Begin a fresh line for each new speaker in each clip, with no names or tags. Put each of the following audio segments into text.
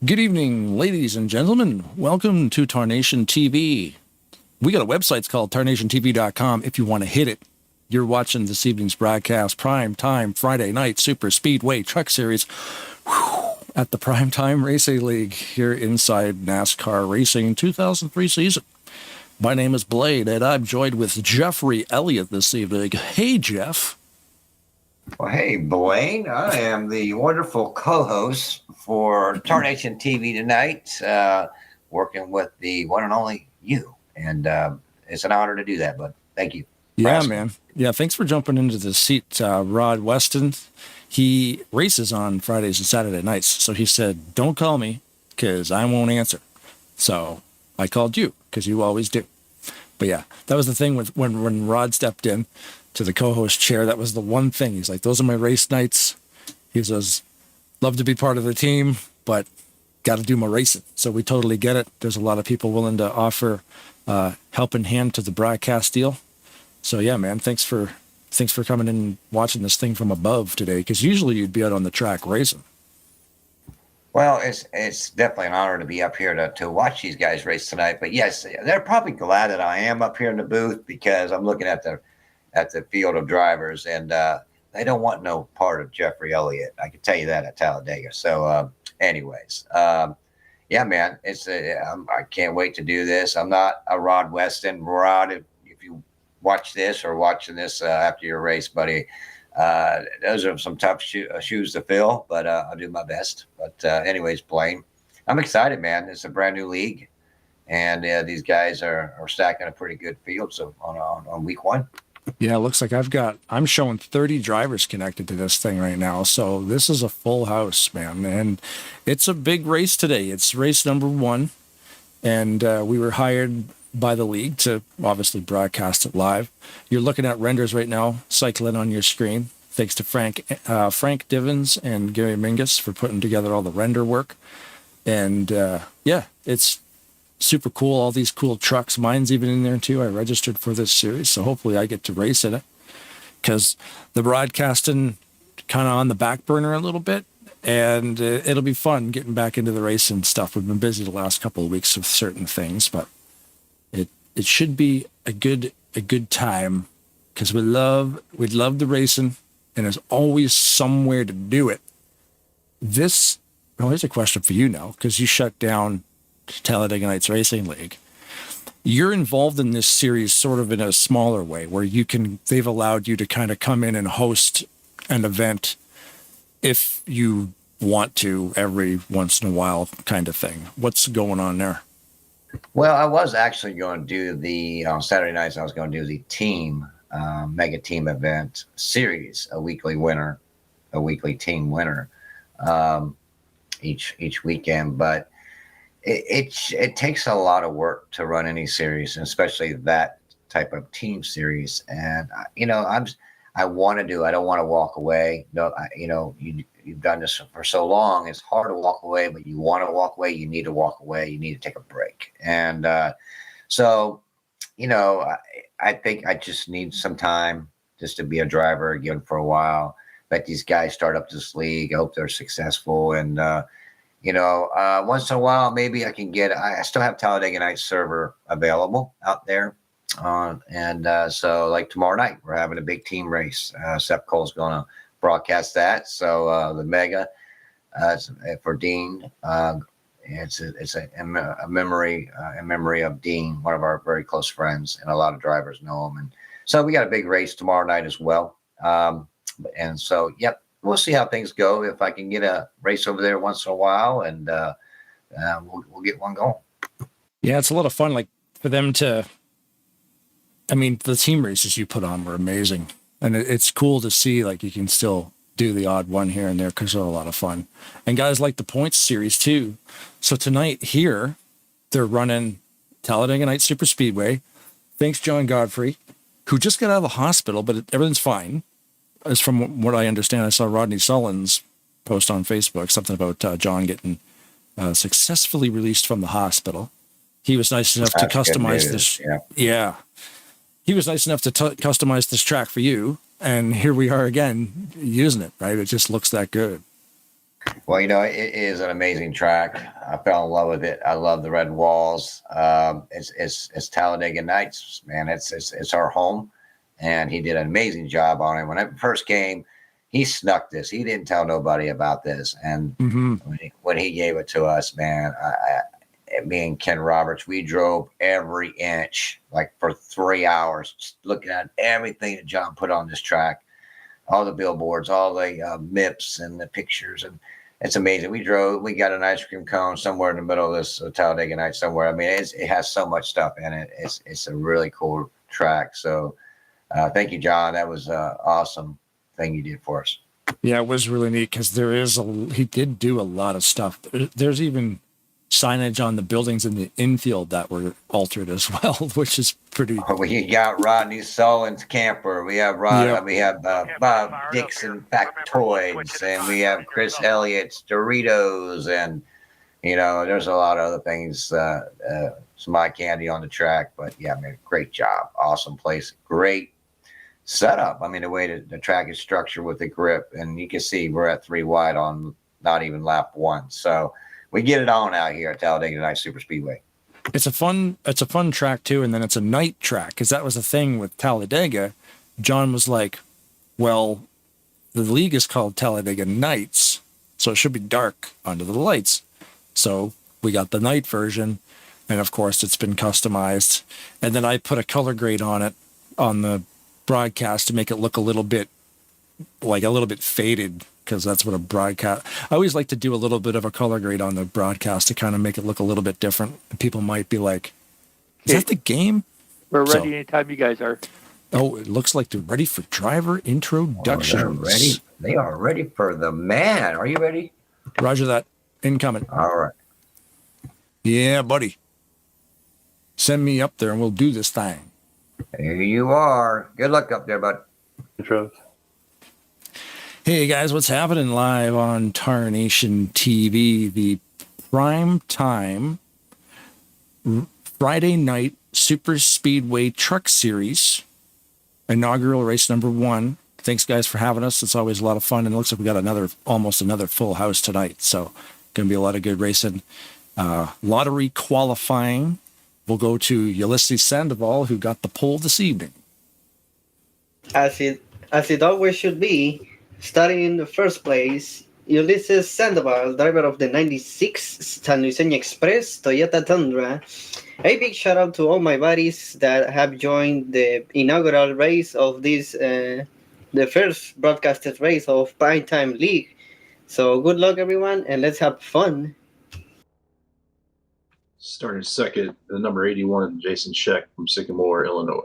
Good evening, ladies and gentlemen. Welcome to Tarnation TV. We got a website. It's called tarnationtv.com. If you want to hit it, you're watching this evening's broadcast, Primetime Friday night Superspeedway Truck Series at the Primetime Racing League here inside NASCAR Racing 2003 season. My name is Blade, and I'm joined with Jeffrey Elliott this evening. Hey, Jeff.
Well, hey, Blaine. I am the wonderful co-host for Tarnation TV tonight, working with the one and only you. And it's an honor to do that, bud. Thank you.
Yeah, man. Yeah, thanks for jumping into the seat. Rod Weston, he races on Fridays and Saturday nights. So he said, don't call me because I won't answer. So I called you because you always do. But yeah, that was the thing with when Rod stepped in to the co-host chair. That was the one thing. He's like, those are my race nights. He says, love to be part of the team, but got to do my racing. So we totally get it. There's a lot of people willing to offer helping hand to the broadcast deal. So yeah, man, thanks for coming in and watching this thing from above today, because usually you'd be out on the track racing.
Well, it's definitely an honor to be up here to watch these guys race tonight. But yes, they're probably glad that I am up here in the booth, because I'm looking at the field of drivers, and they don't want no part of Jeffrey Elliott. I can tell you that at Talladega. So anyways, yeah, man, I can't wait to do this. I'm not a Rod Weston. Rod, if you watch this or watching this after your race, buddy, those are some tough shoes to fill, but I'll do my best. But anyways, Blaine, I'm excited, man. It's a brand new league, and these guys are stacking a pretty good field. So on week one.
Yeah, it looks like I'm showing 30 drivers connected to this thing right now. So this is a full house, man. And it's a big race today. It's race number 1. And we were hired by the league to obviously broadcast it live. You're looking at renders right now, cycling on your screen. Thanks to Frank Divins and Gary Mingus for putting together all the render work. And yeah, it's super cool. All these cool trucks. Mine's even in there too. I registered for this series, so hopefully I get to race in it, because the broadcasting kind of on the back burner a little bit, and it'll be fun getting back into the racing stuff. We've been busy the last couple of weeks with certain things, but it should be a good time, because we'd love the racing, and there's always somewhere to do it. Here's a question for you now, because you shut down Talladega Nights Racing League. You're involved in this series sort of in a smaller way, where they've allowed you to kind of come in and host an event if you want to every once in a while, kind of thing. What's going on there?
Well, I was actually going to do on Saturday nights, I was going to do the team, mega team event series, a weekly team winner each weekend. But it takes a lot of work to run any series, and especially that type of team series. And I want to do. I don't want to walk away. No, you've done this for so long. It's hard to walk away, but you want to walk away. You need to walk away. You need to take a break. And so, I think I just need some time just to be a driver again for a while. Let these guys start up this league. I hope they're successful. And once in a while, maybe I can I still have Talladega Nights server available out there. So like tomorrow night, we're having a big team race. Seth Cole's going to broadcast that. So the mega for Dean, it's a memory of Dean, one of our very close friends, and a lot of drivers know him. And so we got a big race tomorrow night as well. And so, yep. We'll see how things go. If I can get a race over there once in a while, and we'll get one going.
Yeah, it's a lot of fun. Like for them to, the team races you put on were amazing, and it's cool to see like you can still do the odd one here and there, because they're a lot of fun. And guys like the points series too. So tonight here, they're running Talladega Nights Superspeedway. Thanks, John Godfrey, who just got out of the hospital, but everything's fine. As from what I understand, I saw Rodney Sullivan's post on Facebook, something about John getting successfully released from the hospital. He was nice enough to customize this. Yeah. He was nice enough to customize this track for you. And here we are again using it, right? It just looks that good.
Well, it is an amazing track. I fell in love with it. I love the red walls. It's Talladega Nights, man. It's our home, and he did an amazing job on it. When I first came, he snuck this. He didn't tell nobody about this, and
Mm-hmm.
when he gave it to us, man, me and Ken Roberts, we drove every inch like for 3 hours, just looking at everything that John put on this track, all the billboards, all the MIPs and the pictures, and it's amazing. We got an ice cream cone somewhere in the middle of this Talladega Night somewhere. I mean, it has so much stuff in it. It's a really cool track. So thank you, John. That was awesome thing you did for us.
Yeah, it was really neat because he did do a lot of stuff. There's even signage on the buildings in the infield that were altered as well, which is pretty.
We got Rodney Sullivan's camper. We have
Yep.
We have Bob Dixon Factoids, and we have Chris Elliott's Doritos, and there's a lot of other things. Some eye candy on the track, but yeah, man, great job, awesome place, great setup. I mean, the way the track is structured with the grip, and you can see we're at 3 wide on not even lap 1, so we get it on out here at Talladega Night Superspeedway.
It's a fun track too, and then it's a night track because that was the thing with Talladega. John was like, "Well, the league is called Talladega Nights, so it should be dark under the lights." So we got the night version, and of course it's been customized. And then I put a color grade on it on the broadcast to make it look a little bit faded, because that's what a broadcast. I always like to do a little bit of a color grade on the broadcast to kind of make it look a little bit different. People might be like, "Is that the game?"
We're ready anytime you guys are.
Oh, it looks like they're ready for driver introductions.
They're ready. They are ready for the man. Are you ready?
Roger that. Incoming.
All right.
Yeah, buddy. Send me up there and we'll do this thing.
Here you are. Good luck up there, bud.
Intros.
Hey guys, what's happening live on Tarnation TV, the Primetime Friday night Superspeedway Truck Series, inaugural race number 1. Thanks guys for having us. It's always a lot of fun, and it looks like we got almost another full house tonight. So going to be a lot of good racing. Lottery qualifying will go to Ulysses Sandoval, who got the pole this evening.
As it always should be, starting in the first place, Ulysses Sandoval, driver of the 96 San Luiseno Express Toyota Tundra. A big shout out to all my buddies that have joined the inaugural race of this, the first broadcasted race of Primetime League. So good luck, everyone, and let's have fun.
Starting second, the number 81, Jason Scheck from Sycamore, Illinois.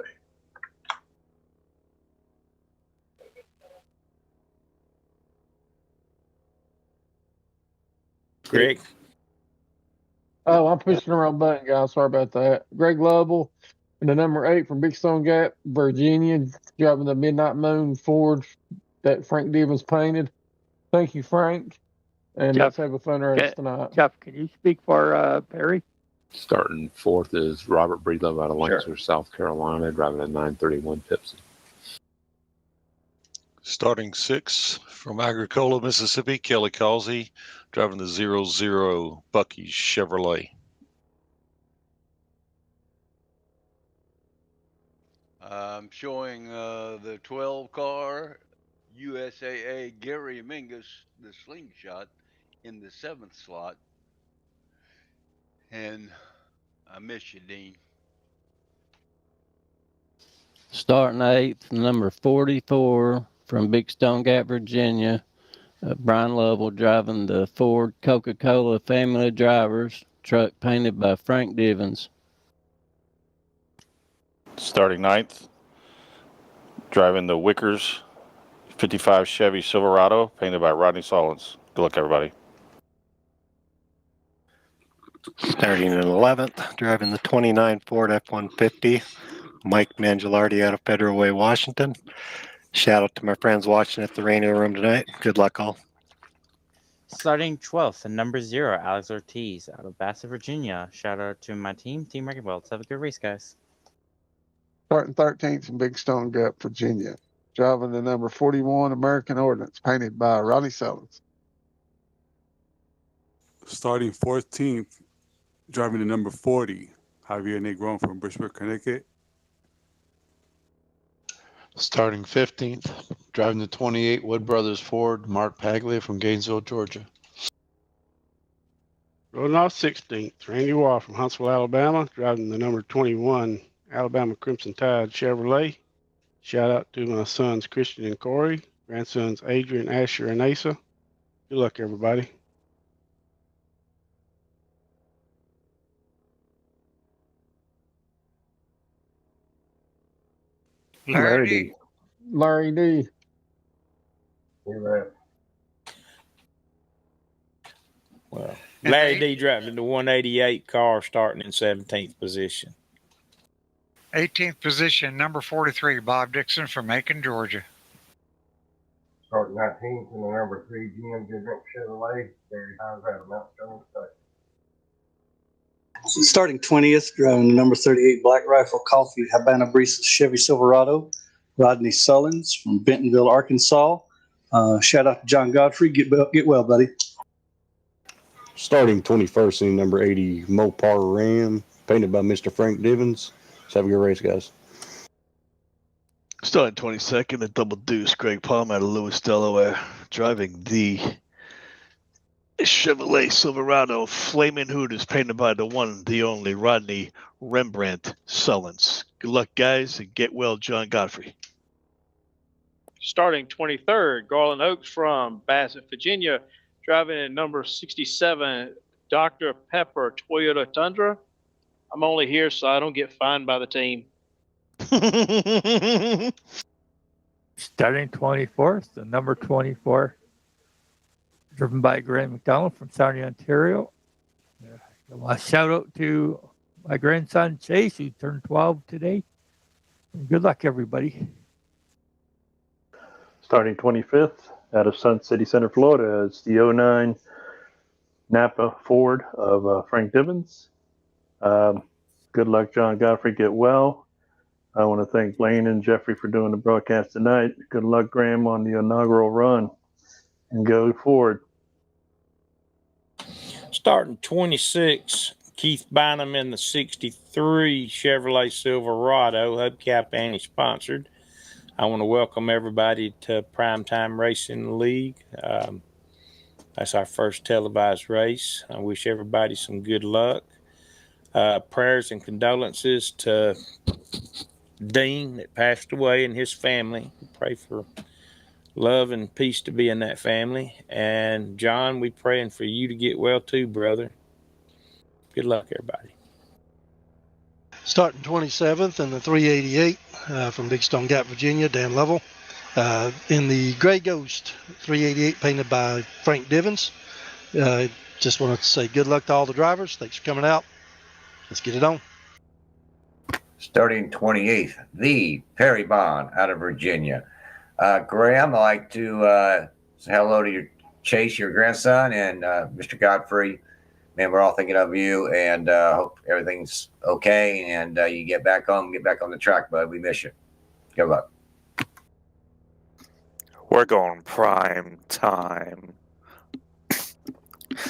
Greg.
Oh, I'm pushing the wrong button, guys. Sorry about that. Greg Lovell, and the number 8 from Big Stone Gap, Virginia, driving the Midnight Moon Ford that Frank Divens painted. Thank you, Frank. And
Jeff,
let's have a fun race tonight.
Jeff, can you speak for Perry?
Starting fourth is Robert Breedlove out of Lancaster, South Carolina, driving a 931 Pepsi.
Starting 6 from Agricola, Mississippi, Kelly Causey, driving the 00 Bucky's Chevrolet.
I'm showing the 12 car USAA Gary Mingus, the slingshot, in the 7th slot. And I miss you, Dean.
Starting 8th, number 44 from Big Stone Gap, Virginia. Brian Lovell driving the Ford Coca-Cola Family Drivers truck painted by Frank Divens.
Starting 9th, driving the Wickers 55 Chevy Silverado painted by Rodney Sollins. Good luck, everybody.
Starting in 11th, driving the 29 Ford F-150, Mike Mangialardi out of Federal Way, Washington. Shout out to my friends watching at the radio room tonight. Good luck, all.
Starting 12th and number 0, Alex Ortiz out of Bassett, Virginia. Shout out to my team, Team Wrecking Ball. Let's have a good race, guys.
Starting 13th from Big Stone Gap, Virginia. Driving the number 41 American Ordnance, painted by Ronnie Sellers.
Starting 14th, driving the number 40, Javier Negron from Bridgeport, Connecticut.
Starting 15th, driving the 28 Wood Brothers Ford, Mark Paglia from Gainesville, Georgia.
Rolling off 16th, Randy Wall from Huntsville, Alabama, driving the number 21 Alabama Crimson Tide Chevrolet. Shout out to my sons Christian and Corey, grandsons Adrian, Asher, and Asa. Good luck, everybody.
Larry D. Larry D.
Well,
And
Larry
eight-
D driving the 188 car starting in 17th position.
18th position, number 43, Bob Dixon from Macon, Georgia.
Starting 19th in the number 3 GM Goodrich Chevrolet, Barry Hines out of Mount Jones, Texas.
Starting 20th, driving the number 38 Black Rifle Coffee Habana Breeze Chevy Silverado, Rodney Sullins from Bentonville, Arkansas. Shout out to John Godfrey. Get well, buddy.
Starting 21st in number 80 Mopar Ram, painted by Mr. Frank Divins. Let's have a good race, guys.
Starting 22nd at Double Deuce, Greg Palm out of Lewis, Delaware, driving the Chevrolet Silverado Flaming Hooters, painted by the one, the only Rodney Rembrandt Sullins. Good luck, guys, and get well, John Godfrey.
Starting 23rd, Garland Oaks from Bassett, Virginia, driving in number 67 Dr. Pepper Toyota Tundra. I'm only here so I don't get fined by the team.
Starting 24th, the number 24, driven by Graham McDonald from Sarnia, Ontario. A shout out to my grandson Chase, who turned 12 today. And good luck, everybody.
Starting 25th out of Sun City Center, Florida, is the 09 Napa Ford of Frank Divins. Good luck, John Godfrey. Get well. I want to thank Blaine and Jeffrey for doing the broadcast tonight. Good luck, Graham, on the inaugural run. And go forward.
Starting 26, Keith Bynum in the 63 Chevrolet Silverado, hubcap anti-sponsored. I want to welcome everybody to Primetime Racing League. That's our first televised race. I wish everybody some good luck. Prayers and condolences to Dean that passed away and his family. Pray for love and peace to be in that family. And John, we praying for you to get well too, brother. Good luck, everybody.
Starting 27th in the 388 from Big Stone Gap, Virginia, Dan Lovell. In the Gray Ghost 388 painted by Frank Divins. Just wanted to say good luck to all the drivers. Thanks for coming out. Let's get it on.
Starting 28th, the Perry Bond out of Virginia. Graham, I'd like to say hello to your Chase, your grandson, and Mr. Godfrey. Man, we're all thinking of you, and hope everything's okay, and you get back home, get back on the track, bud. We miss you. Good luck.
We're going prime time.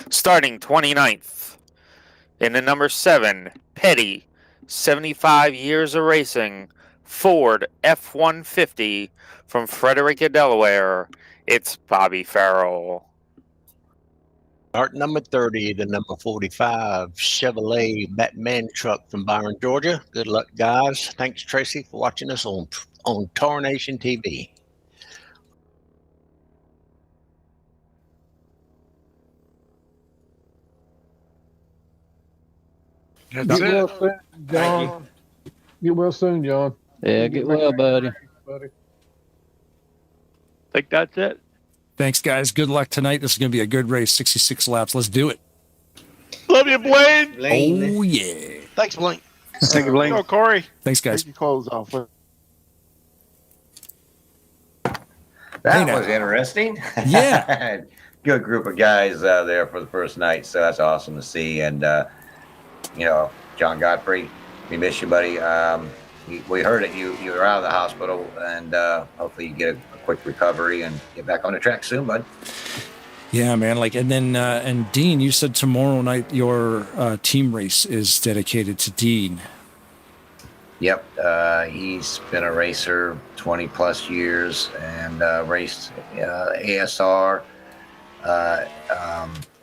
Starting 29th in the number 7, Petty, 75 years of racing, Ford F-150 from Frederica, Delaware. It's Bobby Farrell.
Start number 30, the number 45 Chevrolet Batman truck from Byron, Georgia. Good luck, guys. Thanks, Tracy, for watching us on Tarnation TV.
That's
Get
it.
well soon, John. Get well soon, John.
Yeah, get well, buddy.
Think that's it.
Thanks, guys. Good luck tonight. This is going to be a good race. 66 laps. Let's do it.
Love you, Blaine.
Oh, yeah.
Thanks, Blaine.
Thank you, Blaine.
Go, Corey.
Thanks, guys.
Take your clothes off.
That was interesting.
Yeah.
Good group of guys there for the first night, so that's awesome to see. And, John Godfrey, we miss you, buddy. We heard it. You were out of the hospital, and hopefully you get a quick recovery and get back on the track soon, bud.
Yeah, man. Like, and then and Dean, you said tomorrow night your team race is dedicated to Dean.
Yep, he's been a racer 20 plus years and raced ASR.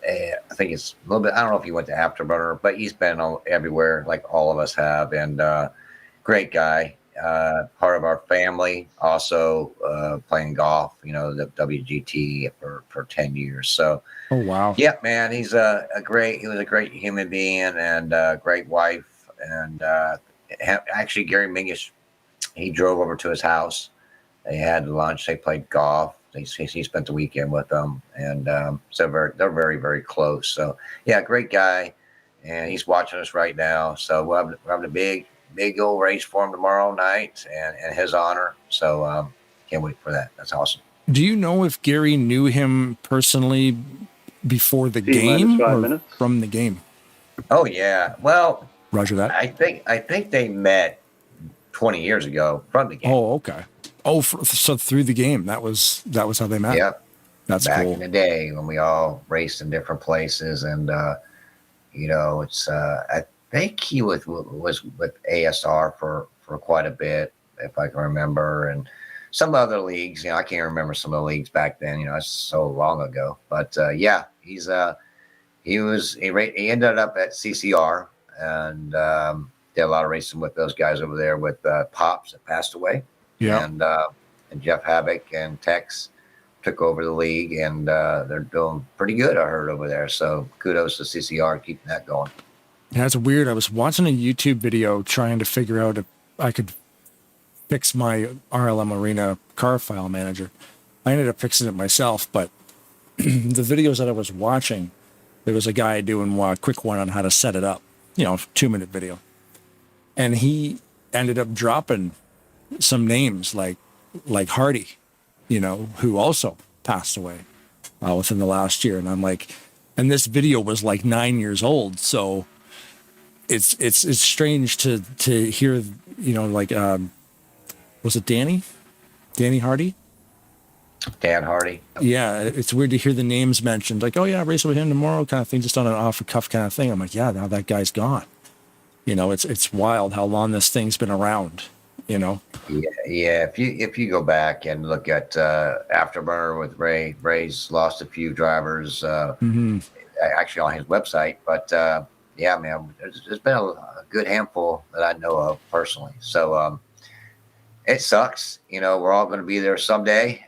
I think it's a little bit. I don't know if he went to Afterburner, but he's been everywhere, like all of us have. And great guy, part of our family. Also playing golf, the WGT for 10 years. So,
oh wow,
yeah, man, he's he was a great human being and a great wife. And actually, Gary Mingus, he drove over to his house. They had lunch. They played golf. He spent the weekend with them, and so they're very, very close. So yeah, great guy, and he's watching us right now. So we're having a big old race for him tomorrow night, and in his honor. So can't wait for that. That's awesome.
Do you know if Gary knew him personally before the game or from the game?
Oh yeah. Well,
Roger that.
I think they met 20 years ago from the game.
Oh, okay. Oh, so through the game, that was how they met.
Yep.
That's
back
cool.
in the day when we all raced in different places, and it's I think he was with ASR for quite a bit, if I can remember, and some other leagues. I can't remember some of the leagues back then. It's so long ago. But yeah, he ended up at CCR and did a lot of racing with those guys over there with Pops that passed away.
Yeah.
And Jeff Havoc and Tex took over the league, and they're doing pretty good, I heard, over there. So kudos to CCR keeping that going.
Yeah, it's weird. I was watching a YouTube video trying to figure out if I could fix my RLM Arena car file manager. I ended up fixing it myself, but the videos that I was watching, there was a guy doing a quick one on how to set it up, 2-minute video. And he ended up dropping some names like Hardy, who also passed away within the last year. And I'm like, and this video was like 9 years old. So it's strange to hear, was it Danny Hardy?
Dan Hardy.
Yeah. It's weird to hear the names mentioned, like, oh yeah, race with him tomorrow kind of thing, just on an off the cuff kind of thing. I'm like, yeah, now that guy's gone. It's wild how long this thing's been around.
Yeah. If you go back and look at Afterburner with Ray's lost a few drivers actually on his website, but yeah, man, there's been a good handful that I know of personally. So it sucks. We're all going to be there someday.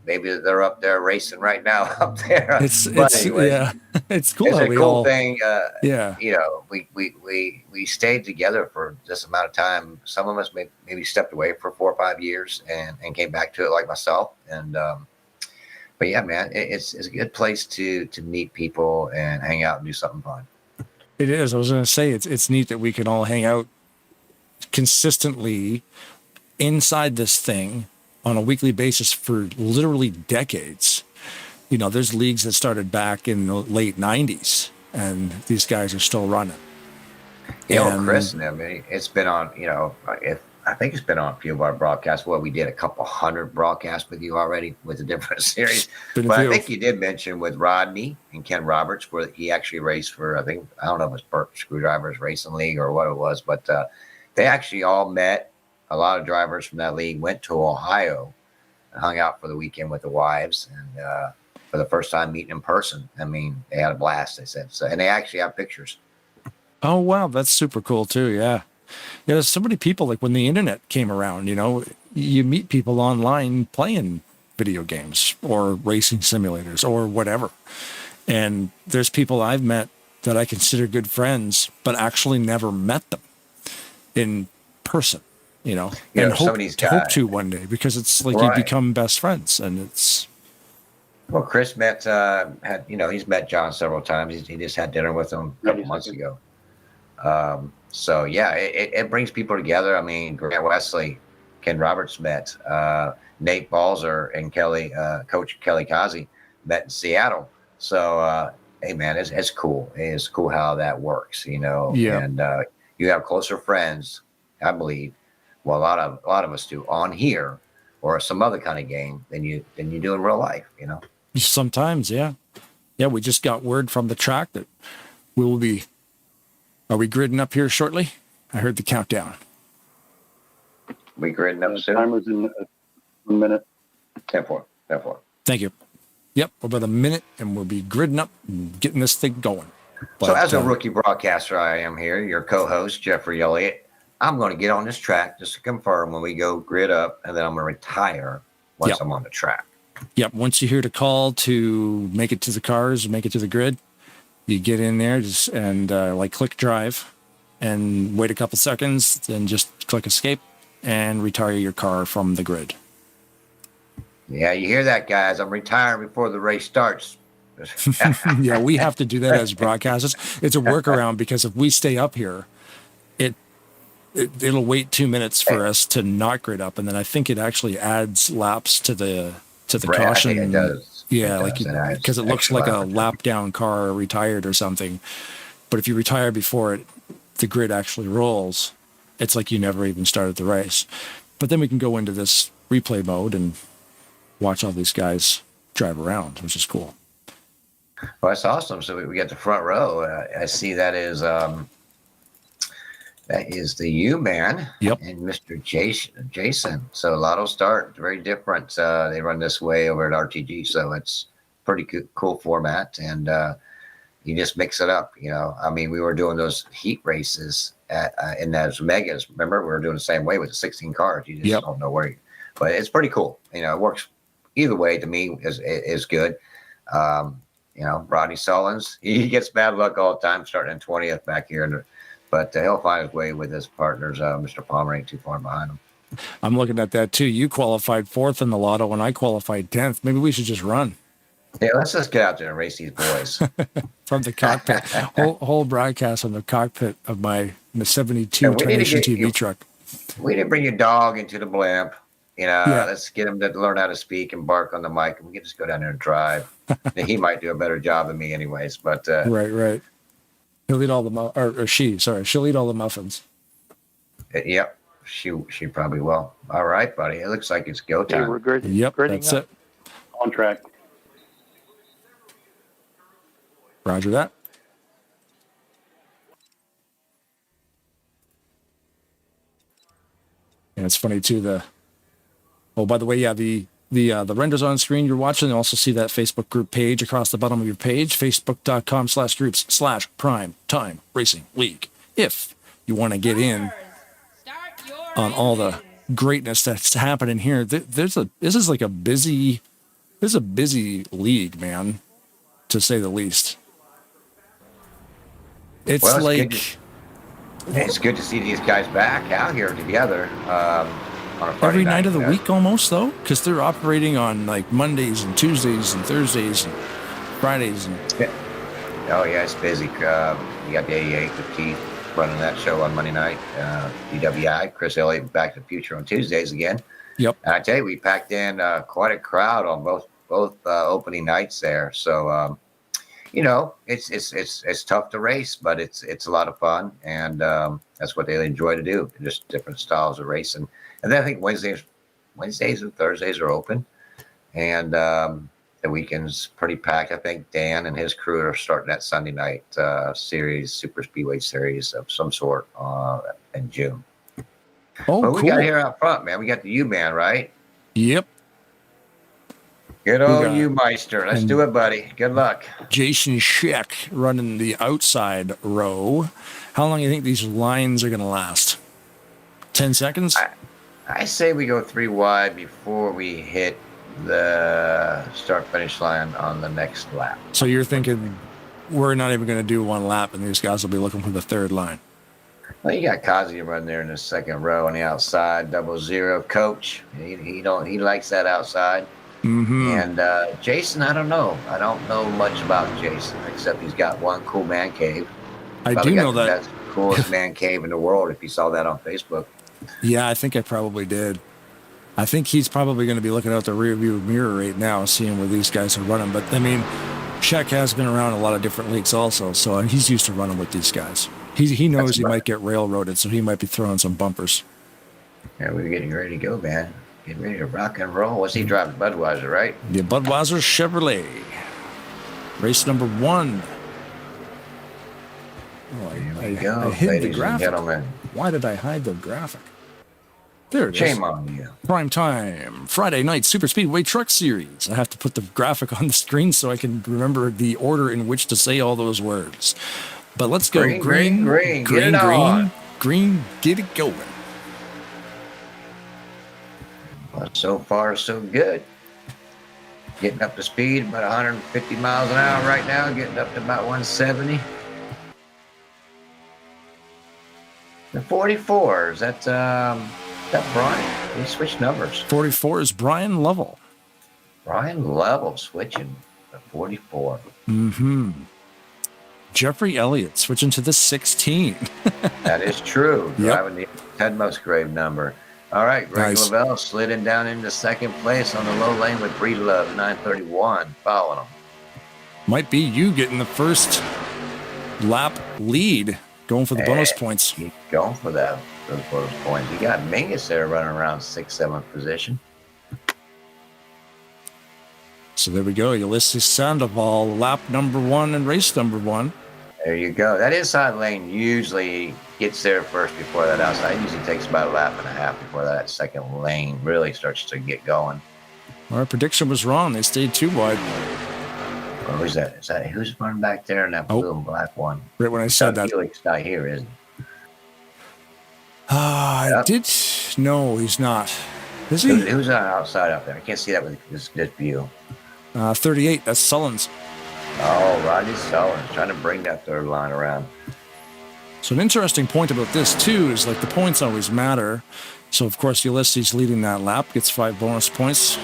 Maybe they're up there racing right now up there. Anyway,
yeah, it's cool.
It's a cool thing.
Yeah.
We stayed together for this amount of time. Some of us maybe stepped away for 4 or 5 years and came back to it, like myself. And but yeah, man, it's a good place to meet people and hang out and do something fun.
It is. I was going to say it's neat that we can all hang out consistently inside this thing on a weekly basis for literally decades. There's leagues that started back in the late 90s, and these guys are still running.
Chris and them, it's been on, I think it's been on a few of our broadcasts. Well, we did a couple hundred broadcasts with you already with a different series. But I think you did mention with Rodney and Ken Roberts, where he actually raced for, I don't know if it was Burt Screwdrivers Racing League or what it was, but they actually all met. A lot of drivers from that league went to Ohio and hung out for the weekend with the wives, and for the first time meeting in person. They had a blast, they said. So, and they actually have pictures.
Oh, wow. That's super cool too. Yeah. There's so many people, like when the internet came around, you meet people online playing video games or racing simulators or whatever. And there's people I've met that I consider good friends, but actually never met them in person. And hope to one day, because it's like you become best friends, and it's.
Well, Chris he's met John several times. He just had dinner with him a couple months ago. So yeah, it brings people together. Grant Wesley, Ken Roberts met, Nate Balzer and Coach Kelly Kazi met in Seattle. So hey man, it's cool. It's cool how that works,
Yeah.
And you have closer friends, I believe. Well, a lot of us do on here or some other kind of game than you do in real life,
Sometimes, yeah. Yeah, we just got word from the track that we will be. Are we gridding up here shortly? I heard the countdown.
We gridding up soon.
Timer's in 1 minute.
10-4. 10-4.
Thank you. Yep, about a minute, and we'll be gridding up and getting this thing going. But,
so as a rookie broadcaster, I am here, your co-host, Jeffrey Elliott. I'm going to get on this track just to confirm when we go grid up, and then I'm going to retire once I'm on the track.
Yep, once you hear the call to make it to the cars, make it to the grid, you get in there and click drive and wait a couple seconds, then just click escape and retire your car from the grid.
Yeah, you hear that, guys. I'm retiring before the race starts.
Yeah, we have to do that as broadcasters. It's a workaround because if we stay up here, it'll wait 2 minutes for us to not grid up, and then I think it actually adds laps to the caution.
I think it does.
Yeah, because it looks like a lap down car retired or something. But if you retire before the grid actually rolls, it's like you never even started the race. But then we can go into this replay mode and watch all these guys drive around, which is cool.
Well, that's awesome. So we get the front row. I see that is the U-Man.
Yep.
And Mr. Jason. So Lotto Start, very different. They run this way over at RTG, so it's pretty cool format. And you just mix it up, I mean, we were doing those heat races in those megas. Remember, we were doing the same way with the 16 cars. You just don't know where but it's pretty cool. It works either way. To me is good. Rodney Sullins, he gets bad luck all the time, starting in 20th back here, but he'll find his way with his partners. Mr. Palmer ain't too far behind him.
I'm looking at that too. You qualified 4th in the Lotto, and I qualified 10th. Maybe we should just run.
Yeah, let's just get out there and race these boys.
From the cockpit. whole broadcast from the cockpit of my 72 Tarnation TV truck.
We didn't bring your dog into the blimp. Let's get him to learn how to speak and bark on the mic, and we can just go down there and drive. He might do a better job than me anyways, but
right. He'll eat all the she'll eat all the muffins.
Yep, she probably will. All right, buddy. It looks like it's go time.
Hey, we're good.
Yep, that's it.
On track.
Roger that. And it's funny too. By the way, the renders on screen you're watching. You also see that Facebook group page across the bottom of your page, facebook.com/groups/Primetime Racing League. If you want to get in on all the greatness that's happening here, this is a busy league, man, to say the least. It's
good to see these guys back out here together. On a Friday
every night of the week almost, though, because they're operating on like Mondays and Tuesdays and Thursdays and Fridays.
Oh yeah, it's busy. You got the 88 with Keith running that show on Monday night. DWI, Chris Elliott, Back to the Future on Tuesdays again.
Yep.
And I tell you, we packed in quite a crowd on both opening nights there. So it's tough to race, but it's a lot of fun, and that's what they enjoy to do. Just different styles of racing. And then I think Wednesdays and Thursdays are open, and the weekend's pretty packed. I think Dan and his crew are starting that Sunday night series, Superspeedway series of some sort in June.
Oh,
but
cool.
We got here out front, man. We got the U-Man, right?
Yep.
Good old U-Meister. Let's do it, buddy. Good luck.
Jason Scheck running the outside row. How long do you think these lines are going to last? 10 seconds?
I say we go 3 wide before we hit the start-finish line on the next lap.
So you're thinking we're not even going to do 1 lap, and these guys will be looking for the 3rd line?
Well, you got Kazi running there in the 2nd row on the outside, 00 coach. He likes that outside.
Mm-hmm.
And Jason, I don't know. I don't know much about Jason, except he's got one cool man cave.
I do know that.
That's the coolest man cave in the world, if you saw that on Facebook.
Yeah, I think I probably did. I think he's probably going to be looking out the rearview mirror right now, seeing where these guys are running. But, I mean, Scheck has been around a lot of different leagues also, so he's used to running with these guys. He knows he might get railroaded, so he might be throwing some bumpers.
Yeah, we're getting ready to go, man. Get ready to rock and roll. What's he driving? Budweiser, right?
The Budweiser Chevrolet. Race number 1. Oh,
Here we go,
I hid the
ladies and
graphic.
gentlemen.
Why did I hide the graphic? There it is.
Shame on you.
Primetime, Friday night Superspeedway Truck Series. I have to put the graphic on the screen so I can remember the order in which to say all those words. But let's go.
Green. Get it on.
Green, get it going.
Well, so far, so good. Getting up to speed, about 150 miles an hour right now, getting up to about 170. The 44, is that Brian? He switched numbers.
44 is Brian Lovell.
Brian Lovell switching to 44.
Mm-hmm. Jeffrey Elliott switching to the 16.
That is true.
Yep.
Driving the Ted Musgrave number. All right, Greg
Nice.
Lavelle sliding down into second place on the low lane with Breedlove, 931, following him.
Might be you getting the first lap lead, going for the bonus
Hey,
points.
Keep going for that. Those bonus points. You got Mingus there running around 6th, 7th position.
So there we go. Ulysses Sandoval, lap number 1 and race number 1.
There you go. That inside lane usually gets there first before that outside. It usually takes about a lap and a half before that second lane really starts to get going.
Our prediction was wrong. They stayed too wide.
Oh, who's that? Is that who's running back there in that blue and black one?
Right when I said that.
Felix not here, isn't he?
I did. No, he's not. Is he?
Who's outside up there? I can't see that with this view.
38. That's Sullins.
Oh, Rodney Sullins trying to bring that third line around.
So an interesting point about this too is like the points always matter. So of course Ulysses leading that lap gets 5 bonus points.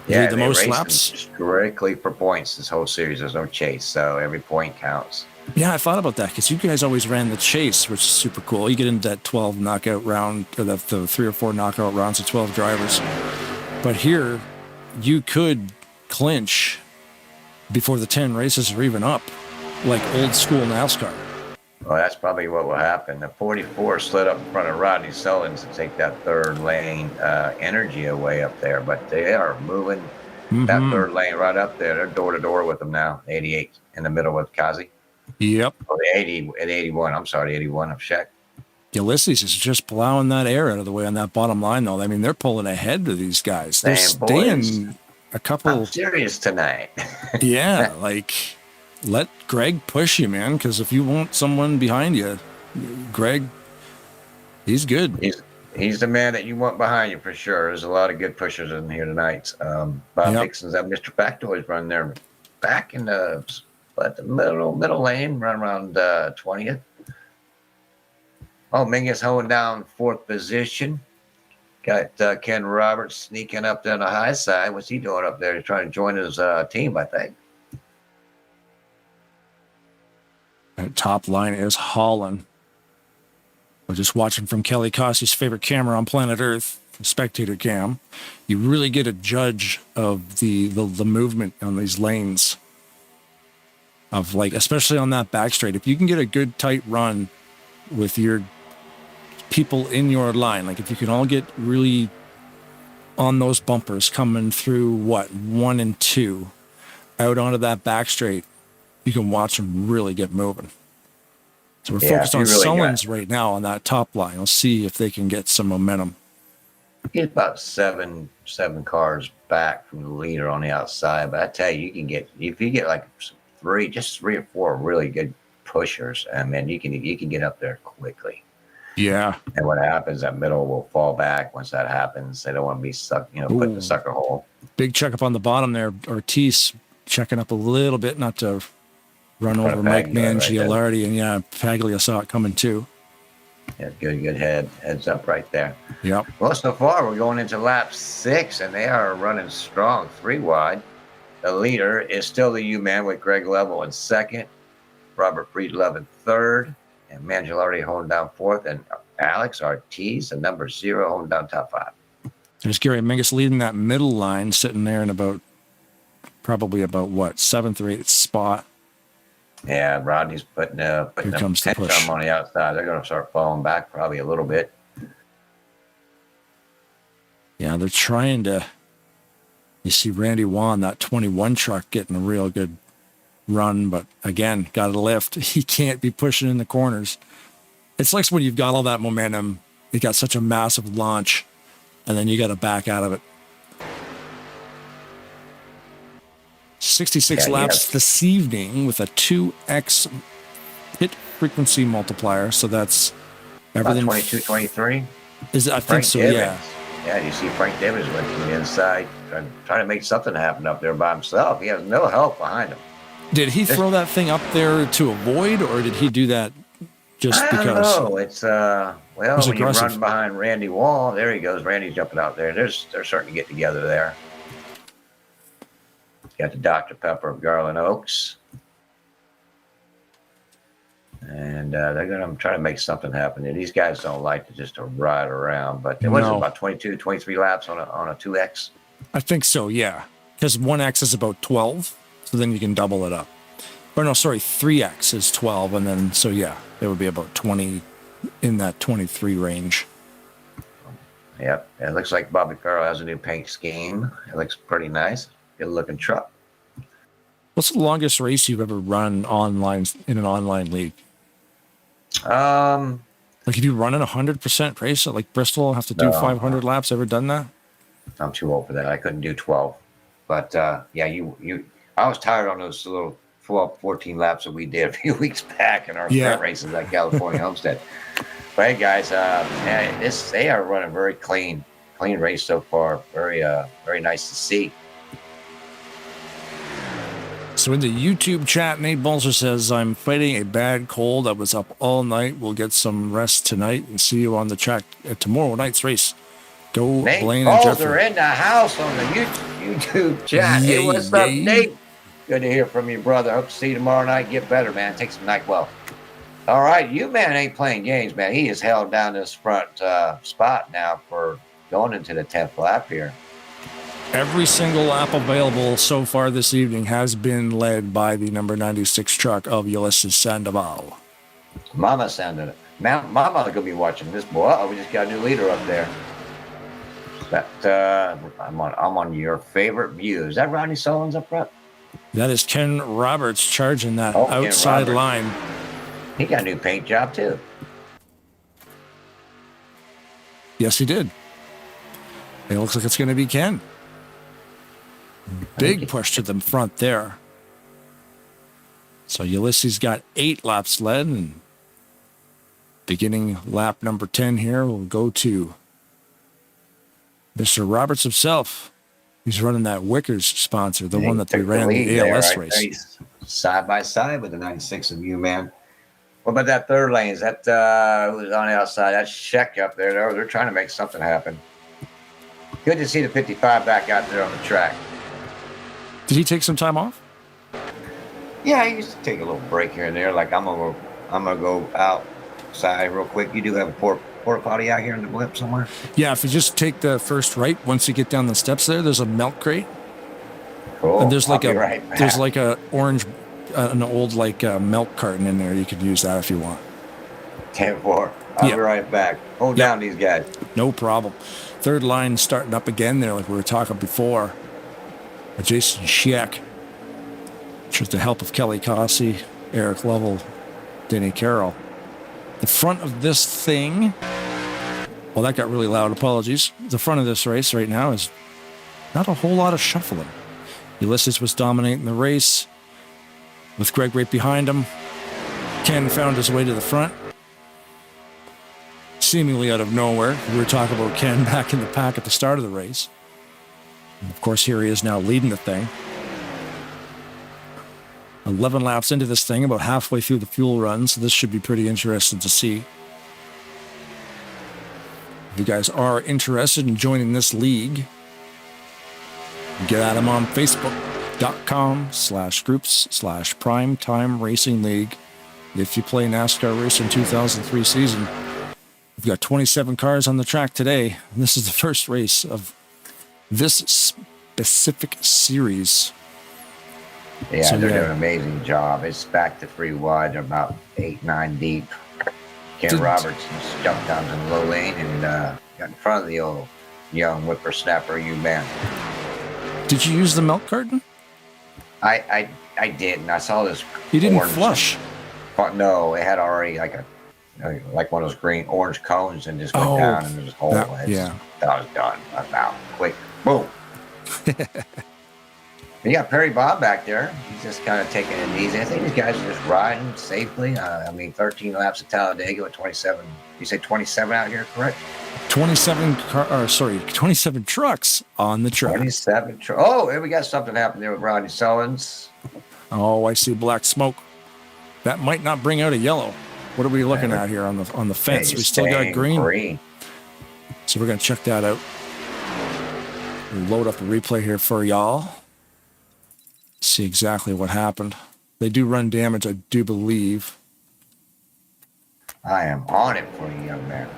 Yeah,
the
they
most
racing
laps.
strictly for points this whole series. There's no chase, so every point counts.
Yeah, I thought about that because you guys always ran the chase, which is super cool. You get into that 12 knockout round, or the 3 or 4 knockout rounds of 12 drivers. But here, you could clinch before the 10 races are even up, like old school NASCAR.
Well, that's probably what will happen. The 44 slid up in front of Rodney Sullins to take that third lane energy away up there, but they are moving that third lane right up there. They're door to door with them now. 88 in the middle with Kazi.
Yep.
Oh, the 80 at 81. I'm sorry, 81 of Sheck.
Ulysses is just plowing that air out of the way on that bottom line, though. I mean, they're pulling ahead of these guys. They're
Man, boys,
staying a couple.
I'm serious tonight.
Yeah, like let Greg push you, man. Because if you want someone behind you, Greg, he's good.
He's the man that you want behind you for sure. There's a lot of good pushers in here tonight. Bob Dixon's that Mr. Factoids run there back in the middle lane, run around 20th. Oh, Mingus holding down 4th position. Got Ken Roberts sneaking up there on the high side. What's he doing up there? He's trying to join his team, I think.
That top line is Holland. We're just watching from Kelly Cossey's favorite camera on planet Earth, spectator cam. You really get a judge of the movement on these lanes. Of like, especially on that back straight. If you can get a good tight run with your people in your line, like if you can all get really on those bumpers coming through 1 and 2 out onto that back straight, you can watch them really get moving. So we're focused on Sullins right now on that top line. We'll see if they can get some momentum.
He's about seven cars back from the leader on the outside, but I tell you, you can get, if you get like 3 or 4 really good pushers, I mean, you can get up there quickly.
Yeah.
And what happens, that middle will fall back once that happens. They don't want to be stuck, put in the sucker hole.
Big check up on the bottom there. Ortiz checking up a little bit, not to run over Mike Mangialardi. And yeah, Paglia saw it coming too.
Yeah, good heads up right there.
Yep.
Well, so far we're going into lap 6, and they are running strong, 3 wide. The leader is still the U-Man with Greg Lovell in second, Robert Breedlove in third, and Mangialardi holding down 4th, and Alex Ortiz, the number 0, holding down top 5.
There's Gary Mingus leading that middle line, sitting there in probably about 7th or 8th spot.
Yeah, Rodney's putting
comes the push.
on the outside. They're going to start falling back probably a little bit.
Yeah, they're trying to. You see Randy Wan, that 21 truck, getting a real good run, but again, got to lift. He can't be pushing in the corners. It's like when you've got all that momentum, you got such a massive launch, and then you got to back out of it. 66 laps this evening with a 2x hit frequency multiplier, so that's everything.
22, 23?
Is it? I think so, yeah.
Yeah, you see Frank Davis went from the inside, trying to make something happen up there by himself. He has no help behind him.
Did he throw that thing up there to avoid, or did he do that just because?
I don't know. It's well,
It's
when
aggressive.
you run behind Randy Wall, there he goes. Randy's jumping out there. They're starting to get together there. Got the Dr. Pepper of Garland Oaks. And they're going to try to make something happen. And these guys don't like to just ride around, but it was about 22, 23 laps on a 2X.
I think so, yeah. Because 1X is about 12, so then you can double it up. Or no, sorry, 3X is 12, and then, so yeah, it would be about 20, in that 23 range.
Yep. It looks like Bobby Farrell has a new paint scheme. It looks pretty nice. Good looking truck.
What's the longest race you've ever run online in an online league? Like if you run an 100% race at like Bristol, have to do 500 laps. Ever done that?
I'm too old for that. I couldn't do 12. But yeah, I was tired on those little 12, 14 laps that we did a few weeks back in our sprint races at California Homestead. But hey, guys, they are running very clean race so far. Very nice to see.
So in the YouTube chat, Nate Balzer says, I'm fighting a bad cold. I was up all night. We'll get some rest tonight and see you on the track at tomorrow night's race. Go,
Nate
Blaine and
Balzer
Jeffrey.
in the house on the YouTube chat. Hey, what's up, Nate? Good to hear from you, brother. Hope to see you tomorrow night. Get better, man. Take some NyQuil. All right, you, man, ain't playing games, man. He has held down this front spot now for going into the 10th lap here.
Every single lap available so far this evening has been led by the number 96 truck of Ulysses Sandoval.
Mama Sandoval. Mama going to be watching this, boy. Uh-oh, we just got a new leader up there. I'm on your favorite view. Is that Rodney Solons up front?
That is Ken Roberts charging that outside line.
He got a new paint job, too.
Yes, he did. It looks like it's going to be Ken. Big push to the front there. So Ulysses got 8 laps led, and beginning lap number 10 here will go to Mr. Roberts himself. He's running that Wickers sponsor, the one that they ran the ALS race.
He's side by side with the 96 of you, man. What about that third lane? Is that who's on the outside? That's Sheck up there. They're trying to make something happen. Good to see the 55 back out there on the track.
Did he take some time off?
Yeah, he used to take a little break here and there. Like I'm gonna go outside real quick. You do have a porta potty out here in the blip somewhere?
Yeah, if you just take the first right, once you get down the steps there's a milk crate.
Cool.
And there's like
I'll be right back.
orange, an old milk carton in there. You could use that if you want.
10-4. I'll be right back. Hold down these guys.
No problem. Third line starting up again there, like we were talking before. Jason Sheck, with the help of Kelly Cossey, Eric Lovell, Denny Carroll. The front of this thing, well, that got really loud. Apologies. The front of this race right now is not a whole lot of shuffling. Ulysses was dominating the race with Greg right behind him. Ken found his way to the front, seemingly out of nowhere. We were talking about Ken back in the pack at the start of the race. And of course, here he is now leading the thing. 11 laps into this thing, about halfway through the fuel run, so this should be pretty interesting to see. If you guys are interested in joining this league, get at him on Facebook.com/groups/Primetime Racing League. If you play NASCAR Racing 2003 season, we've got 27 cars on the track today. And this is the first race of this specific series.
Yeah, they're doing an amazing job. It's back to 3 wide. They're about 8, 9 deep. Ken Roberts jumped down to the low lane and got in front of the old young whippersnapper man.
Did you use the milk carton?
I didn't. I saw this.
You didn't flush.
No, it had already like one of those green orange cones and just went down and there's a hole.
Yeah.
That was done. I'm out. Quick. Boom. You got Perry Bob back there. He's just kind of taking it easy. I think these guys are just riding safely. 13 laps at Talladega with 27. You say 27 out here, correct?
27 trucks on the track.
27 Oh, here we got something happening there with Rodney Sullins.
Oh, I see black smoke. That might not bring out a yellow. What are we looking at here on the fence? We still got green. So we're gonna check that out. We'll load up a replay here for y'all. See exactly what happened. They do run damage, I do believe.
I am on it for you, young man.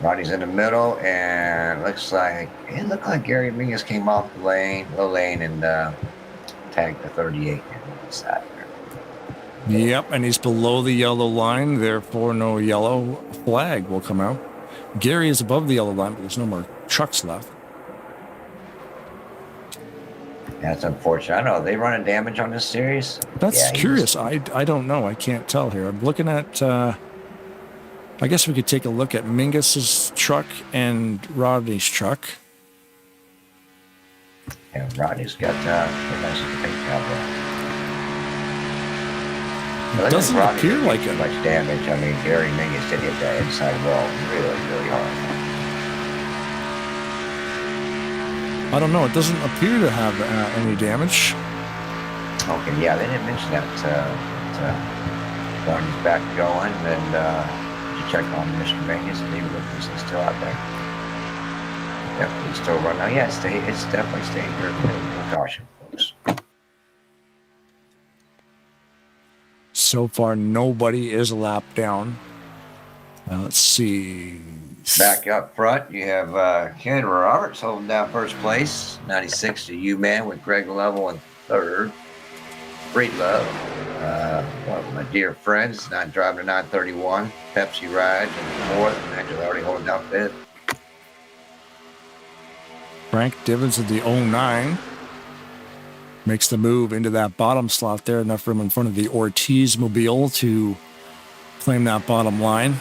Rodney's in the middle, and it looked like Gary Mingus came off the low lane, and tagged the 38 on the side there.
Yep, and he's below the yellow line, therefore no yellow flag will come out. Gary is above the yellow line, but there's no more trucks left.
That's unfortunate. I don't know. Are they running damage on this series?
That's curious. I don't know. I can't tell here. I'm looking at... I guess we could take a look at Mingus's truck and Rodney's truck.
And Rodney's got a nice paint job there.
It doesn't appear like it.
Much damage. I mean, Gary Mingus did hit that inside wall really, really hard.
I don't know. It doesn't appear to have any damage.
Okay, yeah, they didn't mention that. Rodney's back going, and you check on Mr. Mingus, and he's still out there. Yep, he's still running. Oh, yeah, it's definitely staying here. Caution, folks.
So far, nobody is a lap down. Let's see.
Back up front, you have Ken Roberts holding down first place. 96 to U-Man with Greg Lovell in third. Breedlove, one of my dear friends, not driving a 931. Pepsi Ride in fourth, and Angela already holding down fifth.
Frank Divens of the 09 makes the move into that bottom slot there. Enough room in front of the Ortiz mobile to claim that bottom line.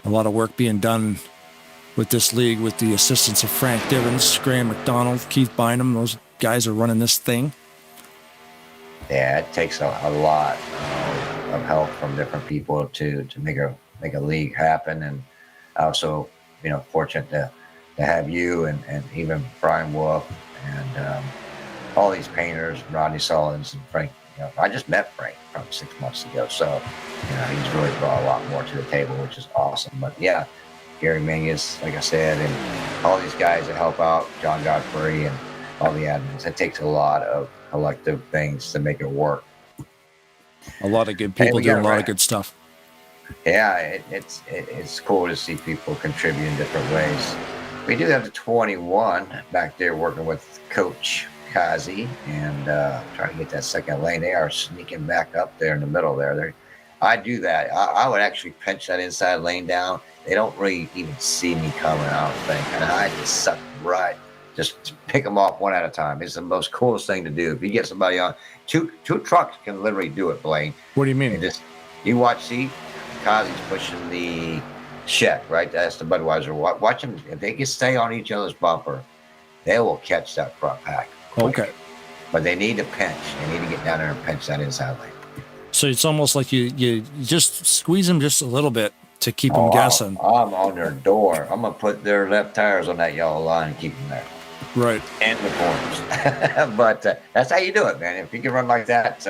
A lot of work being done with this league with the assistance of Frank Divens, Graham McDonald, Keith Bynum. Those guys are running this thing.
Yeah, it takes a lot of help from different people to make a league happen. And also, fortunate to have you and even Brian Wolf and all these painters, Rodney Sullins and Frank. I just met Frank probably 6 months ago, so he's really brought a lot more to the table, which is awesome. But yeah, Gary Mingus, like I said, and all these guys that help out, John Godfrey and all the admins. It takes a lot of collective things to make it work.
A lot of good people doing a lot of good stuff.
Yeah, it's cool to see people contribute in different ways. We do have the 21 back there working with Coach Kazi and trying to get that second lane. They are sneaking back up there in the middle there. I do that. I would actually pinch that inside lane down. They don't really even see me coming, I don't think. And I just suck right. Just pick them off one at a time. It's the most coolest thing to do. If you get somebody on, two trucks can literally do it, Blaine.
What do you mean?
You watch, Kazi's pushing the Sheck, right? That's the Budweiser. Watch them. If they can stay on each other's bumper, they will catch that front pack.
Okay.
But they need to pinch. They need to get down there and pinch that inside lane.
So it's almost like you just squeeze them just a little bit to keep them guessing.
I'm on their door. I'm going to put their left tires on that yellow line and keep them there.
Right.
And the corners. But that's how you do it, man. If you can run like that,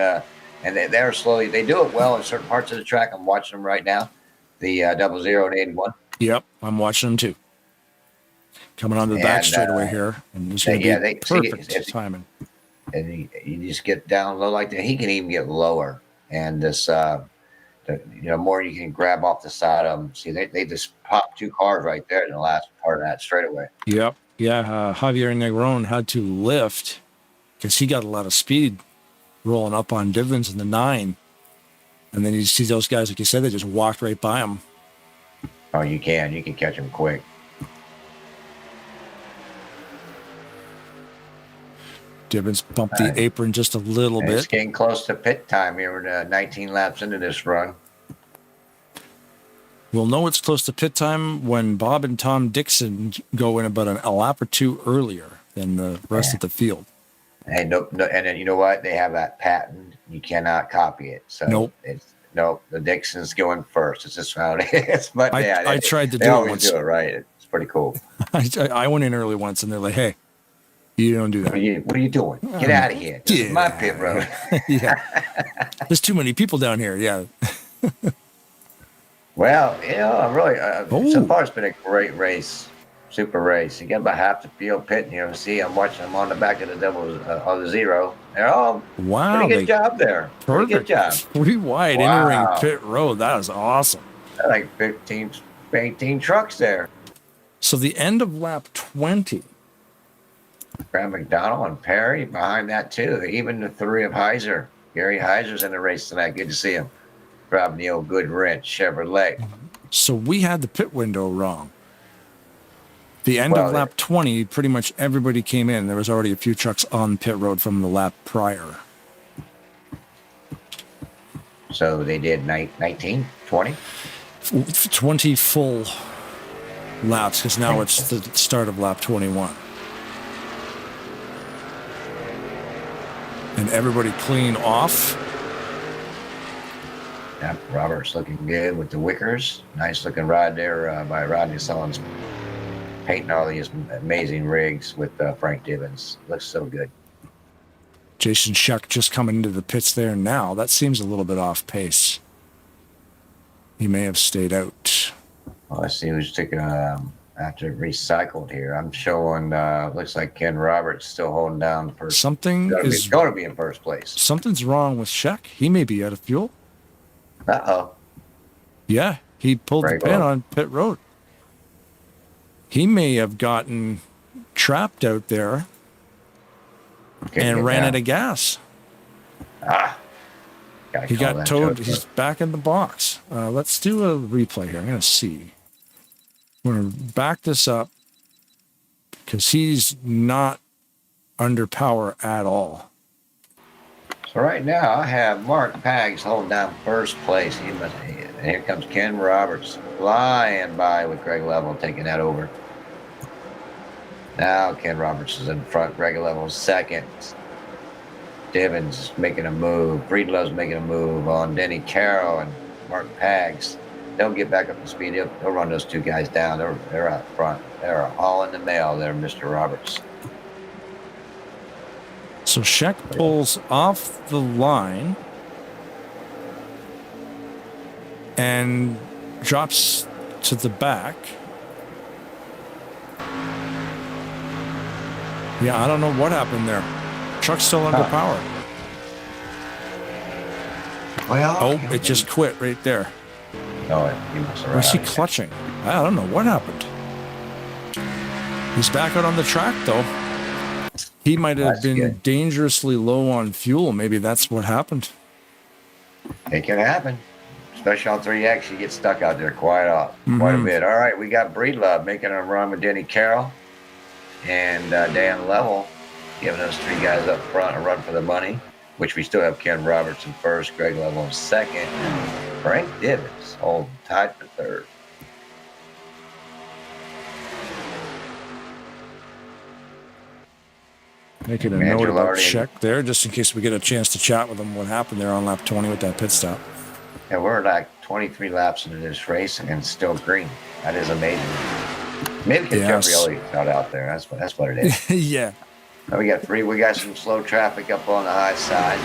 and they're slowly, they do it well in certain parts of the track. I'm watching them right now. The 00 and 81.
Yep, I'm watching them too. Coming on the back straightaway here. And this will be perfect timing.
And you just get down low like that. He can even get lower. And this, more you can grab off the side of them. See, they just popped two cars right there in the last part of that straightaway.
Yep. Yeah, Javier Negron had to lift because he got a lot of speed rolling up on Divens in the 9. And then you see those guys, like you said, they just walked right by him.
Oh, you can catch them quick.
Dibbins bumped the apron just a little
It's
bit.
getting close to pit time here. We're 19 laps into this run.
We'll know it's close to pit time when Bob and Tom Dixon go in about a lap or two earlier than the rest of the field.
And no, and then you know what? They have that patent. You cannot copy it. So
Nope.
The Dixon's going first. It's just how it is. But
I tried to
they
do it
always
once.
do it right. It's pretty cool.
I went in early once, and they're like, "Hey, you don't do that.
What are you doing? Get out of here. This is my pit road."
Yeah. There's too many people down here. Yeah.
Well, I'm really, so far it's been a great race, super race. You get about half the field pitting here. See, I'm watching them on the back of the on the zero. They're all pretty good job there.
Perfect.
Pretty good job.
Pretty wide entering pit road. That is awesome.
Like 15, 18 trucks there.
So the end of lap 20.
Graham McDonald and Perry behind that too. Even the three of Heiser. Gary Heiser's in the race tonight. Good to see him. Driving the old good wrench Chevrolet.
So we had the pit window wrong. The end of lap 20, pretty much everybody came in. There was already a few trucks on pit road from the lap prior.
So they did 19, 20?
20 full laps, because now it's the start of lap 21. And everybody clean off.
Yeah, Robert's looking good with the Wickers. Nice looking ride there by Rodney Sullins. Painting all these amazing rigs with Frank Dibbins. Looks so good.
Jason Shuck just coming into the pits there now. That seems a little bit off pace. He may have stayed out.
Well, let's see who's taking after recycled here. I'm showing, looks like Ken Roberts still holding down first.
Something is
going to be in first place.
Something's wrong with Shuck. He may be out of fuel.
Uh-oh.
Yeah, he pulled the pin on pit road. He may have gotten trapped out there and ran out of gas. He got towed. He's back in the box. Let's do a replay here. I'm going to see. I'm going to back this up because he's not under power at all.
So right now I have Mark Pags holding down first place. And here comes Ken Roberts flying by with Greg Level taking that over. Now Ken Roberts is in front. Greg Level second. Divins making a move. Breedlove's making a move on Denny Carroll and Mark Pags. They'll get back up to speed. They'll run those two guys down. They're out front. They're hauling the mail there, Mr. Roberts.
So Sheck pulls off the line and drops to the back. Yeah, I don't know what happened there. Truck's still under power.
Well,
it just quit right there.
No, he must have.
Was he clutching? I don't know what happened. He's back out on the track though. He might have been dangerously low on fuel. Maybe that's what happened.
It can happen. Especially on 3X, you get stuck out there quite a bit. All right, we got Breedlove making a run with Denny Carroll and Dan Level, giving those three guys up front a run for the money, which we still have Ken Roberts in first, Greg Level in second, and Frank Dibbins holding tight for third.
Making a note about Sheck there, just in case we get a chance to chat with him what happened there on lap 20 with that pit stop.
Yeah, we're like 23 laps into this race and still green. That is amazing. Maybe because Jeffrey Elliott's not out there. That's what it is.
Yeah.
Now we got some slow traffic up on the high side.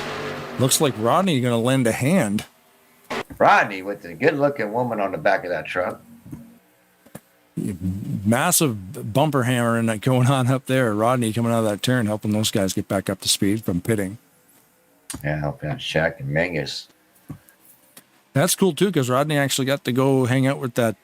Looks like Rodney going to lend a hand.
Rodney with the good-looking woman on the back of that truck.
Massive bumper hammering going on up there. Rodney coming out of that turn, helping those guys get back up to speed from pitting.
Yeah, helping out Shaq and Mangus.
That's cool too, because Rodney actually got to go hang out with that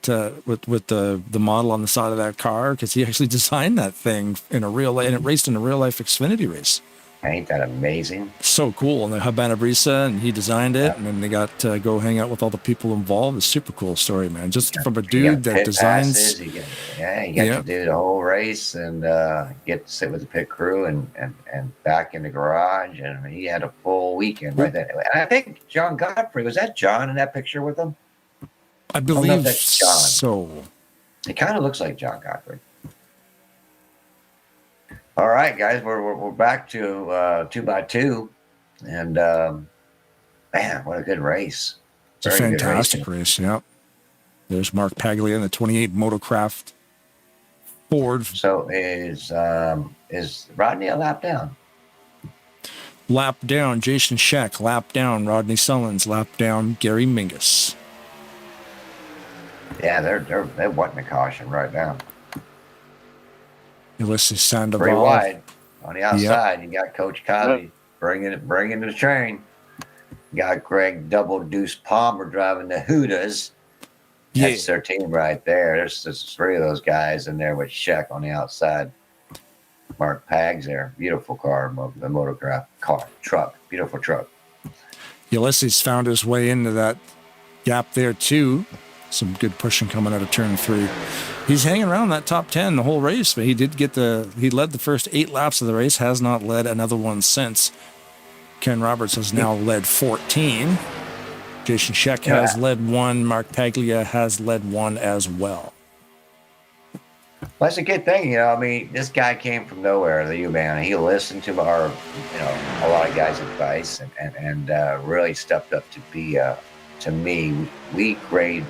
with the model on the side of that car, because he actually designed that thing in a real life, and it raced in a real life Xfinity race
Ain't that amazing?
So cool. And the Habana Brisa, and he designed it, and then they got to go hang out with all the people involved. It's a super cool story, man. Just from a dude that
pit
designs.
passes, you get to do the whole race and get to sit with the pit crew and back in the garage. And he had a full weekend right there. And I think John Godfrey, was that John in that picture with him?
I
don't know if
believe
that's John.
so.
It kind of looks like John Godfrey. All right, guys, we're back to 2x2, and man, what a good race!
It's a
Very good
fantastic race. Yep. There's Mark Paglia in the 28 Motocraft Ford.
So is Rodney a lap down?
Lap down, Jason Scheck. Lap down, Rodney Sullins. Lap down, Gary Mingus.
Yeah, they're wanting a caution right now.
Ulysses Sandoval.
Pretty wide on the outside. You got Coach Cosby bringing the train. You got Greg Double Deuce Palmer driving the Hoodas. That's their team right there. There's just 3 of those guys in there with Scheck on the outside. Mark Pags there. Beautiful car, the motocraft truck. Beautiful truck.
Ulysses found his way into that gap there too. Some good pushing coming out of turn 3. He's hanging around that top 10 the whole race, but he led the first 8 laps of the race, has not led another one since. Ken Roberts has now led 14. Jason Scheck has led 1. Mark Paglia has led 1 as well.
Well, that's a good thing, I mean, this guy came from nowhere, the U-Man. He listened to our, a lot of guys' advice and really stepped up to be, to me, we grade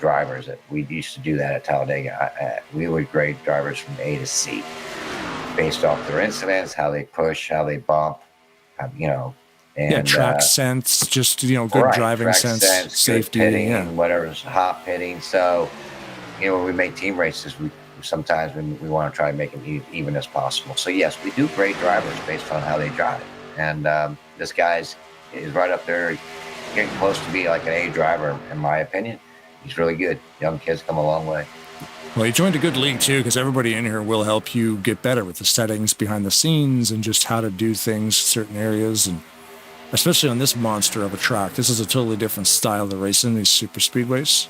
drivers. We used to do that at Talladega. We would grade drivers from A to C based off their incidents, how they push, how they bump, and
track sense, just good driving sense, safety,
pitting, whatever's hot pitting. So, when we make team races, we sometimes we want to try to make them even as possible. So yes, we do grade drivers based on how they drive, and this guy's is right up there, getting close to be like an A driver, in my opinion. He's really good. Young kids come a long way.
Well, he joined a good league too, because everybody in here will help you get better with the settings behind the scenes and just how to do things in certain areas, and especially on this monster of a track. This is a totally different style of racing, these super speedways.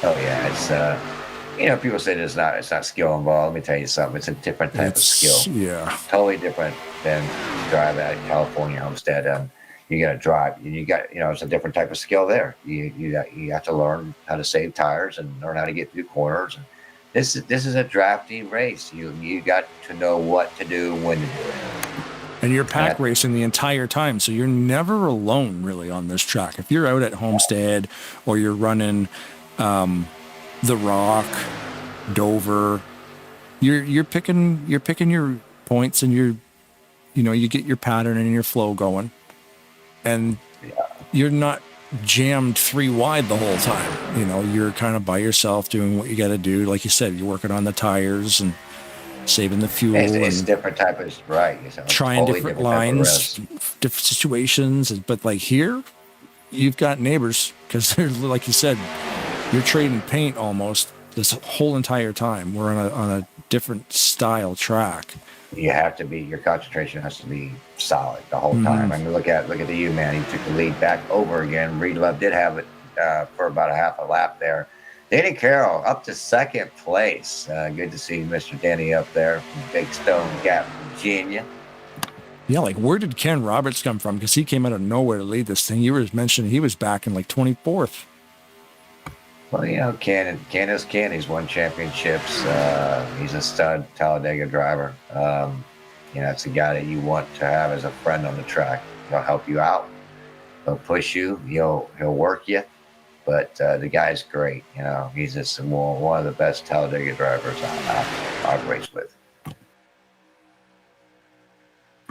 Oh yeah, it's people say it's not skill involved. Let me tell you something. It's a different type of skill.
Yeah,
totally different than drive at California Homestead. You got to drive. You got it's a different type of skill there. You have to learn how to save tires and learn how to get through corners. And this is a drafty race. You got to know what to do, when to do it.
And you're pack racing the entire time, so you're never alone really on this track. If you're out at Homestead or you're running the Rock, Dover, you're picking your points, and you get your pattern and your flow going, and you're not jammed 3 wide the whole time. You're kind of by yourself doing what you got to do. Like you said, you're working on the tires and saving the fuel.
It's a different type of
trying
totally
different lines, different situations. But like here, you've got neighbors, because they're, like you said, you're trading paint almost this whole entire time. We're on a different style track.
You have to be, your concentration has to be solid the whole time. I mean, look at the U-Man. He took the lead back over again. Reed Love did have it for about a half a lap there. Danny Carroll up to 2nd place. Good to see Mr. Danny up there from Big Stone Gap, Virginia.
Yeah, like where did Ken Roberts come from? Because he came out of nowhere to lead this thing. You were mentioning he was back in like 24th.
Well, Ken is Ken. He's won championships. He's a stud Talladega driver. It's a guy that you want to have as a friend on the track. He'll help you out. He'll push you. He'll work you. But the guy's great. He's just one of the best Talladega drivers I've raced with.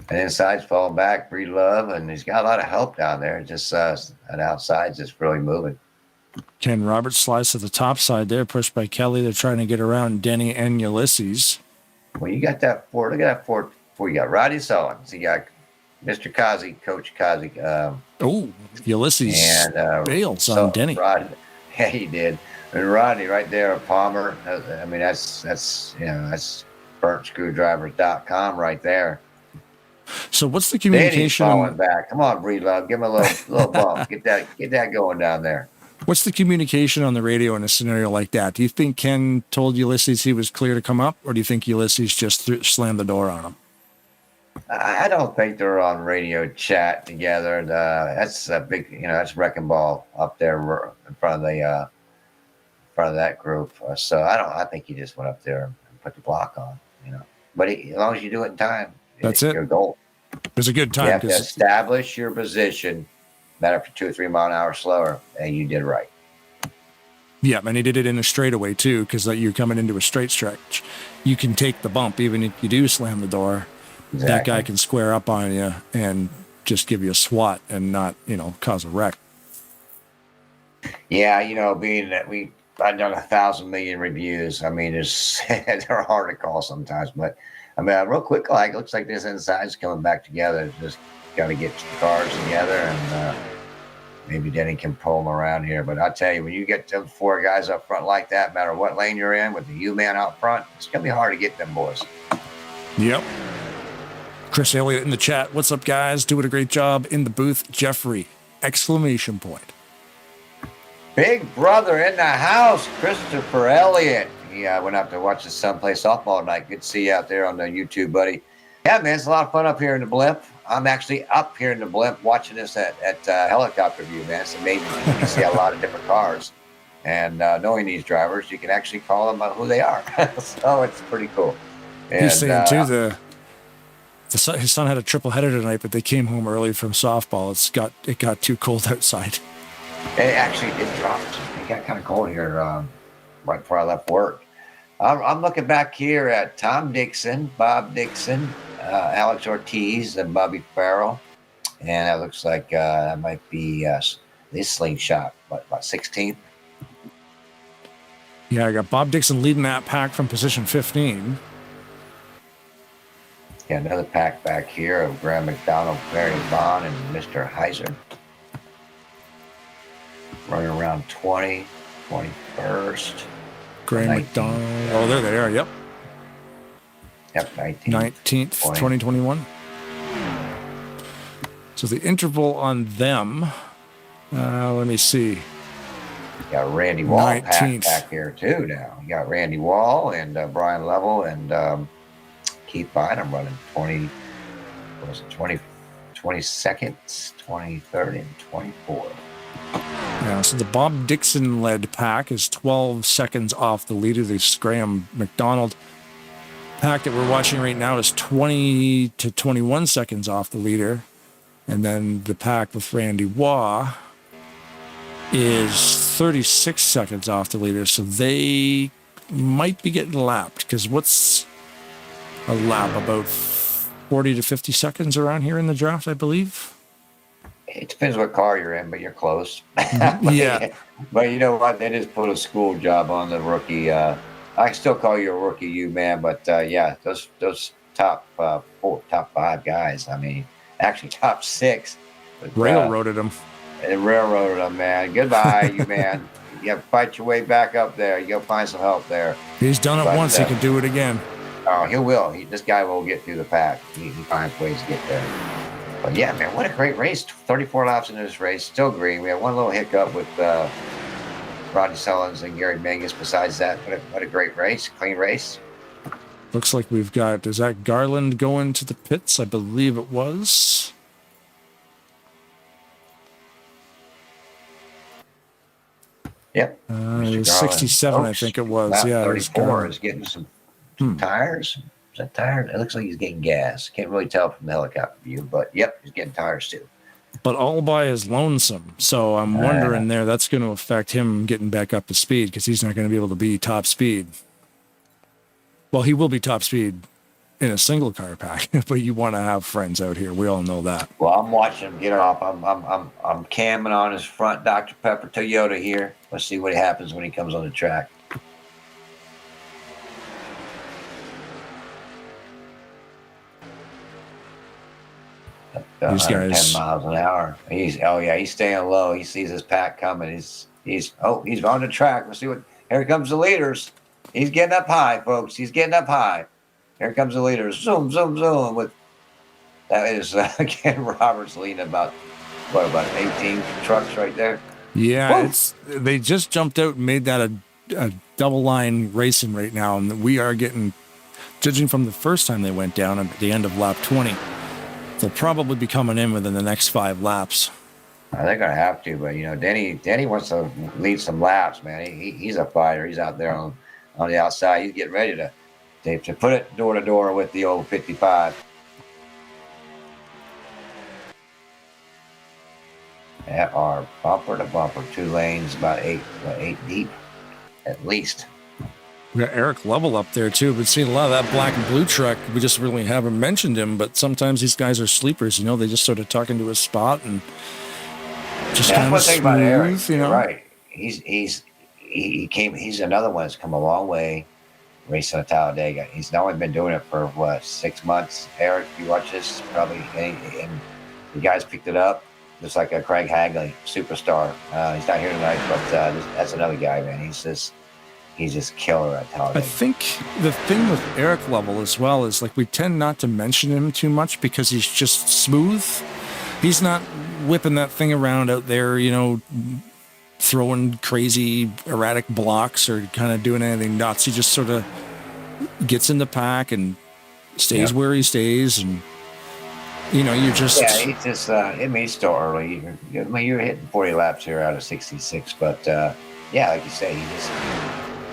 And inside's falling back, Breed Love, and he's got a lot of help down there. Just an outside's just really moving.
Ken Roberts slides to the top side there, pushed by Kelly. They're trying to get around Denny and Ulysses.
Well, you got that Ford. Look at that Ford. You got Roddy Sullins. You got Mr. Kazi, Coach Kazi.
Ulysses and bails on Denny.
Rodney. Yeah, he did. And Rodney right there, Palmer. I mean, that's BurntScrewdrivers.com right there.
So what's the
Danny's
communication?
falling back. Come on, Breed Love. Give him a little bump. Get that going down there.
What's the communication on the radio in a scenario like that? Do you think Ken told Ulysses he was clear to come up, or do you think Ulysses just slammed the door on him?
I don't think they're on radio chat together. That's a big, that's Wrecking Ball up there in front of that group. So I think he just went up there and put the block on, But as long as you do it in time,
that's
your goal.
It was a good time.
You have to establish your position. Matter for 2 or 3 mile an hour slower, and you did right.
Yeah, and he did it in a straightaway too, because you're coming into a straight stretch. You can take the bump, even if you do slam the door.
Exactly.
That guy can square up on you and just give you a swat and not, cause a wreck.
Yeah, being that I've done 1,000 million reviews. I mean, they're hard to call sometimes, but I mean, real quick, it looks like this inside's coming back together. Just got to get the cars together, and maybe Denny can pull them around here. But I tell you, when you get them 4 guys up front like that, no matter what lane you're in, with the U-man out front, it's gonna be hard to get them boys.
Yep. Chris Elliott in the chat. What's up, guys? Doing a great job in the booth. Jeffrey! Exclamation point.
Big brother in the house, Christopher Elliott. He went up to watch his son play softball tonight. Good to see you out there on the YouTube, buddy. Yeah, man, it's a lot of fun up here in the blimp. I'm actually up here in the blimp watching this at helicopter view, man. It's amazing. You can see a lot of different cars. And knowing these drivers, you can actually call them who they are. So it's pretty cool. And,
He's saying, too, his son had a triple header tonight, but they came home early from softball. It got too cold outside.
It actually did drop. It got kind of cold here right before I left work. I'm looking back here at Tom Dixon, Bob Dixon, Alex Ortiz, and Bobby Farrell. And that looks like that might be this slingshot, about 16th.
Yeah, I got Bob Dixon leading that pack from position 15.
Yeah, another pack back here of Graham McDonald, Barry Bond, and Mr. Heiser. Running around 20, 21st.
Graham McDonald. Oh, there they are. Yep.
Yep,
19th, 2021. So the interval on them, let me see.
You got Randy Wall back here too now. You got Randy Wall and Brian Lovell and Keith Bynum running 22nd, 23rd, and 24th.
Yeah, so the Bob Dixon-led pack is 12 seconds off the leader. The Graham McDonald pack that we're watching right now is 20 to 21 seconds off the leader. And then the pack with Randy Waugh is 36 seconds off the leader. So they might be getting lapped, because what's a lap? About 40 to 50 seconds around here in the draft, I believe.
It depends what car you're in, but you're close.
Yeah.
But you know what? They just put a school job on the rookie. I still call you a rookie, you man. But yeah, those top 5 guys. I mean, actually top 6. But,
railroaded them.
And railroaded them, man. Goodbye, you man. You have to fight your way back up there. You got to find some help there.
He's done it once. He can do it again.
Oh, he will. This guy will get through the pack. He finds ways to get there. But yeah, man, what a great race. 34 laps into this race. Still green. We had one little hiccup with Rodney Sullins and Gary Mingus. Besides that, what a great race. Clean race.
Looks like we've got, is that Garland going to the pits? I believe it was.
Yep.
67, I think it was. Yeah.
34 is getting some tires. Is that tires? It looks like he's getting gas. Can't really tell from the helicopter view, but yep, he's getting tires too.
But all by his lonesome. So I'm wondering that's going to affect him getting back up to speed, because he's not going to be able to be top speed. Well, he will be top speed in a single car pack, but you want to have friends out here. We all know that.
Well, I'm watching him get off. I'm camming on his front Dr. Pepper Toyota here. Let's see what happens when he comes on the track.
These guys
10 miles an hour. He's staying low. He sees his pack coming. He's on the track. Let's see what. Here comes the leaders. He's getting up high, folks. He's getting up high. Here comes the leader. Zoom, zoom, zoom. With that is Ken Roberts leading about 18 trucks right there.
Yeah, they just jumped out and made that a double line racing right now, and we are getting, judging from the first time they went down at the end of lap 20, they'll probably be coming in within the next 5 laps.
They're gonna have to, but Denny wants to lead some laps, man. He's a fighter. He's out there on the outside. He's getting ready to put it door to door with the old 55. That are bumper to bumper, 2 lanes, about 8 deep, at least.
We got Eric Lovell up there too. We've seen a lot of that black and blue truck. We just really haven't mentioned him, but sometimes these guys are sleepers. They just sort of tuck into his spot and just kind of smooth.
About Eric, right? He's another one that's come a long way racing at Talladega. He's not only been doing it for 6 months. Eric, you watch this probably, and the guys picked it up. Just like a Craig Hagley, superstar. He's not here tonight, but that's another guy, man. He's just killer at Talladega.
I think the thing with Eric Lovell as well is we tend not to mention him too much because he's just smooth. He's not whipping that thing around out there, throwing crazy erratic blocks or kind of doing anything nuts. He just sort of gets in the pack and stays where he stays, and you're just...
Yeah, he's just... he's still early. You're hitting 40 laps here out of 66, but like you say, he just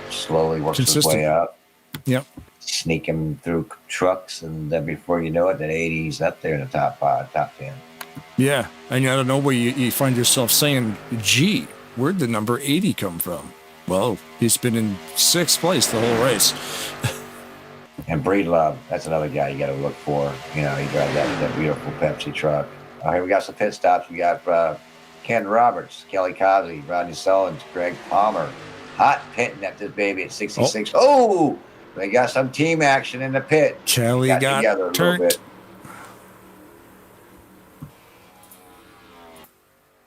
slowly works his way up.
Yep.
Sneaking through trucks, and then before you know it, that 80's up there in the top 5, top 10.
Yeah, and I don't know where you find yourself saying, gee, where'd the number 80 come from? Well, he's been in 6th place the whole race.
And Breedlove, that's another guy you got to look for. He drives that beautiful Pepsi truck. Here we got some pit stops. We got Ken Roberts, Kelly Causey, Rodney Sullins, Greg Palmer. Hot pitting at this baby at 66. Oh, they got some team action in the pit.
Kelly got
together a
turned.
little bit.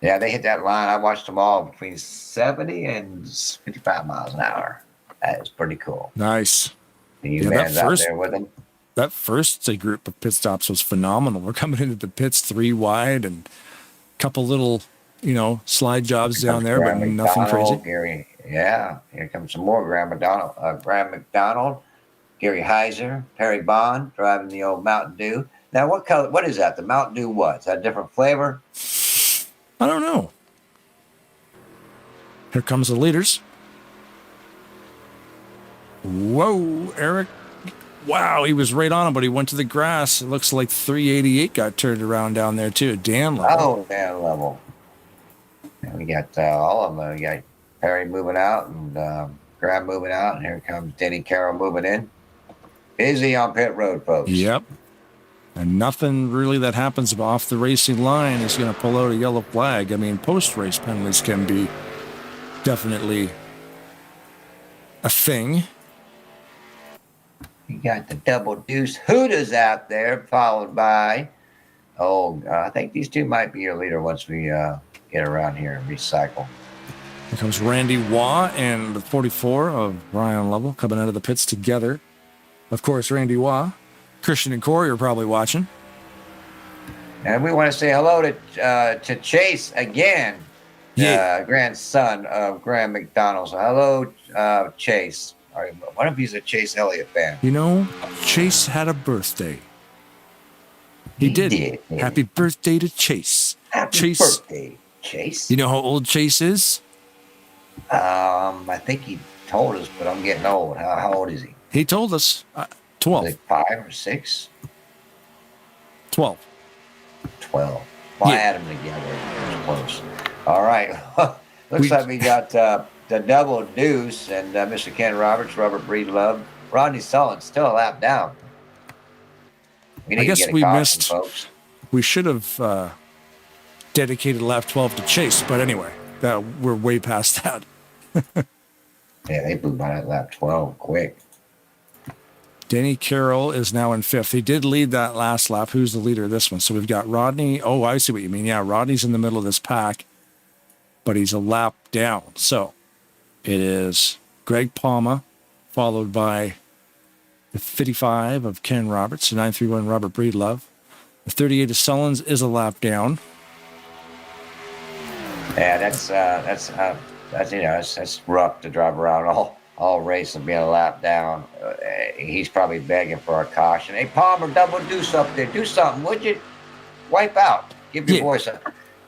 Yeah, they hit that line. I watched them all between 70 and 55 miles an hour. That is pretty cool.
Nice.
And you man's out there with them.
That first group of pit stops was phenomenal. We're coming into the pits 3 wide and a couple little, slide jobs down there, but nothing crazy.
Gary, here comes some more. Graham McDonald, Gary Heiser, Perry Bond driving the old Mountain Dew. Now, what color? What is that? The Mountain Dew what? Is that a different flavor?
I don't know. Here comes the leaders. Whoa, Eric. Wow, he was right on him, but he went to the grass. It looks like 388 got turned around down there, too. Dan Level.
Oh, Dan Level. And we got all of them. We got Perry moving out and Graham moving out. And here comes Denny Carroll moving in. Busy on pit road, folks.
Yep. And nothing really that happens off the racing line is going to pull out a yellow flag. I mean, post-race penalties can be definitely a thing.
You got the double deuce Hooters out there, followed by, I think these two might be your leader once we get around here and recycle.
Here comes Randy Waugh and the 44 of Brian Lovell coming out of the pits together. Of course, Randy Waugh. Christian and Corey are probably watching.
And we want to say hello to Chase again, grandson of Graham McDonald. So hello, Chase. One of you's a Chase Elliott fan.
Chase had a birthday. He did. Happy birthday to Chase.
Happy birthday, Chase.
You know how old Chase is?
I think he told us, but I'm getting old. How old is he?
He told us 12.
Like 5 or 6?
12.
12. Well, I add them together. It was close. All right. Looks like we got the double deuce and Mr. Ken Roberts, Robert Breedlove, Rodney Sullivan still a lap down.
I guess we missed.
Folks.
We should have dedicated lap 12 to Chase, but anyway, we're way past that.
Yeah, they blew by that lap 12 quick.
Denny Carroll is now in 5th. He did lead that last lap. Who's the leader of this one? So we've got Rodney. Oh, I see what you mean. Yeah, Rodney's in the middle of this pack, but he's a lap down. So it is Greg Palma, followed by The 55 of Ken Roberts, the 931 Robert Breedlove. The 38 of Sullins is a lap down.
Yeah, that's rough to drive around all race and being a lap down. He's probably begging for a caution. Hey, Palmer, double deuce up there. Do something, would you? Wipe out. Give your voice a...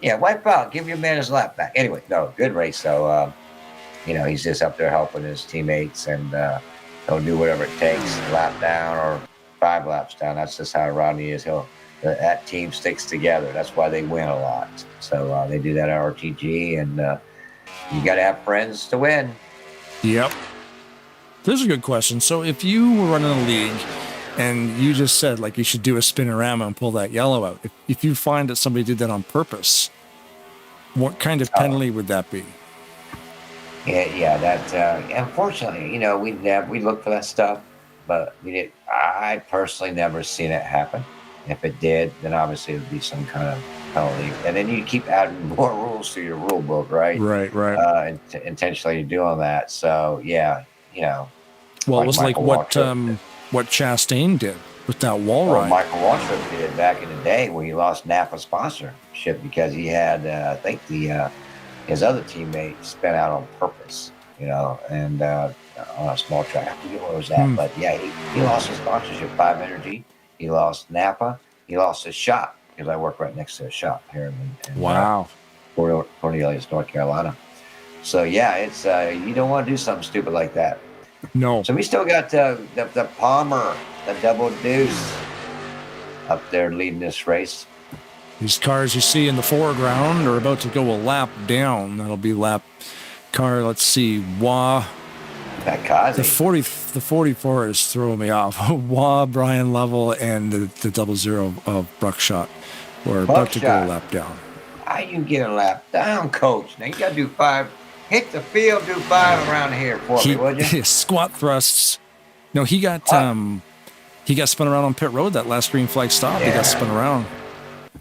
Yeah, wipe out. Give your man his lap back. Anyway, no, good race, though. He's just up there helping his teammates, and he'll do whatever it takes, lap down or 5 laps down. That's just how Rodney is. That team sticks together. That's why they win a lot. So they do that at RTG, and you got to have friends to win.
Yep. This is a good question. So if you were running a league and you just said, like, you should do a spinorama and pull that yellow out, if you find that somebody did that on purpose, what kind of penalty would that be?
Yeah, that unfortunately, we look for that stuff, but I personally never seen it happen. If it did, then obviously it would be some kind of penalty, and then you keep adding more rules to your rule book, right?
Right.
Intentionally doing that. So yeah,
Well, it was like what Chastain did with that wall ride.
Michael Waltrip did back in the day when he lost Napa sponsorship because he had, I think his other teammate spent out on purpose, and on a small track. I forget where it was at, but yeah, he lost his sponsorship, 5 Energy. He lost Napa. He lost his shop because I work right next to a shop here in Cornelius, North Carolina. So yeah, it's you don't want to do something stupid like that.
No.
So we still got the Palmer, the double deuce up there leading this race.
These cars you see in the foreground are about to go a lap down. That'll be lap car. Let's see, the 44 is throwing me off. Brian Lovell, and the 00 of Buckshot were about to go a lap down.
How you get a lap down, Coach? Now you got to do 5. Hit the field, do 5 around here for me, would you?
Squat thrusts. No, he got spun around on pit road that last green flag stop. Yeah. He got spun around.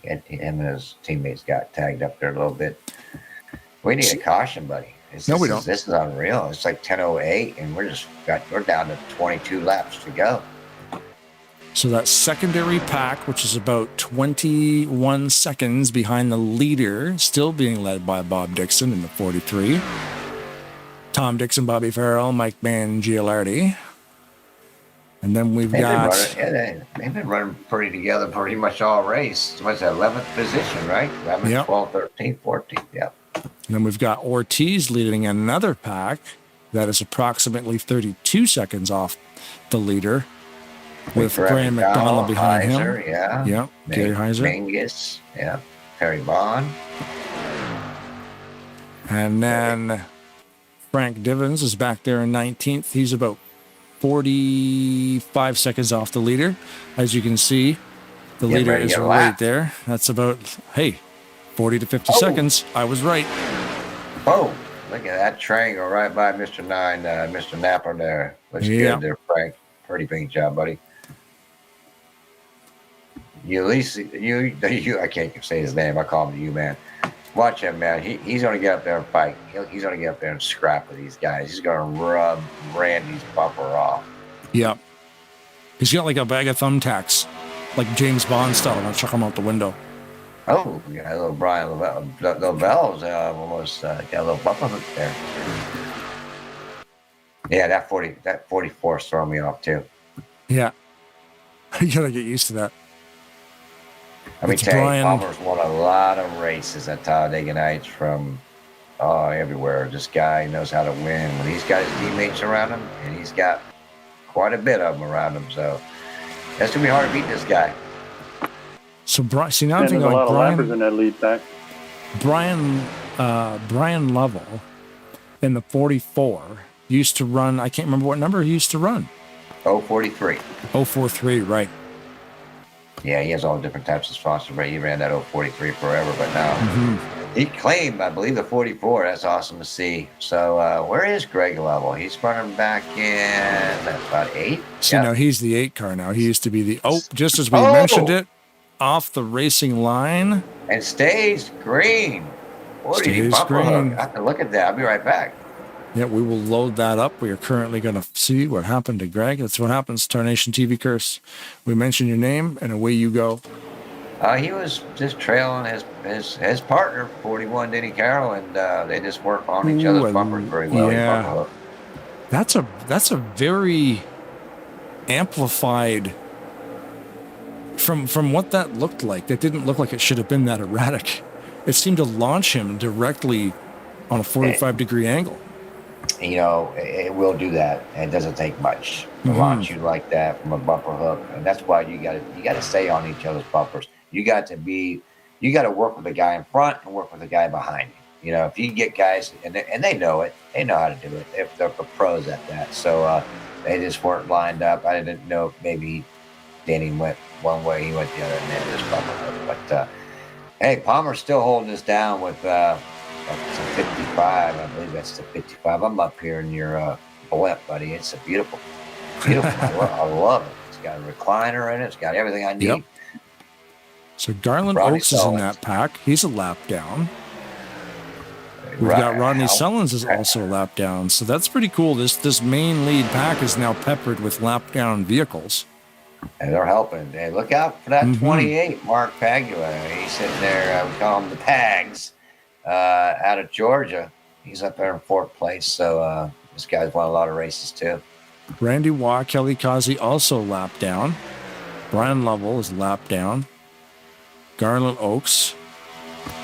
Him and his teammates got tagged up there a little bit. We need a caution, buddy.
We don't.
This is unreal. It's like 10:08, and we're down to 22 laps to go.
So that secondary pack, which is about 21 seconds behind the leader, still being led by Bob Dixon in the 43. Tom Dixon, Bobby Farrell, Mike Mangialardi. And then they've
been running together pretty much all race. What's that, 11th position, right? 11th, yep. 12th, 13th, 14th, yeah.
And then we've got Ortiz leading another pack that is approximately 32 seconds off the leader, with Graham McDonald behind him.
Yeah.
Gary Heiser.
Mangus, yeah. Perry Bond.
And then Frank Divens is back there in 19th. He's about 45 seconds off the leader. As you can see, the leader is right there. That's about, 40 to 50 seconds. I was right.
Oh, look at that triangle right by Mr. 9, Mr. Napper there. Looks good there, Frank. Pretty big job, buddy. I can't say his name. I call him you, man. Watch him, man. He's going to get up there and fight. He's going to get up there and scrap with these guys. He's going to rub Randy's bumper off.
Yep. He's got like a bag of thumbtacks, like James Bond style. I'm going to chuck him out the window.
Oh, we got a little Brian Lavell's almost got a little bumper hook there. Yeah, that 44 is throwing me off too.
Yeah. You got to get used to that.
I mean, Palmer's won a lot of races at Talladega Nights from everywhere. This guy knows how to win. When he's got his teammates around him, and he's got quite a bit of them around him, so that's going to be hard to beat this guy.
So, now I'm thinking like Brian,
in that lead pack.
Brian Lovell in the 44 used to run, I can't remember what number he used to run.
043.
043, right.
Yeah, he has all different types of sponsors, but he ran that 043 forever, but now he claimed, I believe, the 44. That's awesome to see. So where is Greg Lovell? He's running back in about 8.
So no, he's the 8 car now. He used to be the, just as we mentioned it, off the racing line.
And stays green. Boy,
stays green.
I have to look at that. I'll be right back.
Yeah, we will load that up. We are currently going to see what happened to Greg. That's what happens, Tarnation TV Curse. We mention your name, and away you go.
He was just trailing his partner, 41 Denny Carroll, and they just work on each other's bumpers very well.
Yeah. That's a very amplified from what that looked like. That didn't look like it should have been that erratic. It seemed to launch him directly on a 45-degree angle.
You know, it will do that, and it doesn't take much to launch you like that from a bumper hook, and that's why you got to stay on each other's bumpers. You got to work with the guy in front and work with the guy behind you. You know, if you can get guys, and they know it, they know how to do it. They're pros at that. So they just weren't lined up. I didn't know if maybe Danny went one way, he went the other, and then just bumper hook. But hey, Palmer's still holding us down with. It's a 55. I believe that's the 55. I'm up here in your blimp, buddy. It's a beautiful. I love it. It's got a recliner in it. It's got everything I need.
Yep. So Garland Oaks is in that pack. He's a lap down. We've got Rodney Sullins is also a lap down. So that's pretty cool. This main lead pack is now peppered with lap down vehicles.
And they're helping. Hey, look out for that 28, Mark Pagua. He's sitting there. We call him the Pags. Out of Georgia. He's up there in 4th place. So this guy's won a lot of races too.
Randy Waugh, Kelly Causey also lap down. Brian Lovell is lap down. Garland Oaks.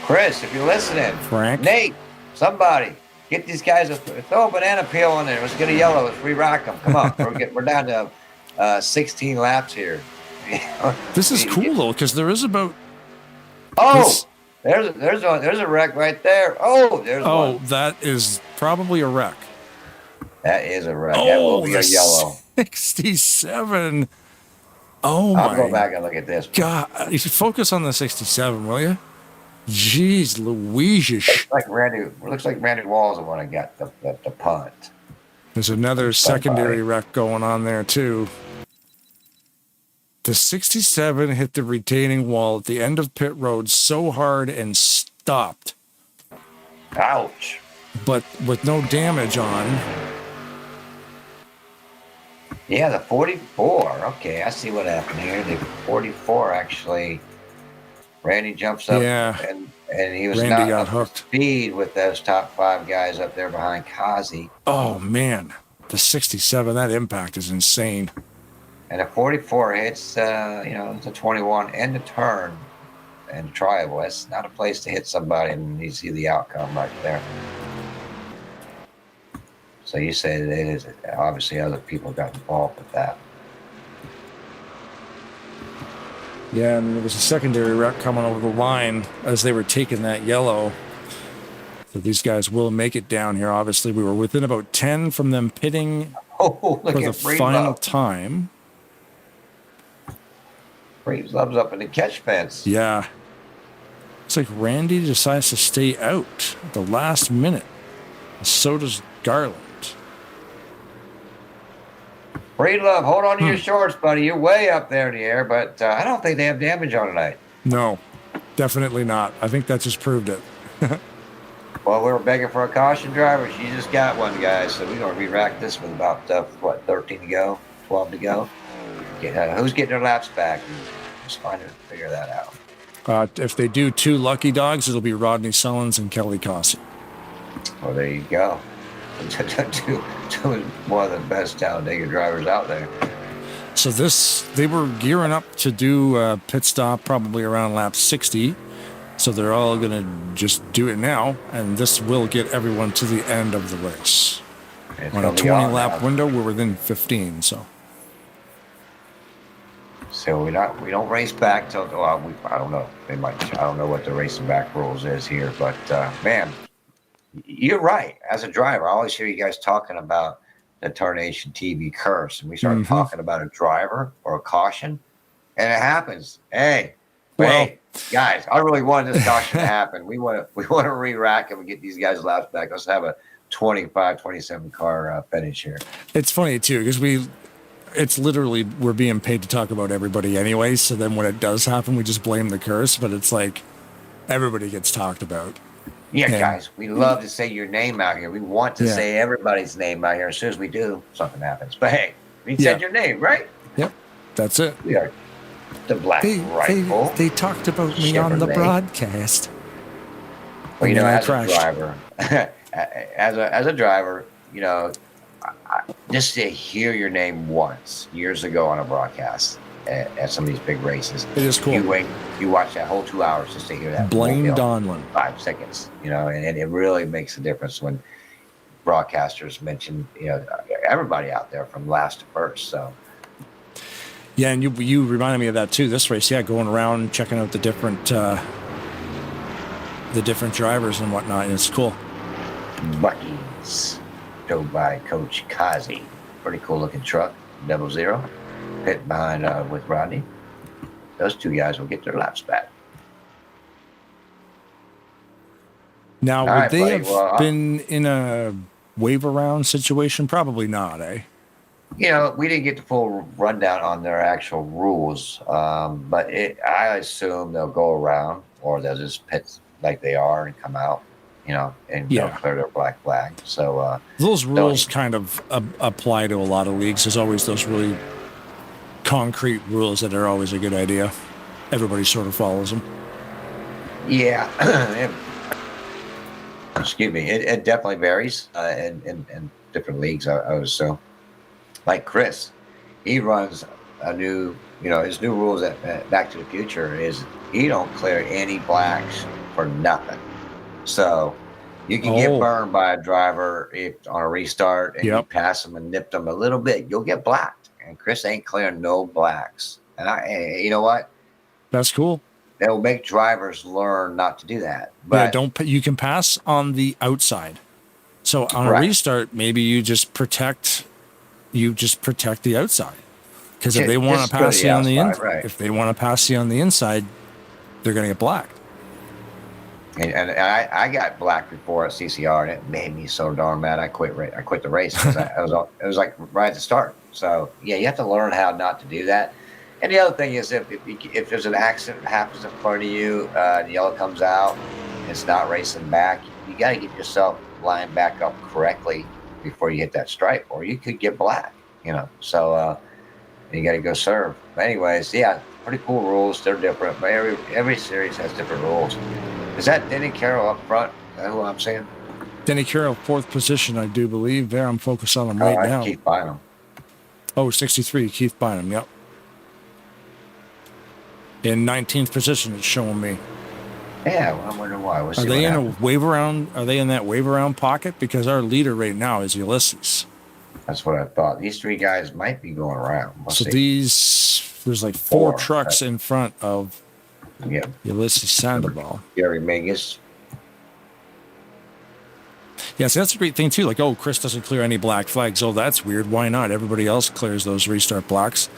Chris, if you're listening.
Frank.
Nate, somebody. Get these guys, throw a banana peel in there. Let's get a yellow. Let's re-rack them. Come on. We're down to 16 laps here.
This is cool though, because there is about.
There's a wreck right there. There's one.
Oh, that is probably a wreck.
That is a wreck. That will be a yellow.
67. Oh,
I'll
my
go back and look at this.
God, you should focus on the 67, will you? Jeez Louise.
Looks like Randy Wall's the one that got the punt.
There's another secondary wreck going on there, too. The 67 hit the retaining wall at the end of pit road so hard and stopped.
Ouch.
But with no damage on.
Yeah, the 44. Okay, I see what happened here. The 44 actually. Randy jumps up and he was
Randy
not
got
up
hooked.
to speed with those top 5 guys up there behind Kazi.
Oh, man. The 67, that impact is insane.
And a 44 hits, the 21 and the turn and triable. That's not a place to hit somebody, and you see the outcome right there. So you say that it is obviously other people got involved with that.
Yeah, and there was a secondary wreck coming over the line as they were taking that yellow. So these guys will make it down here. Obviously, we were within about 10 from them pitting for the final time.
Reeves loves up in the catch fence.
Yeah. It's like Randy decides to stay out at the last minute. So does Garland.
Breedlove, hold on to your shorts, buddy. You're way up there in the air, but I don't think they have damage on tonight.
No, definitely not. I think that just proved it.
Well, we were begging for a caution driver. She just got one, guys. So we're going to re-rack this with about, 13 to go, 12 to go. Who's getting their laps back? Just figure that out.
If they do 2 lucky dogs, it'll be Rodney Sullins and Kelly Causey.
Well, there you go. Two one of the best Talladega drivers out there.
So they were gearing up to do a pit stop probably around lap 60. So they're all going to just do it now, and this will get everyone to the end of the race. On a 20-lap window, we're within 15. So
we don't race back till I don't know. I don't know what the racing back rules is here, but man, you're right. As a driver, I always hear you guys talking about the Tarnation TV curse, and we start talking about a driver or a caution, and it happens. Hey, guys, I really wanted this caution to happen. We want to re-rack and we get these guys' laps back. Let's have a 25, 27 car finish here.
It's funny too because it's literally we're being paid to talk about everybody anyway. So then when it does happen, we just blame the curse. But it's like everybody gets talked about.
Yeah,
And-
guys, we love to say your name out here. We want to
Yeah.
say everybody's name out here. As soon as we do, something happens. But hey, we
Yeah.
said your name, right?
Yep, that's it.
We are the Black Rifle.
They talked about me on the
Chevrolet.
broadcast.
Well, you
And
know,
then I
as a
crashed.
driver, as a driver, you know, just to hear your name once years ago on a broadcast at some of these big races,
It is cool.
You watch that whole 2 hours just to hear that.
Blaine
mobile.
Donlin.
5 seconds, you know, and it really makes a difference when broadcasters mention, you know, everybody out there from last to first. So
Yeah, and you reminded me of that too. This race, yeah, going around checking out the different drivers and whatnot, and it's cool.
Bucky's, towed by Coach Kazi. Pretty cool looking truck, 00, pit behind with Rodney. Those two guys will get their laps back.
Now,
All
would
right,
they
buddy.
have
Well,
been in a wave around situation? Probably not, eh?
You know, we didn't get the full rundown on their actual rules, but I assume they'll go around or they'll just pit like they are and come out, you know, and they'll clear their black flag. So
Those rules kind of apply to a lot of leagues. There's always those really concrete rules that are always a good idea. Everybody sort of follows them.
yeah, excuse me, it definitely varies in different leagues. I would assume. Like Chris, he runs a new, you know, his new rules at Back to the Future is he don't clear any blacks for nothing. So you can get burned by a driver if on a restart and you pass them and nip them a little bit, you'll get blacked. And Chris ain't clearing no blacks. And you know what?
That's cool.
They'll make drivers learn not to do that. But
You can pass on the outside. So on a restart, maybe you just protect the outside. Because if they want to pass you on the inside, if they want to pass you on the inside, they're going to get blacked.
And I got blacked before at CCR, and it made me so darn mad. I quit the race because it was like right at the start. So yeah, you have to learn how not to do that. And the other thing is, if there's an accident that happens in front of you, the yellow comes out, and it's not racing back, you got to get yourself lined back up correctly before you hit that stripe, or you could get black. You know, so you got to go serve. But anyways, yeah, pretty cool rules. They're different, but every series has different rules. Is that Denny Carroll up front? Is that who I'm saying?
Denny Carroll, 4th position, I do believe. There, I'm focused on him right now.
Keith Bynum.
Oh, 63, Keith Bynum, yep. In 19th position, it's showing me.
Yeah, well, I wonder why.
Are they in a wave around? Are they in that wave around pocket? Because our leader right now is Ulysses.
That's what I thought. These three guys might be going around. We'll see.
There's like four trucks in front of Ulysses Sandoval.
Gary Mingus.
Yeah, so that's a great thing too. Like, oh, Chris doesn't clear any black flags. Oh, that's weird. Why not? Everybody else clears those restart blocks.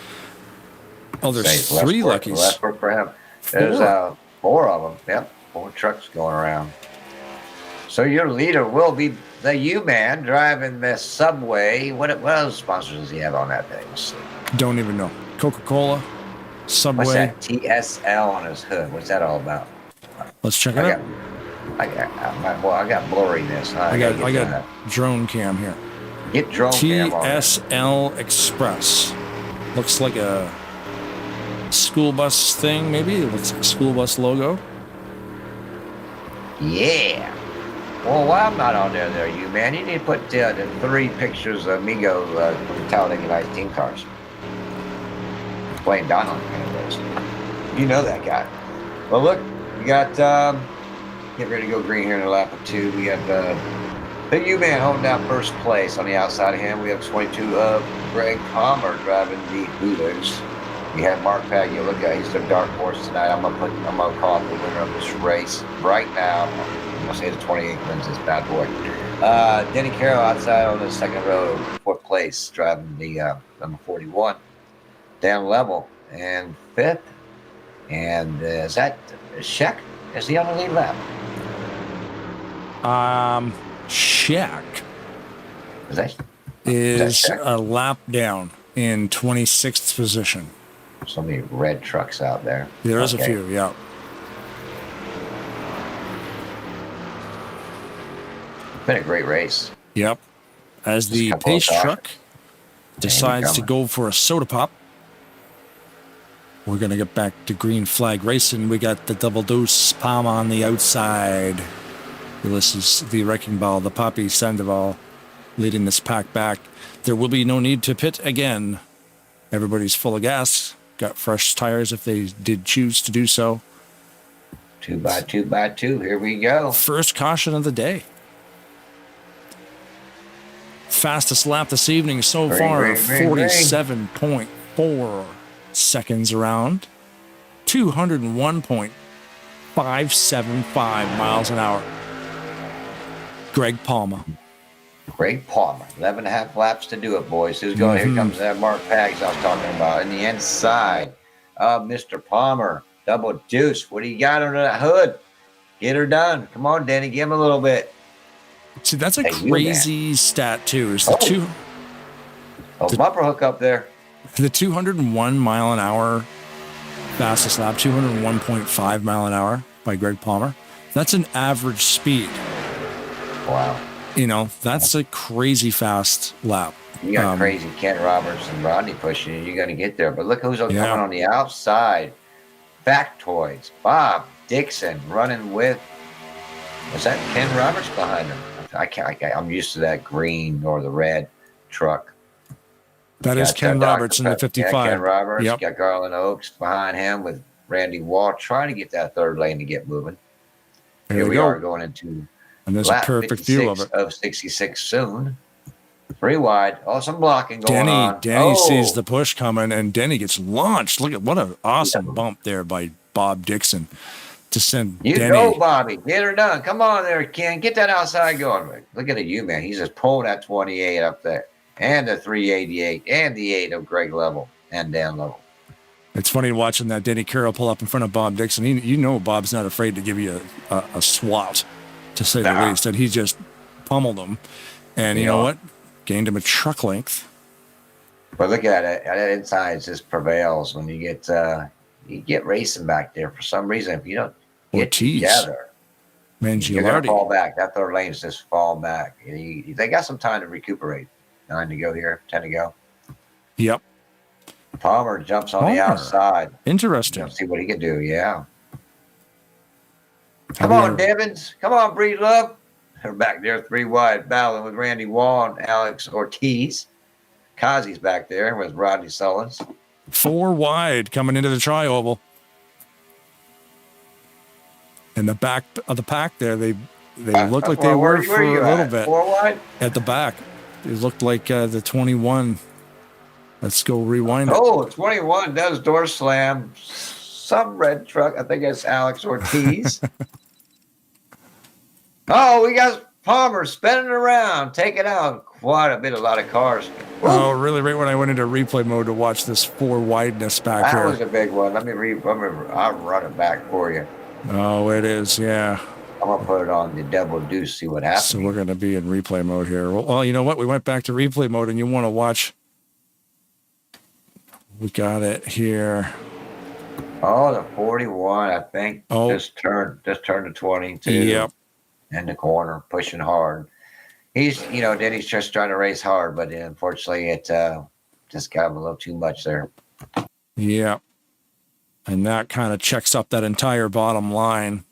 Oh, there's 3 luckies.
Less work for him. There's 4 of them. Yep, 4 trucks going around. So your leader will be the U-Man driving the Subway. What other sponsors does he have on that thing? Let's see.
Don't even know. Coca-Cola, Subway.
What's that TSL on his hood? What's that all about?
Let's check it out.
I got blurriness.
I got drone cam here.
Get drone cam on there.
TSL Express. Looks like a school bus thing, maybe. It looks like a school bus logo.
Yeah. Well, why I'm not on there, you man. You need to put the 3 pictures of Migo from the Talladega Nights team cars. Blaine Donald kind of those. You know that guy. Well, look, we got get ready to go green here in a lap of 2. We got the U-Man holding down first place. On the outside of him, we have 22 Greg Palmer driving the Hooters. We have Mark Paglia. Look at he's the dark horse tonight. I'm gonna call him the winner of this race right now. I'm gonna say the 28 wins this bad boy. Denny Carroll outside on the second row, 4th place, driving the number 41. Down level and 5th. And is that Sheck? Is he on the lead lap?
Sheck is a lap down in 26th position.
So many red trucks out there.
There is a few, yeah.
Been a great race.
Yep. As the pace truck decides to go for a soda pop, we're going to get back to green flag racing. We got the double deuce Palm on the outside. Ulysses, the Wrecking Ball, the Poppy Sandoval leading this pack back. There will be no need to pit again. Everybody's full of gas. Got fresh tires if they did choose to do so.
2x2x2. Here we go.
First caution of the day. Fastest lap this evening so far, 47.4 seconds around. 201.575 miles an hour. Greg Palmer.
Greg Palmer. 11.5 laps to do it, boys. Who's going? Here comes that Mark Pags I was talking about. In the inside of Mr. Palmer. Double deuce. What do you got under that hood? Get her done. Come on, Danny. Give him a little bit.
See, that's a crazy stat, too. Is the
bumper hook up there.
The 201 mile an hour fastest lap, 201.5 mile an hour by Greg Palmer. That's an average speed.
Wow.
You know, that's a crazy fast lap.
You got crazy Ken Roberts and Rodney pushing you. You got to get there. But look who's coming on the outside. Factoids. Bob Dixon running with. Was that Ken Roberts behind him? I'm used to that green or the red truck.
That is Ken Roberts in the 55.
Yeah, Ken Roberts. Got Garland Oaks behind him with Randy Wall trying to get that third lane to get moving. Here we are going into
lap a perfect view of it.
Of 66 soon. 3 wide. Oh, some blocking going on.
Denny sees the push coming, and Denny gets launched. Look at what an awesome bump there by Bob Dixon to send
You
Denny.
go, Bobby. Get her done. Come on there, Ken. Get that outside going. Look at you, man. He's just pulling that 28 up there. And the 388 and the 8 of Greg Level and Dan Level.
It's funny watching that Denny Carroll pull up in front of Bob Dixon. You know Bob's not afraid to give you a swat, to say the least. And he just pummeled him. And you know what? Gained him a truck length.
But look at it. That inside just prevails when you get racing back there. For some reason, if you don't get together, you're going to fall back. That third lane's just fall back. They got some time to recuperate. 9 to go here, 10 to go.
Yep.
Palmer jumps on the outside.
Interesting.
See what he can do. Yeah. Come on, Devins. Come on, Breed Love. They're back there 3 wide, battling with Randy Wall and Alex Ortiz. Kazi's back there with Rodney Sullins.
4 wide coming into the tri-oval. In the back of the pack there, they looked like they were for a little bit.
4 wide?
At the back. It looked like the 21. Let's go rewind it.
Oh, 21 does door slam. Some red truck. I think it's Alex Ortiz. Oh, we got Palmer spinning around, taking out quite a lot of cars.
Oh, really? Right when I went into replay mode to watch this 4 wideness back here.
That was a big one. Let me I'll run it back for you.
Oh, it is. Yeah.
I'm going to put it on the double deuce, see what happens.
So we're going to be in replay mode here. Well, you know what? We went back to replay mode, and you want to watch. We got it here.
Oh, the 41, I think. Just turned to 22.
Yep.
In the corner, pushing hard. Denny's just trying to race hard, but unfortunately, it just got him a little too much there.
Yeah. And that kind of checks up that entire bottom line.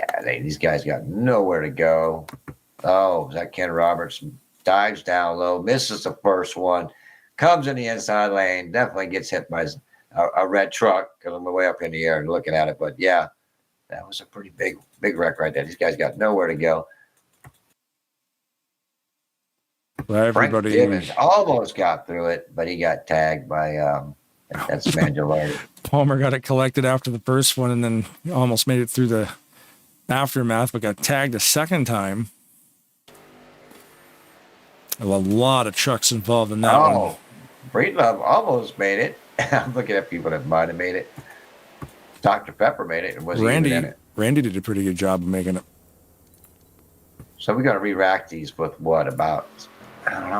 Yeah, these guys got nowhere to go. Oh, is that Ken Roberts? Dives down low, misses the first one, comes in the inside lane, definitely gets hit by a red truck because I'm way up in the air and looking at it. But yeah, that was a pretty big wreck right there. These guys got nowhere to go.
Well, everybody
Frank Gibbons almost got through it, but he got tagged by that's Mangialardi.
Palmer got it collected after the first one and then almost made it through the aftermath, but got tagged a second time. A lot of trucks involved in that one.
Breedlove almost made it. I'm looking at people that might have made it. Dr. Pepper made it and wasn't even in it.
Randy did a pretty good job of making it.
So we're going to re-rack these with what, about,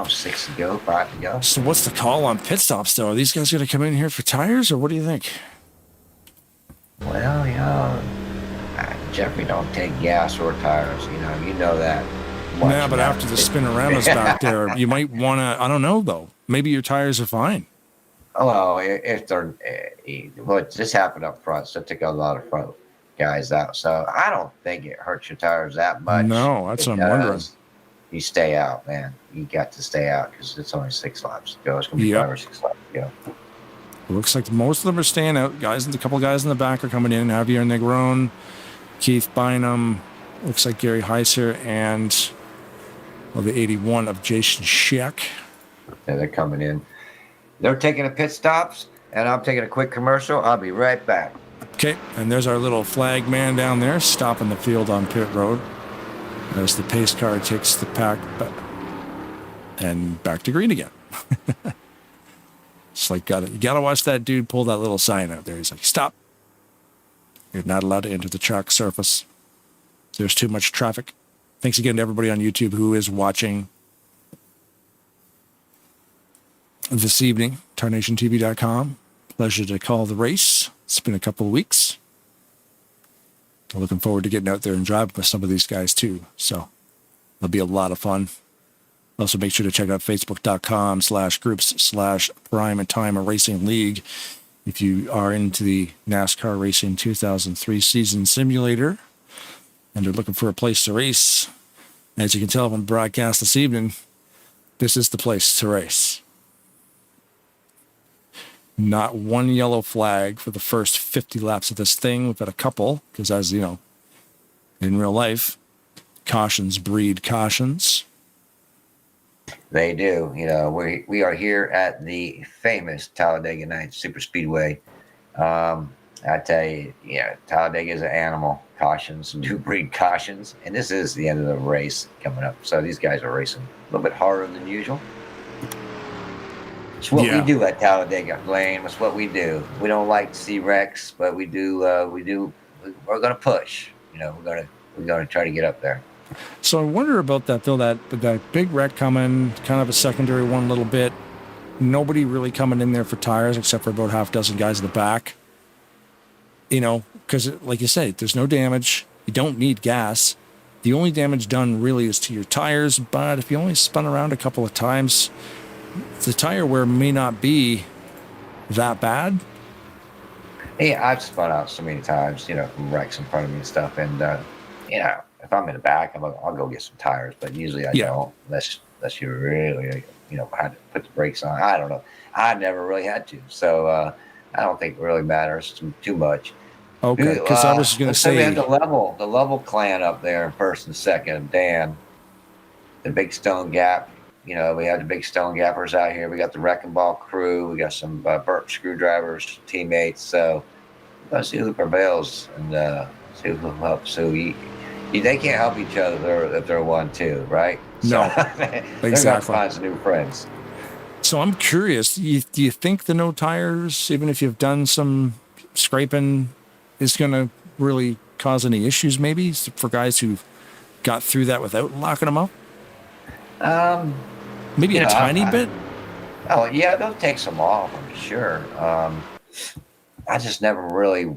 6 to go, 5 to go?
So what's the call on pit stops, though? Are these guys going to come in here for tires, or what do you think?
Well, Jeffrey don't take gas or tires. You know that.
Yeah, but after the spinorama's back there, you might want to, I don't know, though. Maybe your tires are fine.
Oh, if they're, well, this happened up front, so it took a lot of front guys out. So I don't think it hurts your tires that much.
No, that's what I'm wondering.
You stay out, man. You got to stay out because it's only 6 laps to go. It's going to be 5 or 6 laps to go.
It looks like most of them are staying out. A couple guys in the back are coming in. Javier Negron, Keith Bynum, looks like Gary Heiser, and the 81 of Jason Scheck.
Yeah, they're coming in. They're taking a pit stops, and I'm taking a quick commercial. I'll be right back.
Okay, and there's our little flag man down there stopping the field on pit road as the pace car takes the pack and back to green again. It's like you gotta watch that dude pull that little sign out there. He's like, stop. You're not allowed to enter the track surface. There's too much traffic. Thanks again to everybody on YouTube who is watching this evening. TarnationTV.com. Pleasure to call the race. It's been a couple of weeks. I'm looking forward to getting out there and driving with some of these guys too. So it'll be a lot of fun. Also, make sure to check out Facebook.com/groups/Primetime Racing League if you are into the NASCAR Racing 2003 season simulator and are looking for a place to race. As you can tell from the broadcast this evening, this is the place to race. Not one yellow flag for the first 50 laps of this thing. We've got a couple, because as you know, in real life, cautions breed cautions.
They do. You know, we are here at the famous Talladega Nights Superspeedway. I tell you, Talladega is an animal. Cautions do breed cautions, and this is the end of the race coming up. So these guys are racing a little bit harder than usual. It's what we do at Talladega, Blaine. It's what we do. We don't like to see wrecks, but we do. We're going to push. We're going to try to get up there.
So I wonder about that though. That big wreck coming, kind of a secondary one, a little bit. Nobody really coming in there for tires except for about half a dozen guys in the back. Because like you say, there's no damage. You don't need gas. The only damage done really is to your tires. But if you only spun around a couple of times, the tire wear may not be that bad.
Yeah, I've spun out so many times, from wrecks in front of me and stuff. And, if I'm in the back, I'll go get some tires. But usually I don't, unless you really, had to put the brakes on. I don't know. I never really had to. So I don't think it really matters too much.
Okay, because I was going to say.
We have the level clan up there in first and second. Dan, the Big Stone Gap. We have the Big Stone Gappers out here. We got the Wrecking Ball crew. We got some Burp Screwdrivers teammates. So let's see who prevails and see who helps. So they can't help each other if they're 1-2, right?
No,
so, they're
exactly.
going to find some new friends.
So I'm curious. Do you think the no tires, even if you've done some scraping, is going to really cause any issues? Maybe for guys who got through that without locking them up. Maybe a tiny bit.
Oh yeah, they'll take some off, I'm sure. I just never really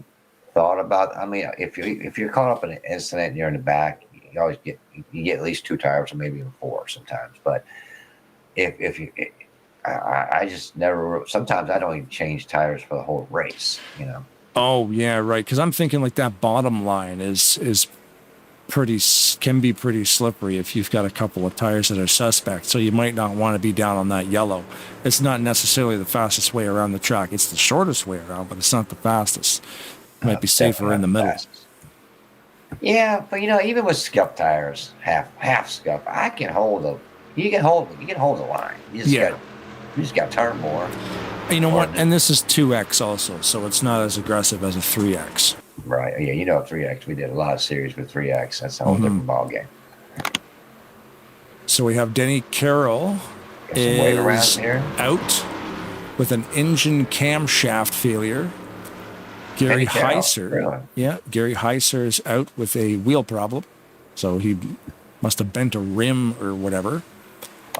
thought about. I mean, if you're caught up in an incident and you're in the back, you always get at least 2 tires or maybe even 4 sometimes. But I just never. Sometimes I don't even change tires for the whole race.
Oh yeah, right. Because I'm thinking like that bottom line is can be pretty slippery if you've got a couple of tires that are suspect. So you might not want to be down on that yellow. It's not necessarily the fastest way around the track. It's the shortest way around, but it's not the fastest. It might be safer in the middle.
Yeah, but even with scuff tires, half scuff, I can hold them. You can hold the line. You just got to turn more.
You know what? And this is 2X also, so it's not as aggressive as a 3X.
Right. Yeah, 3X. We did a lot of series with 3X. That's a whole different ball game.
So we have Denny Carroll is out with an engine camshaft failure. Gary Heiser. Really? Yeah, Gary Heiser is out with a wheel problem. So he must have bent a rim or whatever.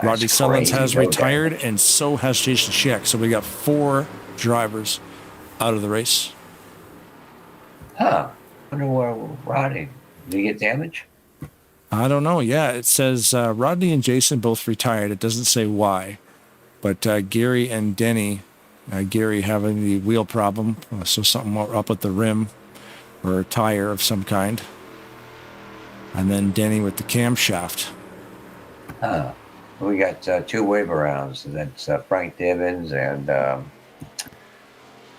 Rodney Sullins has retired, and so has Jason Scheck. So we got 4 drivers out of the race.
Huh. I wonder where Rodney, did he get damage?
I don't know. Yeah, it says Rodney and Jason both retired. It doesn't say why. But Gary and Denny, Gary having the wheel problem, so something up at the rim or a tire of some kind. And then Denny with the camshaft.
We got 2 wave rounds. That's Frank Divins and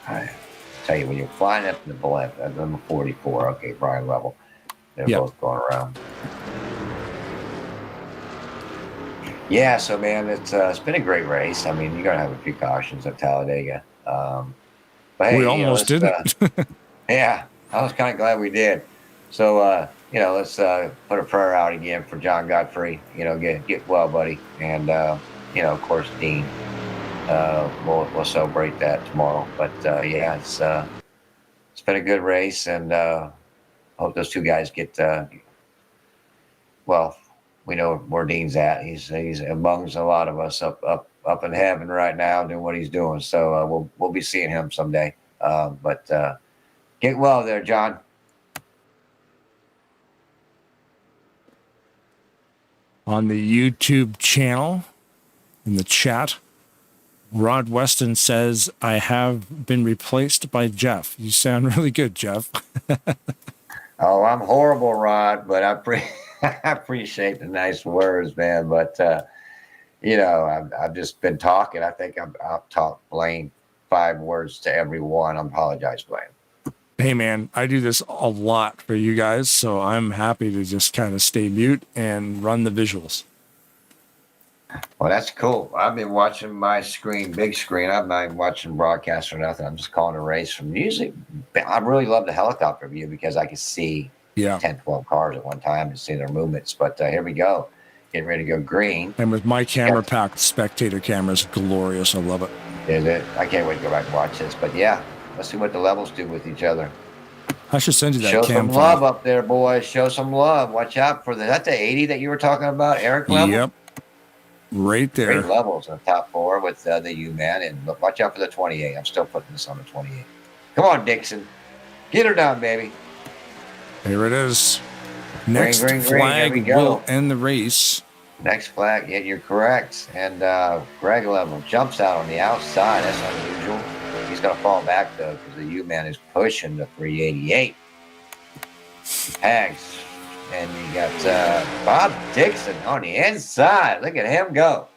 I tell you, when you're flying up in the blimp, number 44, okay, Brian Level. They're both going around. Yeah, so man, it's been a great race. I mean, you're gonna have a few cautions at Talladega. But hey,
We almost didn't.
Yeah, I was kind of glad we did. So let's put a prayer out again for John Godfrey. Get well, buddy, and of course, Dean. We'll celebrate that tomorrow. But yeah, it's been a good race, and I hope those 2 guys get. Well, we know where Dean's at. He's amongst a lot of us up in heaven right now doing what he's doing. So we'll be seeing him someday. But get well there, John.
On the YouTube channel, in the chat, Rod Weston says, I have been replaced by Jeff. You sound really good, Jeff.
Oh, I'm horrible, Rod, but I appreciate the nice words, man. But, I've just been talking. I think I've talked Blaine 5 words to everyone. I apologize, Blaine.
Hey, man, I do this a lot for you guys, so I'm happy to just kind of stay mute and run the visuals.
Well, that's cool. I've been watching my screen, big screen. I'm not even watching broadcast or nothing. I'm just calling a race from usually. I really love the helicopter view because I can see 10, 12 cars at one time and see their movements. But here we go. Getting ready to go green.
And with my camera packed spectator camera is glorious. I love it.
Is it? I can't wait to go back and watch this. But yeah, let's see what the levels do with each other.
I should send you that
Show
cam
some
file.
love up there, boys. Show some love. Watch out for that. The 80 that you were talking about, Eric level?
Yep. Right there.
Great levels in the top 4 with the U-Man. And watch out for the 28. I'm still putting this on the 28. Come on, Dixon. Get her down, baby.
Here it is. Next
green,
flag
there we go.
will end the race.
Next flag, yeah, you're correct. And Greg Level jumps out on the outside. That's unusual. He's going to fall back, though, because the U-Man is pushing the 388. Hags. And you got Bob Dixon on the inside. Look at him go.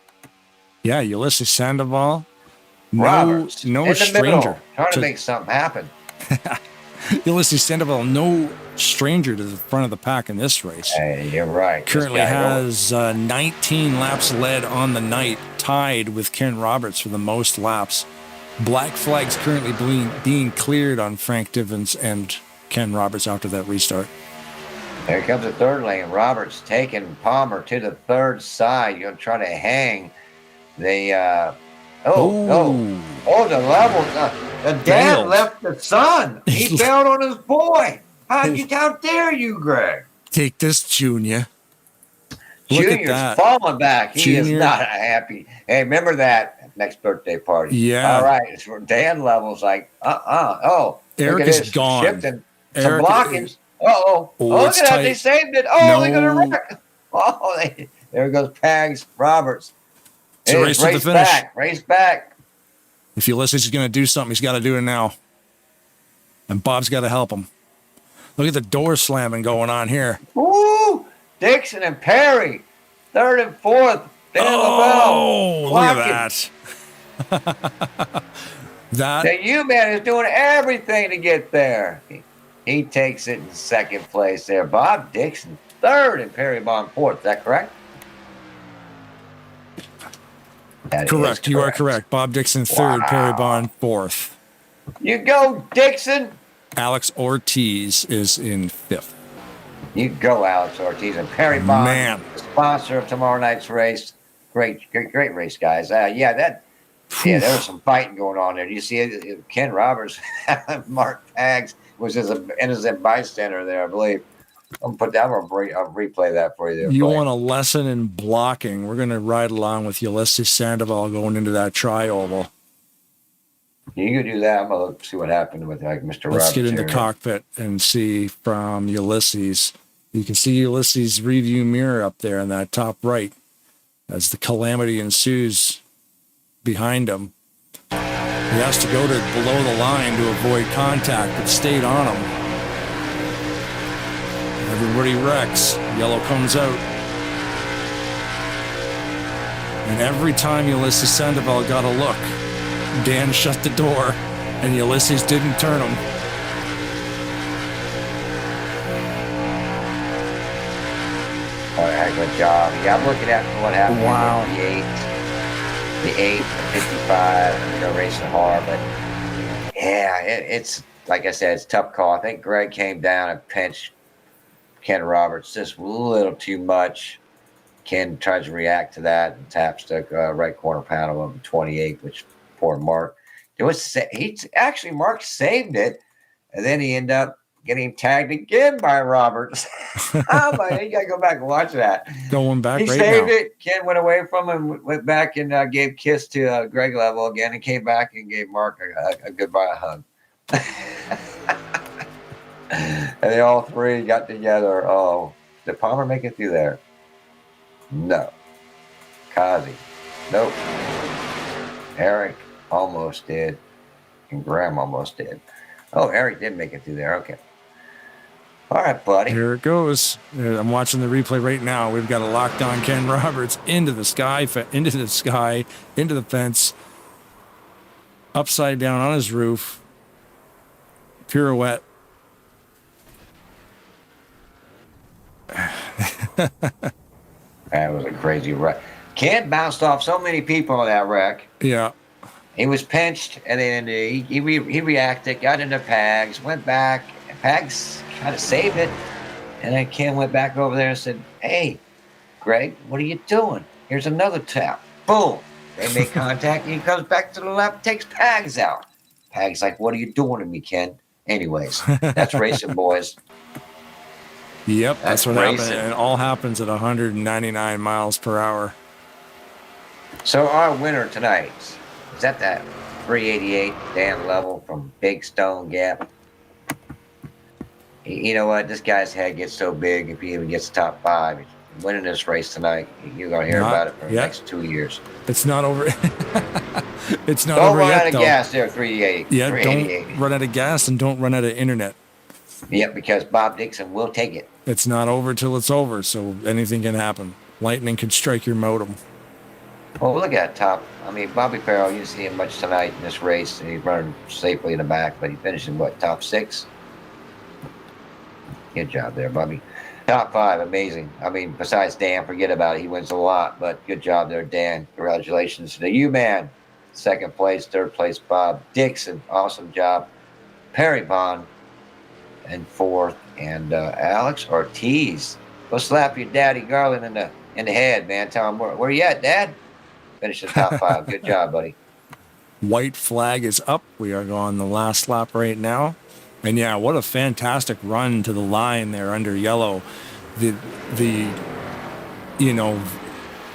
Yeah, Ulysses Sandoval.
Roberts
No
in the
stranger.
middle, trying to make something happen.
Ulysses Sandoval, no stranger to the front of the pack in this race.
Hey, you're right.
Currently has 19 laps led on the night, tied with Ken Roberts for the most laps. Black flags currently being cleared on Frank Divins and Ken Roberts after that restart.
Here comes the third lane. Roberts taking Palmer to the third side. You're trying to hang the the levels. The dad
Failed.
left the son. He bailed on his boy. How dare you, Greg?
Take this, Junior. Look at
Junior's
that.
falling back. He is
Junior.
not happy. Hey, remember that next birthday party?
Yeah.
All right. It's Dan levels like, Oh,
Eric
look at
is
this.
gone.
Shifting. Some
Eric
blockings.
is-
Oh, look
it's
at that.
tight.
They saved it. Oh, they're
No.
going to wreck. Oh, there goes Pags. Roberts.
It's a
Hey,
race to the finish.
Race back.
If Ulysses is going to do something, he's got to do it now. And Bob's got to help him. Look at the door slamming going on here.
Woo! Dixon and Perry. Third and fourth. Dan
Oh,
LaBelle.
look at that. That
The U-Man is doing everything to get there. He takes it in second place there. Bob Dixon, third, and Perry Bond fourth. Is that correct? That is
correct. You are correct. Bob Dixon third, Perry Bond fourth.
You go, Dixon.
Alex Ortiz is in fifth.
You go, Alex Ortiz and Perry Bond,
Man.
the sponsor of tomorrow night's race. Great race, guys. There was some fighting going on there. You see it, Ken Roberts, Mark Pags was as an innocent bystander there, I believe. I'll replay that for you there.
You
Blake.
want a lesson in blocking? We're going to ride along with Ulysses Sandoval going into that tri-oval.
You can do that. I'm going to look see what happened with Mr. Roberts.
Let's get into
here.
cockpit and see from Ulysses. You can see Ulysses' review mirror up there in that top right as the calamity ensues behind him. He has to go to below the line to avoid contact, but stayed on him. Everybody wrecks. Yellow comes out. And every time Ulysses Sandoval got a look, Dan shut the door, and Ulysses didn't turn him.
Oh, yeah, good job. Yeah, I'm looking at what happened.
Wow.
The 8, the 55, and they're racing hard. But yeah, it's like I said, it's a tough call. I think Greg came down and pinched Ken Roberts just a little too much. Ken tries to react to that and taps the right corner panel of the 28, which poor Mark. Mark saved it, and then he ended up getting tagged again by Roberts. Oh my! You gotta go back and watch that.
Going back
He
right
saved
now.
it. Ken went away from him, went back and gave a kiss to Greg Level again, and came back and gave Mark a goodbye hug. And they all three got together. Oh, did Palmer make it through there? No. Kazi? Nope. Eric almost did, and Graham almost did. Oh, Eric did make it through there. Okay. All right, buddy.
Here it goes. I'm watching the replay right now. We've got a locked on Ken Roberts into the sky, into the fence, upside down on his roof, pirouette.
That was a crazy wreck. Ken bounced off so many people on that wreck.
Yeah.
He was pinched, and then he reacted, got into Pags, went back, and Pags kind of saved it. And then Ken went back over there and said, "Hey, Greg, what are you doing? Here's another tap." Boom. They make contact, and he comes back to the left, takes Pags out. Pags like, "What are you doing to me, Ken?" Anyways, that's racing, boys.
Yep, that's what happened.
racing.
And it all happens at 199 miles per hour.
So our winner tonight, is that 388 Dan Level from Big Stone Gap? You know what? This guy's head gets so big if he even gets top 5. He's winning this race tonight. You're going to hear about it for the next 2 years.
It's not over. It's not
Don't
over
run
yet,
out of
though.
gas there, 388.
Yeah,
388.
don't run out of gas and don't run out of internet.
Yep, because Bob Dixon will take it.
It's not over till it's over, so anything can happen. Lightning can strike your modem.
Well, look at that top. I mean, Bobby Farrell, you didn't see him much tonight in this race, and he's running safely in the back, but he finished in what, top 6? Good job there, Bobby. Top 5, amazing. I mean, besides Dan, forget about it. He wins a lot, but good job there, Dan. Congratulations to you, man. Second place, third place, Bob Dixon. Awesome job. Perry Bond and fourth, and Alex Ortiz. Go slap your daddy Garland in the head, man. Tell him where you at, Dad? Finish the top 5. Good job, buddy.
White flag is up. We are on the last lap right now. And yeah, what a fantastic run to the line there under yellow. The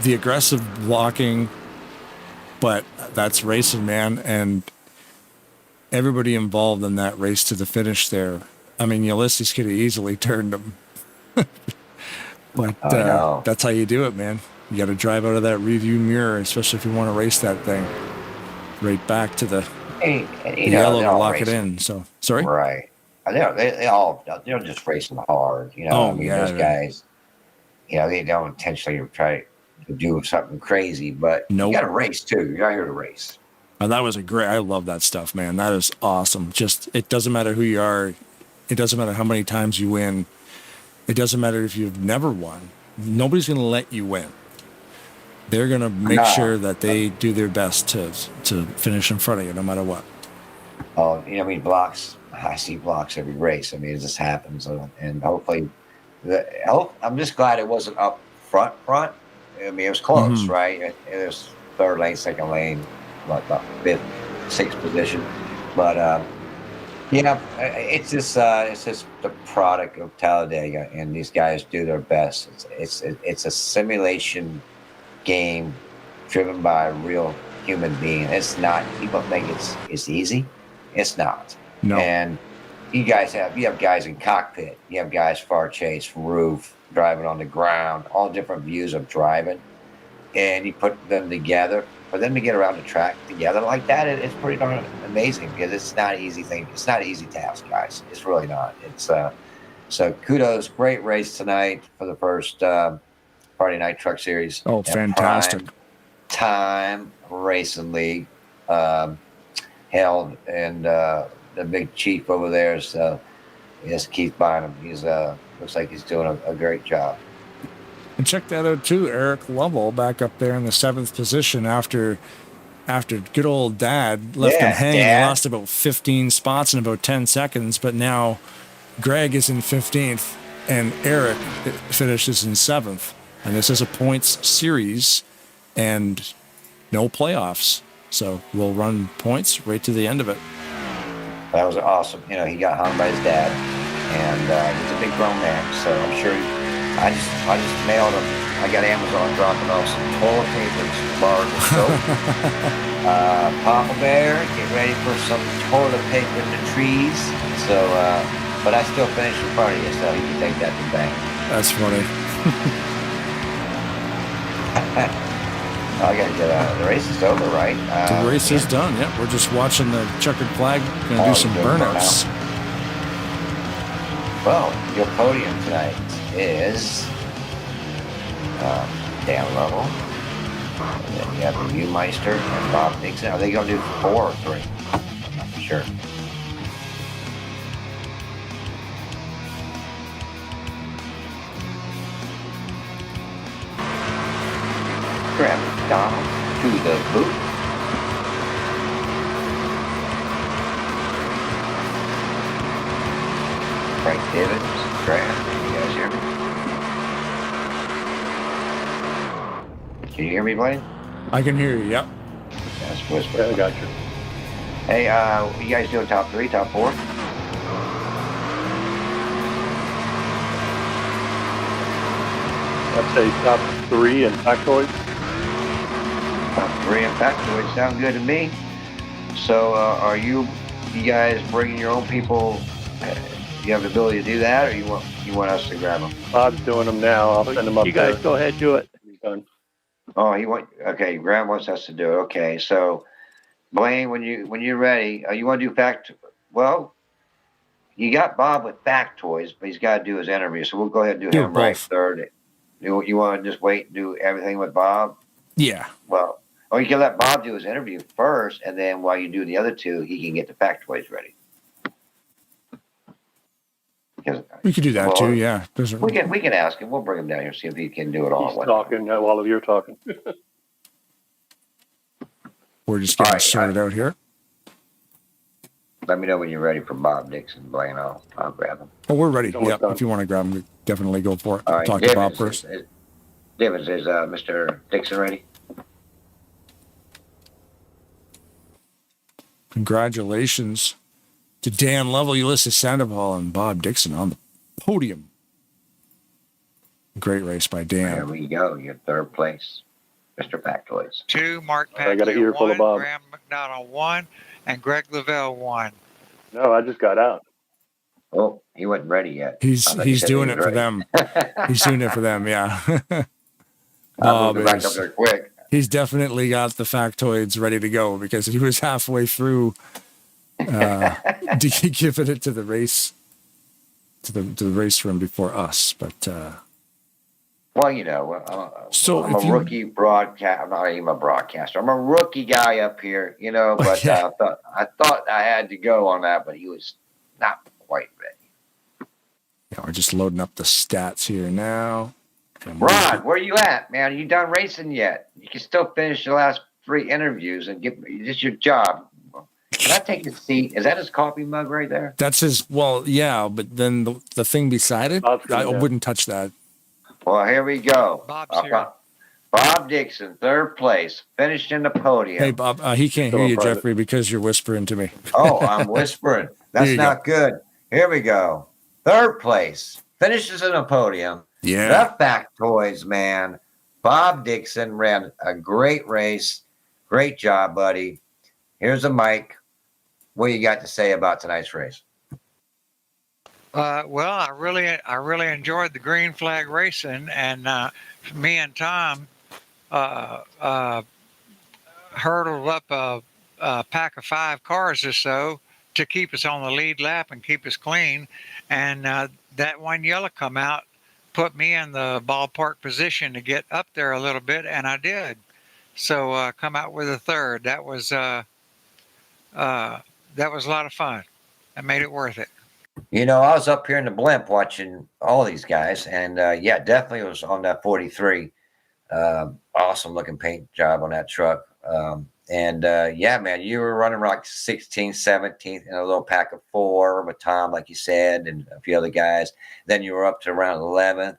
aggressive blocking, but that's racing, man. And everybody involved in that race to the finish there. I mean, Ulysses could have easily turned him. But that's how you do it, man. You got to drive out of that review mirror, especially if you want to race that thing. Right back to the yellow to lock it in. So, sorry?
Right. They're just racing hard. You know,
Oh,
I mean,
yeah,
those
yeah.
guys, you know, they don't intentionally try to do something crazy, but
Nope.
you got to race too. You're not here to race.
And that was I love that stuff, man. That is awesome. Just, it doesn't matter who you are. It doesn't matter how many times you win. It doesn't matter if you've never won. Nobody's going to let you win. They're going to make sure that they do their best to finish in front of you, no matter what.
Oh, you know, I mean, blocks. I see blocks every race. I mean, it just happens, and hopefully, I'm just glad it wasn't up front. I mean, it was close,
Mhm.
right? It was third lane, second lane, about fifth, sixth position, but yeah, it's just the product of Talladega, and these guys do their best. It's a simulation game driven by a real human being. It's not. People think it's easy. It's not.
No.
And you have guys in cockpit, you have guys far chase, roof, driving on the ground, all different views of driving, and you put them together. For them to get around the track together like that, it's pretty darn amazing because it's not an easy thing. It's not an easy task, guys. It's really not. It's so kudos, great race tonight for the first Friday Night Truck Series.
Oh, fantastic!
Time Racing League held, and the big chief over there is Keith Bynum. He's looks like he's doing a great job.
And check that out too, Eric Lovell back up there in the 7th position after good old Dad left him hanging. He lost about 15 spots in about 10 seconds, but now Greg is in 15th and Eric finishes in 7th. And this is a points series and no playoffs. So we'll run points right to the end of it.
That was awesome. You know, he got hung by his dad, and he's a big grown man, so I'm sure I just mailed him. I got Amazon dropping off some toilet paper, some bars of soap. Papa Bear, get ready for some toilet paper in the trees. So, but I still finished in front of you, so you can take that to the bank.
That's funny.
I gotta get the race is over, right?
The race is done. Yep, we're just watching the checkered flag. Gonna do some burnouts.
Well, your podium tonight is Dan Lovell. And then you have Viewmeister and Bob Dixon. Are they going to do 4 or 3? Not for sure. Graham McDonald to the booth. Frank Divins, Graham, you guys hear me? Can you hear me, Blaine?
I can hear you, yep.
That's whisper.
Yeah, I got you.
Hey, you guys doing top 3, top 4?
I'd say top 3 and factoids.
Top 3 and factoids sound good to me. So, are you guys bringing your own people? You have the ability to do that, or you want us to grab them?
Bob's doing them now. I'll send them up.
You guys go ahead, do it.
He's done.
Oh, okay. Graham wants us to do it. Okay, so Blaine, when you're ready, you want to do Well, you got Bob with factoids, but he's got to do his interview. So we'll go ahead and do him right third. You want to just wait and do everything with Bob?
Yeah.
Well, or you can let Bob do his interview first, and then while you do the other 2, he can get the factoids ready.
We could do that too, yeah.
We can ask him. We'll bring him down here, see if he can do it all.
He's talking while you're talking.
We're just getting started out here.
Let me know when you're ready for Bob Dixon, Blaine. I'll grab him.
Oh, we're ready. Yeah, if you want to grab him, definitely go for it.
All right,
Talk to Bob first.
Divins, is Mr. Dixon ready?
Congratulations to Dan Lovell, Ulysses Sandoval, and Bob Dixon on the podium. Great race by Dan.
There we go. You're 3rd place, Mr. Factoids.
2, Mark
I got an
Pacquiao
earful
1,
of Bob.
Graham McDonald 1, and Greg Lavelle 1.
No, I just got out.
Oh, he wasn't ready yet.
He's doing it for them. He's doing it for them, yeah. Bob
back up there quick.
He's definitely got the factoids ready to go because he was halfway through giving it to the race to the race room before us. But
well, you know,
so
I'm a rookie broadcast. I'm not even a broadcaster. I'm a rookie guy up here, you know. But I thought I had to go on that, but he was not quite ready.
Yeah, we're just loading up the stats here now.
Rod, where are you at, man? Are you done racing yet? You can still finish the last 3 interviews and get this your job. Can I take his seat? Is that his coffee mug right there?
That's his. Well, yeah, but then the thing beside it, I wouldn't touch that.
Well, here we go.
Bob's here.
Bob Dixon, 3rd place, finished in the podium.
Hey, Bob, he can't hear you, Jeffrey, because you're whispering to me.
Oh, I'm whispering. That's not good. Here we go. 3rd place, finishes in the podium.
Yeah.
The factoids, man. Bob Dixon ran a great race. Great job, buddy. Here's a mic. What you got to say about tonight's race?
Well, I really enjoyed the green flag racing, and me and Tom hurdled up a pack of 5 cars or so to keep us on the lead lap and keep us clean. And that one yellow come out, put me in the ballpark position to get up there a little bit, and I did. So come out with a third. That was a lot of fun. That made it worth it.
You know, I was up here in the blimp watching all these guys, and yeah, definitely was on that 43. Awesome looking paint job on that truck. Yeah, man, you were running like 16th, 17th in a little pack of 4 with Tom, like you said, and a few other guys. Then you were up to around 11th,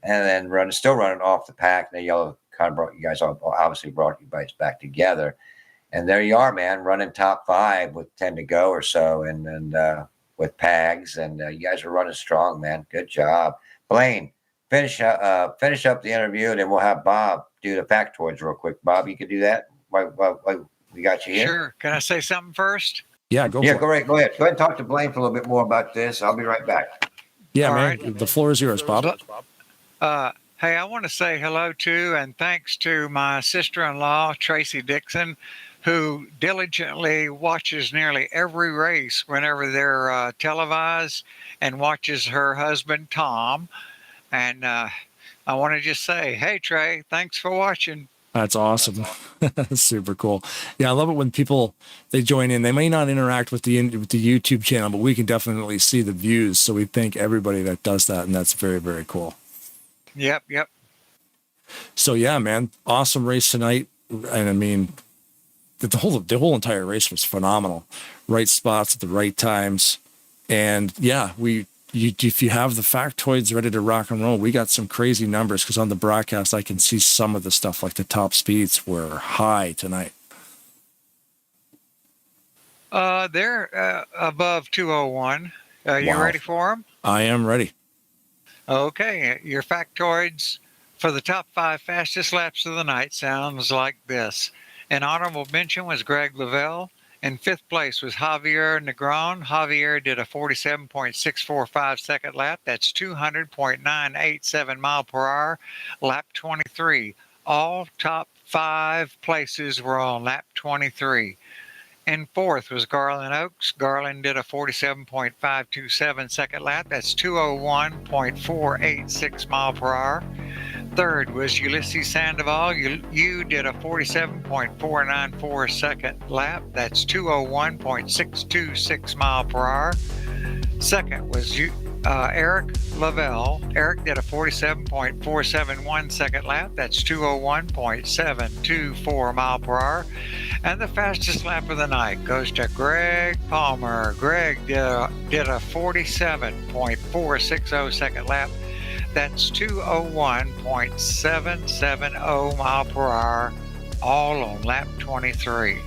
and then still running off the pack. And the yellow kind of brought you guys obviously brought you guys back together. And there you are, man, running top 5 with 10 to go or so, and with Pags, and you guys are running strong, man. Good job, Blaine. Finish up the interview, and then we'll have Bob do the factoids real quick. Bob, you could do that. We got you here.
Sure. Can I say something first?
Yeah,
go ahead. Go ahead and talk to Blaine for a little bit more about this. I'll be right back.
Yeah,
All
man.
right.
The floor is yours, Bob.
Hey, I want to say hello to and thanks to my sister-in-law, Tracy Dixon, who diligently watches nearly every race whenever they're televised, and watches her husband, Tom. And I want to just say, hey, Trey, thanks for watching.
That's awesome. Super cool. Yeah, I love it when people, they join in. They may not interact with the YouTube channel, but we can definitely see the views. So we thank everybody that does that, and that's very, very cool.
Yep.
So yeah, man, awesome race tonight. And I mean, the whole entire race was phenomenal. Right spots at the right times. And yeah, if you have the factoids ready to rock and roll, we got some crazy numbers, because on the broadcast I can see some of the stuff, like the top speeds were high tonight.
They're above 201. You
Wow.
ready for them?
I am ready.
Okay, your factoids for the top 5 fastest laps of the night sounds like this. An honorable mention was Greg Lavelle. In 5th place was Javier Negron. Javier did a 47.645 second lap. That's 200.987 mile per hour. Lap 23. All top 5 places were on lap 23. In 4th was Garland Oaks. Garland did a 47.527 second lap. That's 201.486 mile per hour. 3rd was Ulysses Sandoval. You did a 47.494 second lap. That's 201.626 mile per hour. 2nd was Eric Lavelle. Eric did a 47.471 second lap. That's 201.724 mile per hour. And the fastest lap of the night goes to Greg Palmer. Greg did a 47.460 second lap. That's 201.770 mile per hour, all on lap 23.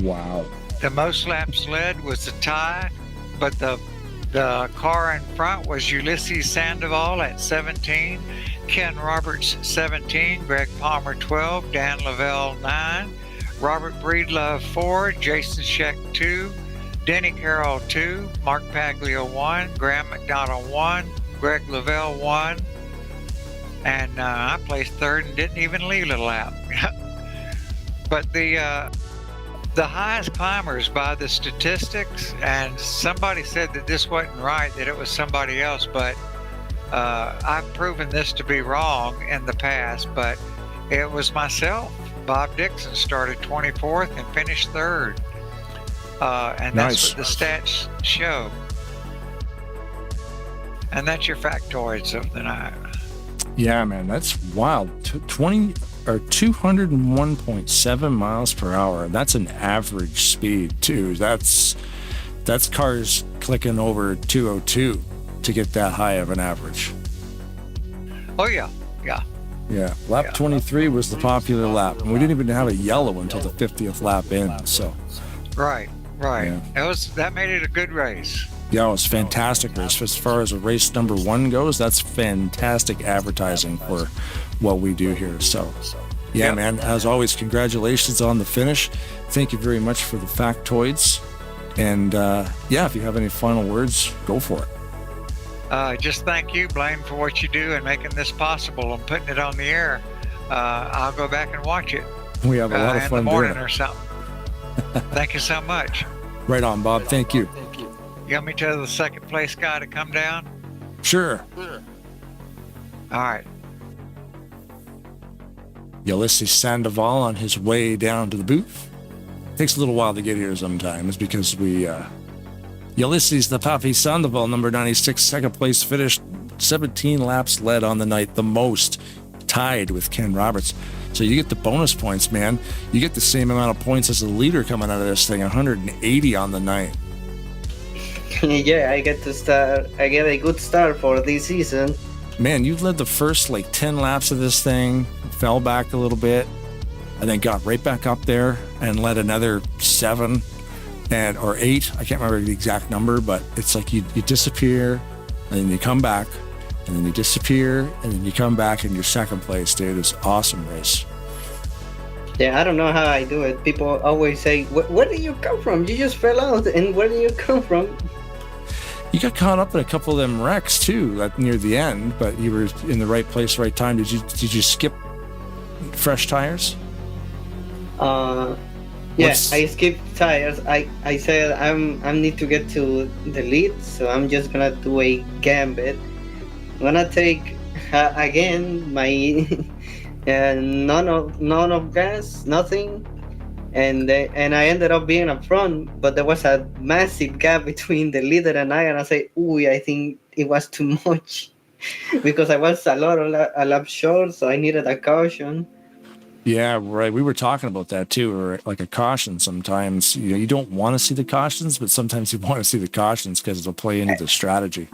Wow.
The most laps led was a tie, but the car in front was Ulysses Sandoval at 17, Ken Roberts 17, Greg Palmer 12, Dan Lavelle 9, Robert Breedlove 4, Jason Scheck 2, Denny Carroll 2, Mark Paglia 1, Graham McDonald 1, Greg Lavelle 1, and I placed 3rd and didn't even leave the lap. But the highest climbers by the statistics, and somebody said that this wasn't right, that it was somebody else, but I've proven this to be wrong in the past, but it was myself. Bob Dixon started 24th and finished 3rd. And that's what the stats show. And that's your factoids of the night.
Yeah, man, that's wild. 201.7 miles per hour. That's an average speed too. That's cars clicking over 202 to get that high of an average.
Oh yeah.
Yeah, lap 23 was the popular lap, and we didn't even have a yellow until the 50th lap in. So,
right.
Yeah.
That made it a good race.
Yeah, it was a fantastic race. As far as a race number 1 goes, that's fantastic advertising for what we do here. So, yeah, man, as always, congratulations on the finish. Thank you very much for the factoids. And yeah, if you have any final words, go for it.
Just thank you, Blaine, for what you do and making this possible and putting it on the air. I'll go back and watch it.
We have a lot of
in
fun
the
doing
morning
it.
or something. Thank you so much.
Right on, Bob. Thank you.
You want me to tell the second place guy to come down?
Sure.
All right.
Ulysses Sandoval on his way down to the booth. Takes a little while to get here sometimes because we Ulysses the Papi Sandoval, number 96, second place finished, 17 laps led on the night, the most, tied with Ken Roberts. So you get the bonus points, man. You get the same amount of points as the leader coming out of this thing, 180 on the night.
Yeah, I get a good start for this season.
Man, you led the first like 10 laps of this thing, fell back a little bit, and then got right back up there and led another 7 or 8. I can't remember the exact number, but it's like you disappear and then you come back and then you disappear and then you come back and you're second place, dude. It's an awesome race.
Yeah, I don't know how I do it. People always say, where did you come from? You just fell out, and where did you come from?
You got caught up in a couple of them wrecks too, like near the end, but you were in the right place, right time. Did you skip fresh tires?
Yeah, I skipped tires. I said I need to get to the lead, so I'm just gonna do a gambit. I'm gonna take again my none of gas, nothing, and I ended up being up front, but there was a massive gap between the leader and I said, ooh, I think it was too much because I was a lap short, so I needed a caution.
Yeah, right. We were talking about that too, or like a caution sometimes. You don't want to see the cautions, but sometimes you want to see the cautions because it'll play into the strategy.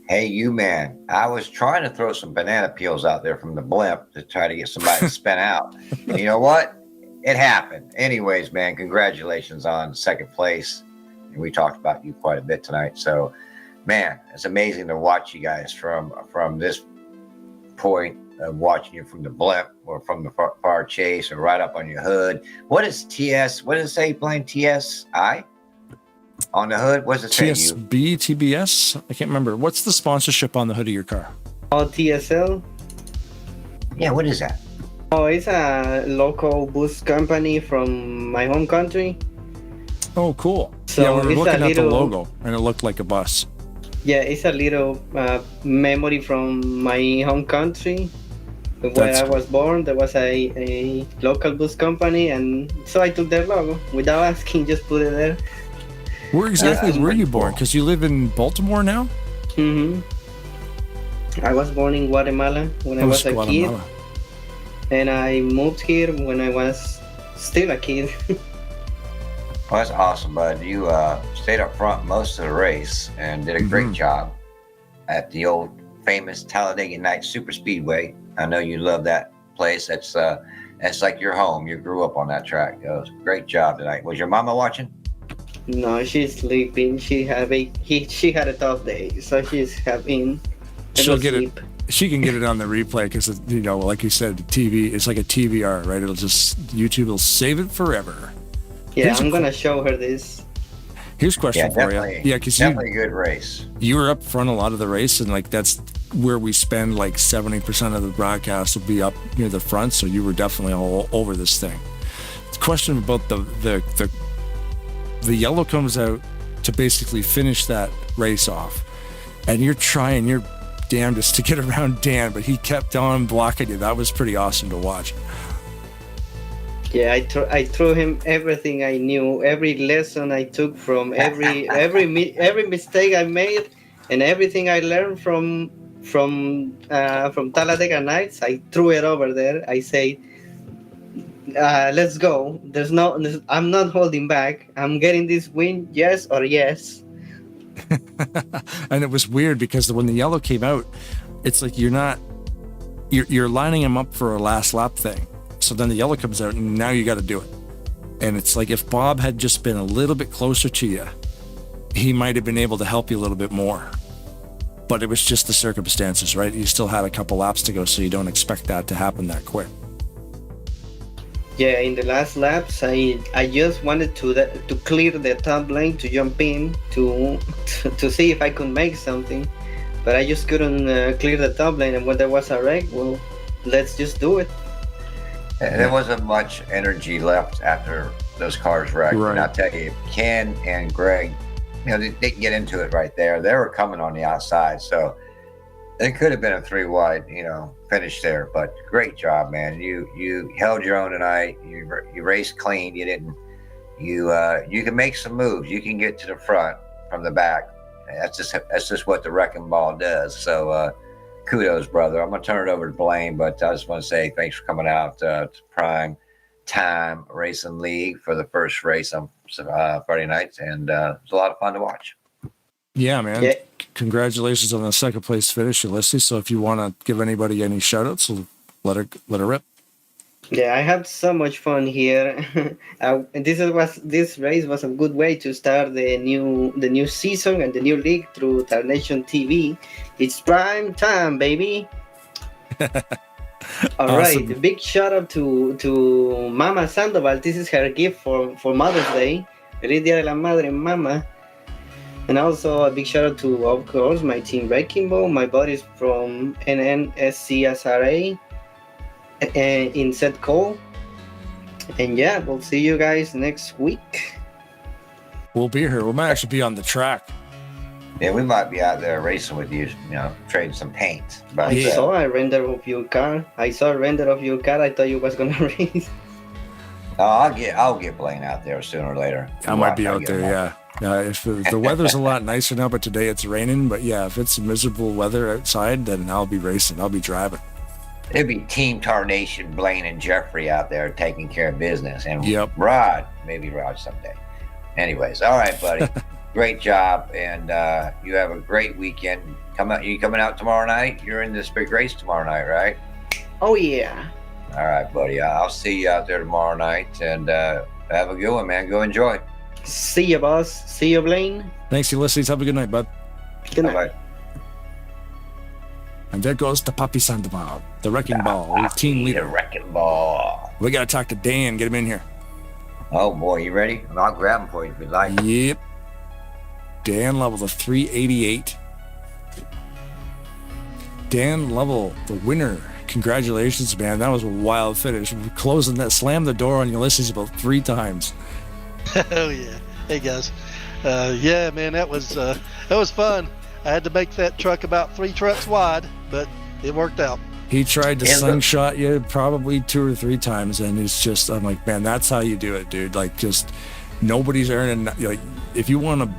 Hey, you man, I was trying to throw some banana peels out there from the blimp to try to get somebody to spin out. And you know what? It happened. Anyways, man, congratulations on second place. And we talked about you quite a bit tonight. So, man, it's amazing to watch you guys from this point of watching you from the blimp or from the far chase or right up on your hood. What is TS? What does it say, Blaine? TSI? On the hood? What does it say?
TSB, TBS? I can't remember. What's the sponsorship on the hood of your car?
Oh, TSL?
Yeah, what is that?
Oh, it's a local bus company from my home country.
Oh, cool.
So
yeah, we were
it's
looking
a
at the
little-
logo, and it looked like a bus.
Yeah, it's a little memory from my home country. Where
That's
I was born, there was a local bus company, and so I took their logo without asking, just put it there.
Where exactly were you born? Because you live in Baltimore now?
Mm-hmm. I was born in Guatemala when I was a kid, and I moved here when I was still a kid.
Well, that's awesome, bud. You stayed up front most of the race and did a great job at the old famous Talladega Nights Superspeedway. I know you love that place. That's like your home. You grew up on that track. It was a great job tonight. Was your mama watching?
No, she's sleeping. She had a tough day, so she's having.
She'll get it. She can get it on the replay because, like you said, TV. It's like a TVR, right? It'll just YouTube will save it forever.
Yeah, I'm gonna show her this.
Here's a question for you. Yeah, because
definitely a good race.
You were up front a lot of the race, and like that's where we spend like 70% of the broadcast will be up near the front. So you were definitely all over this thing. The question about the yellow comes out to basically finish that race off, and you're trying your damnedest to get around Dan, but he kept on blocking you. That was pretty awesome to watch.
Yeah, I threw him everything I knew, every lesson I took from every mistake I made, and everything I learned from Talladega Nights. I threw it over there. I say, let's go. I'm not holding back. I'm getting this win, yes or yes.
And it was weird because when the yellow came out, it's like you're lining him up for a last lap thing. So then the yellow comes out, and now you got to do it. And it's like if Bob had just been a little bit closer to you, he might have been able to help you a little bit more. But it was just the circumstances, right? You still had a couple laps to go, so you don't expect that to happen that quick.
Yeah, in the last laps, I just wanted to clear the top lane to jump in to see if I could make something, but I just couldn't clear the top lane. And when there was a wreck, well, let's just do it.
There wasn't much energy left after those cars wrecked.
Right.
And I'll tell you, Ken and Greg, they didn't get into it right there. They were coming on the outside, so it could have been a 3-wide, finish there. But great job, man. You held your own tonight. You raced clean. You didn't. You can make some moves. You can get to the front from the back. That's just what the wrecking ball does. So kudos, brother. I'm gonna turn it over to Blaine, but I just want to say thanks for coming out to Primetime Racing League for the first race on Friday nights, and it's a lot of fun to watch.
Yeah, man.
Yeah.
Congratulations on the second place finish, Ulysses. So if you want to give anybody any shout outs, let her rip.
Yeah, I had so much fun here. This race was a good way to start the new season and the new league through Tarnation TV. It's prime time, baby. All
Awesome.
right, a big shout out to Mama Sandoval. This is her gift for Mother's Day. Feliz Día de la Madre, Mama. And also a big shout out to, of course, my team Wrecking Ball, my buddies from NNSCSRA in Set Call. And yeah, we'll see you guys next week.
We'll be here. We might actually be on the track.
Yeah, we might be out there racing with you, trading some paint. But
I saw a render of your car. I thought you was gonna race.
I'll get Blaine out there sooner or later.
I might be out there, yeah. If the weather's a lot nicer now, but today it's raining. But yeah, if it's miserable weather outside, then I'll be racing. I'll be driving.
It'd be Team Tarnation, Blaine and Jeffrey out there taking care of business. And
Yep.
Rod, maybe Rod someday. Anyways, all right, buddy. Great job. And you have a great weekend. You coming out tomorrow night? You're in this big race tomorrow night, right?
Oh yeah.
All right, buddy. I'll see you out there tomorrow night. And have a good one, man. Go enjoy.
See you, boss. See you, Blaine.
Thanks, Ulysses. Have a good night, bud.
Good night.
Bye-bye.
And there goes the Papi Sandoval, the Wrecking Ball, team
The
leader.
wrecking ball.
We got to talk to Dan. Get him in here.
Oh, boy. You ready? I'll grab him for you if you'd like.
Yep. Dan Lovell, the 388. Dan Lovell, the winner. Congratulations, man. That was a wild finish. Closing that, slammed the door on Ulysses about 3 times.
Oh yeah. Hey guys. Yeah, man, that was fun. I had to make that truck about 3 trucks wide, but it worked out.
He tried to slingshot you probably 2 or 3 times, and it's just, I'm like, man, that's how you do it, dude. Like, just nobody's earning. Like, if you want to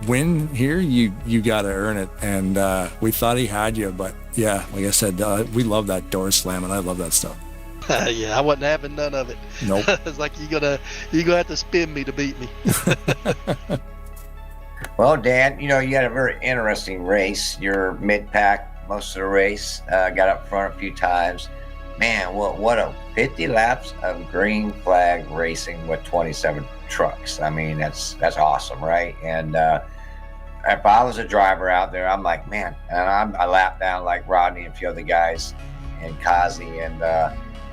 win here, you got to earn it. And we thought he had you, but yeah, like I said, we love that door slam, and I love that stuff.
Yeah, I wasn't having none of it.
Nope.
It's like you're gonna have to spin me to beat me.
Well, Dan, you had a very interesting race. You're mid-pack most of the race. Got up front a few times. Man, what a 50 laps of green flag racing with 27 trucks. I mean, that's awesome, right? And if I was a driver out there, I'm like, man, and I lap down like Rodney and a few other guys and Kazi, and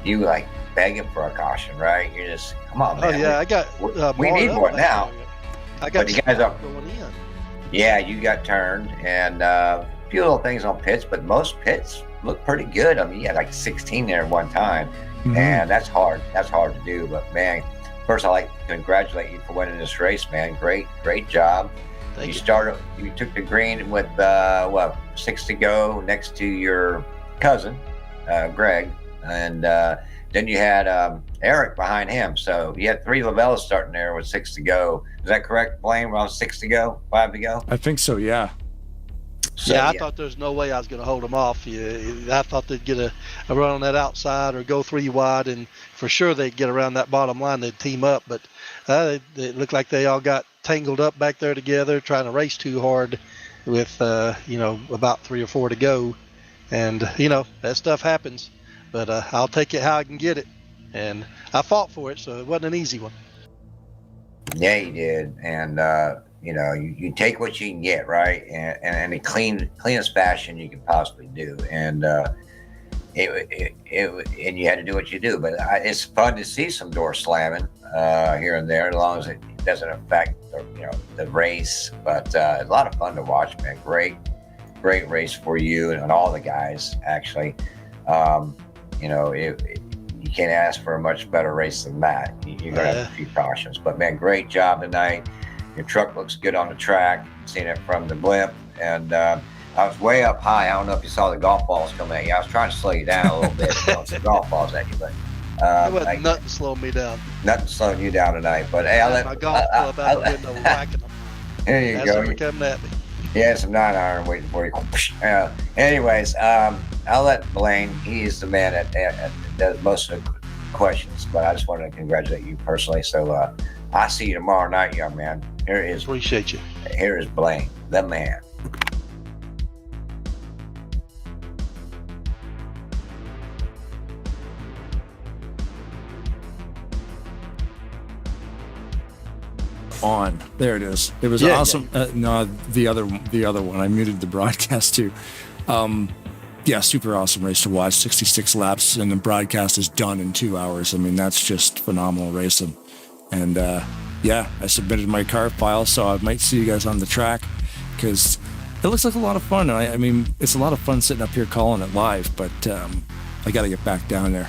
you like begging for a caution, right? You're just, come on, man.
Oh yeah, I got.
We need more now.
I got
But you guys are
going in.
Yeah, you got turned, and a few little things on pits, but most pits look pretty good. I mean, you had like 16 there at one time, and that's hard. That's hard to do. But man, first I'd like to congratulate you for winning this race, man. Great job.
Thank you.
You took the green with 6 to go next to your cousin, Greg, and then you had Eric behind him. So you had 3 Lavellas starting there with 6 to go. Is that correct, Blaine? Around 6 to go, 5 to go?
I think so, yeah.
So,
Yeah, I thought there's no way I was going to hold them off. I thought they'd get a run on that outside or go 3 wide, and for sure they'd get around that bottom line. They'd team up, but it looked like they all got tangled up back there together, trying to race too hard with about 3 or 4 to go, and that stuff happens. But I'll take it how I can get it, and I fought for it, so it wasn't an easy one.
Yeah, you did, and you take what you can get, right, and in the cleanest fashion you can possibly do. And and you had to do what you do. But it's fun to see some door slamming here and there, as long as it doesn't affect the race. But a lot of fun to watch, man. Great race for you and all the guys. Actually, you can't ask for a much better race than that. You're gonna have a few cautions, but man, great job tonight. Your truck looks good on the track. Seen it from the blimp, and I was way up high. I don't know if you saw the golf balls coming at you. I was trying to slow you down a little bit, throwing some golf balls at you, but
It wasn't nothing slowing me down.
nothing slowing you down tonight. But hey, I'll let
My golf club out the window whacking them.
There you
That's
go.
what they're coming at me.
Yeah, some 9-iron waiting for you. Anyways, I'll let Blaine. He's the man that does most of the questions, but I just wanted to congratulate you personally. So I'll see you tomorrow night, young man.
Appreciate you.
Here is Blaine, the man.
On there it is. It was awesome. No, the other one. I muted the broadcast too. Yeah, super awesome race to watch. 66 laps, and the broadcast is done in 2 hours. I mean, that's just phenomenal racing. And yeah, I submitted my car file, so I might see you guys on the track because it looks like a lot of fun. I mean, it's a lot of fun sitting up here calling it live, but I got to get back down there.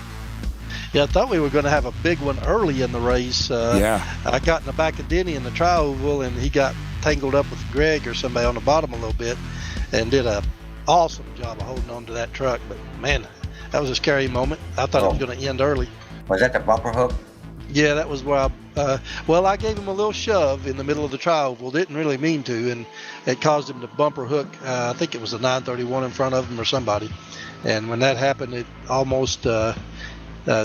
Yeah, I thought we were going to have a big one early in the race.
Yeah.
I got in the back of Denny in the tri-oval, and he got tangled up with Greg or somebody on the bottom a little bit and did a awesome job of holding on to that truck. But, man, that was a scary moment. I thought it was going to end early.
Was that the bumper hook?
Yeah, that was where I gave him a little shove in the middle of the tri-oval. Didn't really mean to, and it caused him to bumper hook. I think it was a 931 in front of him or somebody. And when that happened, it almost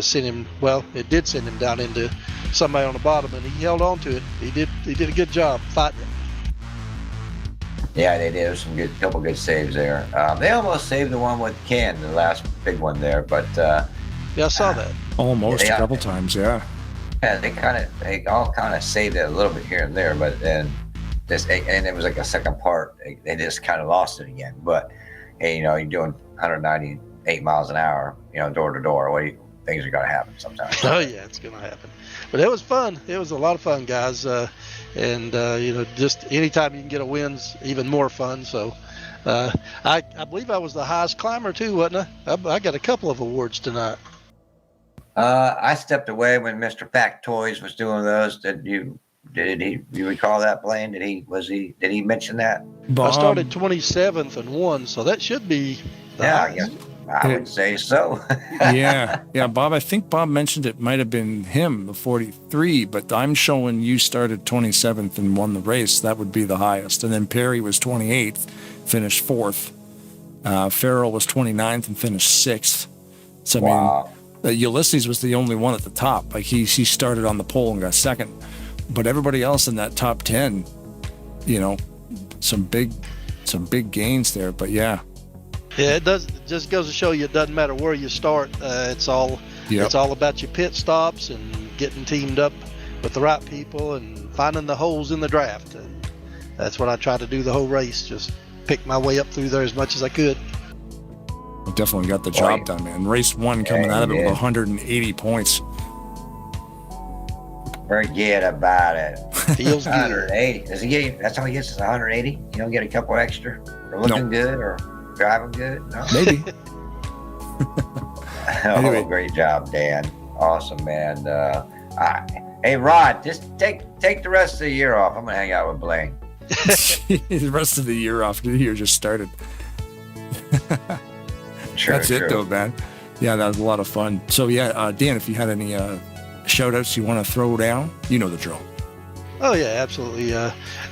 sent him, well, it did send him down into somebody on the bottom, and he held on to it. He did a good job fighting it.
Yeah, they did. There was couple good saves there. They almost saved the one with Ken, the last big one there, but
yeah, I saw that.
Almost a couple times, yeah.
Yeah, they all kind of saved it a little bit here and there, but then and it was like a second part. They just kind of lost it again. But hey, you're doing 198 miles an hour, door to door. Things are going to happen sometimes.
Oh yeah, it's going to happen. But it was fun. It was a lot of fun, guys. And just anytime you can get a win's even more fun. So I believe I was the highest climber too, wasn't I? I got a couple of awards tonight.
I stepped away when Mr. Factoids was doing those. Did you recall that, Blaine? Did he mention that?
I started 27th and won, so that should be
I guess I would say so.
yeah, Bob. I think Bob mentioned it might have been him, the 43, but I'm showing you started 27th and won the race. That would be the highest. And then Perry was 28th, finished 4th. Farrell was 29th and finished 6th. So
wow.
I mean, Ulysses was the only one at the top. Like he started on the pole and got second, but everybody else in that top 10, some big gains there. But yeah.
Yeah, it just goes to show you it doesn't matter where you start. It's all about your pit stops and getting teamed up with the right people and finding the holes in the draft. And that's what I tried to do the whole race. Just pick my way up through there as much as I could.
I definitely got the job done, man. Race 1 coming out of it with 180 points.
Forget about it.
Feels
180. Does he get? That's how he gets is 180. You don't get a couple extra for looking good or driving good. No?
Maybe.
Anyway. Great job, Dan. Awesome, man. Hey, Rod, just take the rest of the year off. I'm gonna hang out with Blaine.
The rest of the year off. The year just started. That's it, though, man. Yeah, that was a lot of fun. So, yeah, Dan, if you had any shout-outs you want to throw down, you know the drill.
Oh, yeah, absolutely.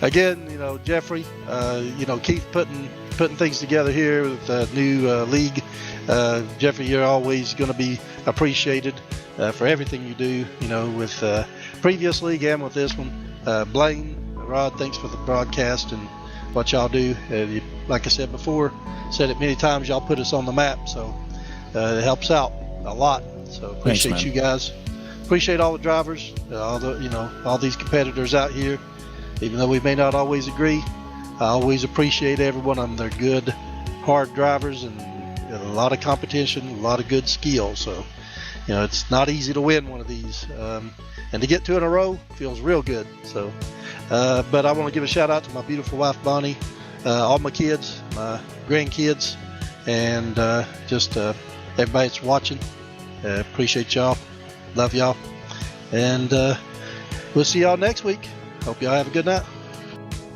Again, Jeffrey, Keith putting things together here with the new league. Jeffrey, you're always going to be appreciated for everything you do, with previous league and with this one. Blaine, Rod, thanks for the broadcast and what y'all do. Like I said before, said it many times, y'all put us on the map, so it helps out a lot. So appreciate you guys. Appreciate all the drivers, all these competitors out here. Even though we may not always agree, I always appreciate every one of them. They're good, hard drivers, and got a lot of competition, a lot of good skill. So, it's not easy to win one of these. And to get 2 in a row feels real good. So, but I want to give a shout out to my beautiful wife, Bonnie, all my kids, my grandkids, and just everybody that's watching. Appreciate y'all. Love y'all. And we'll see y'all next week. Hope y'all have a good night.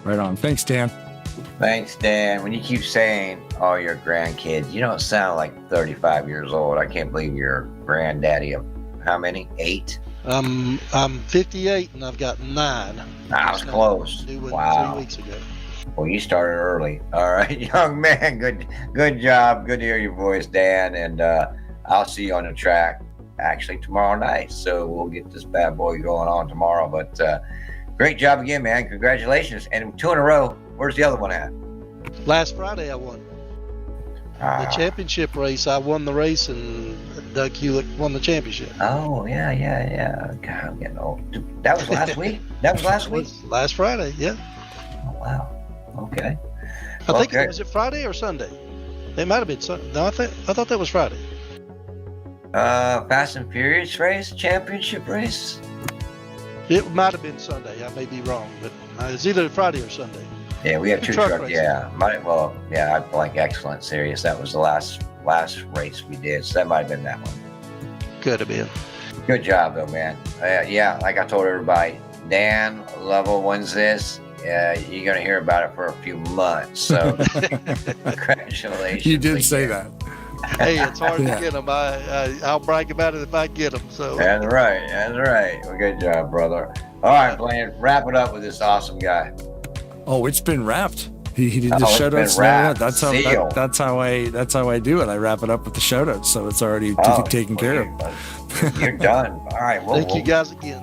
Right on. Thanks, Dan.
Thanks, Dan. When you keep saying, "Oh, your grandkids," you don't sound like 35 years old. I can't believe you're granddaddy of how many? 8?
I'm 58 and I've got 9.
I was close. Wow.
3 weeks ago.
Well, you started early. All right, young man. Good job. Good to hear your voice, Dan. And I'll see you on the track actually tomorrow night. So we'll get this bad boy going on tomorrow. But great job again, man. Congratulations. And 2 in a row. Where's the other one at?
Last Friday I won. The championship race, I won the race, and Doug Hewlett won the championship.
Oh, yeah. God, I'm getting old. That was last week? That was last week?
Last Friday, yeah.
Oh, wow. Okay.
I think, was it Friday or Sunday? It might have been Sunday. No, I thought that was Friday.
Fast and Furious race? Championship race?
It might have been Sunday. I may be wrong, but it's either Friday or Sunday.
Yeah, we have 2 trucks.
Races.
Yeah, I like Excellent Series. That was the last race we did, so that might have been that one.
Could have been.
Good job, though, man. Yeah, like I told everybody, Dan Lovell wins this. You're gonna hear about it for a few months. So, congratulations!
You did say that.
Hey, it's hard to get them. I'll brag about it if I get them. So
that's right. Well, good job, brother. All right, Blaine, wrap it up with this awesome guy.
Oh, it's been wrapped. He did the shout outs. That's how I do it. I wrap it up with the shout outs, so it's already taken care of.
You're done. All right.
Thank you guys again.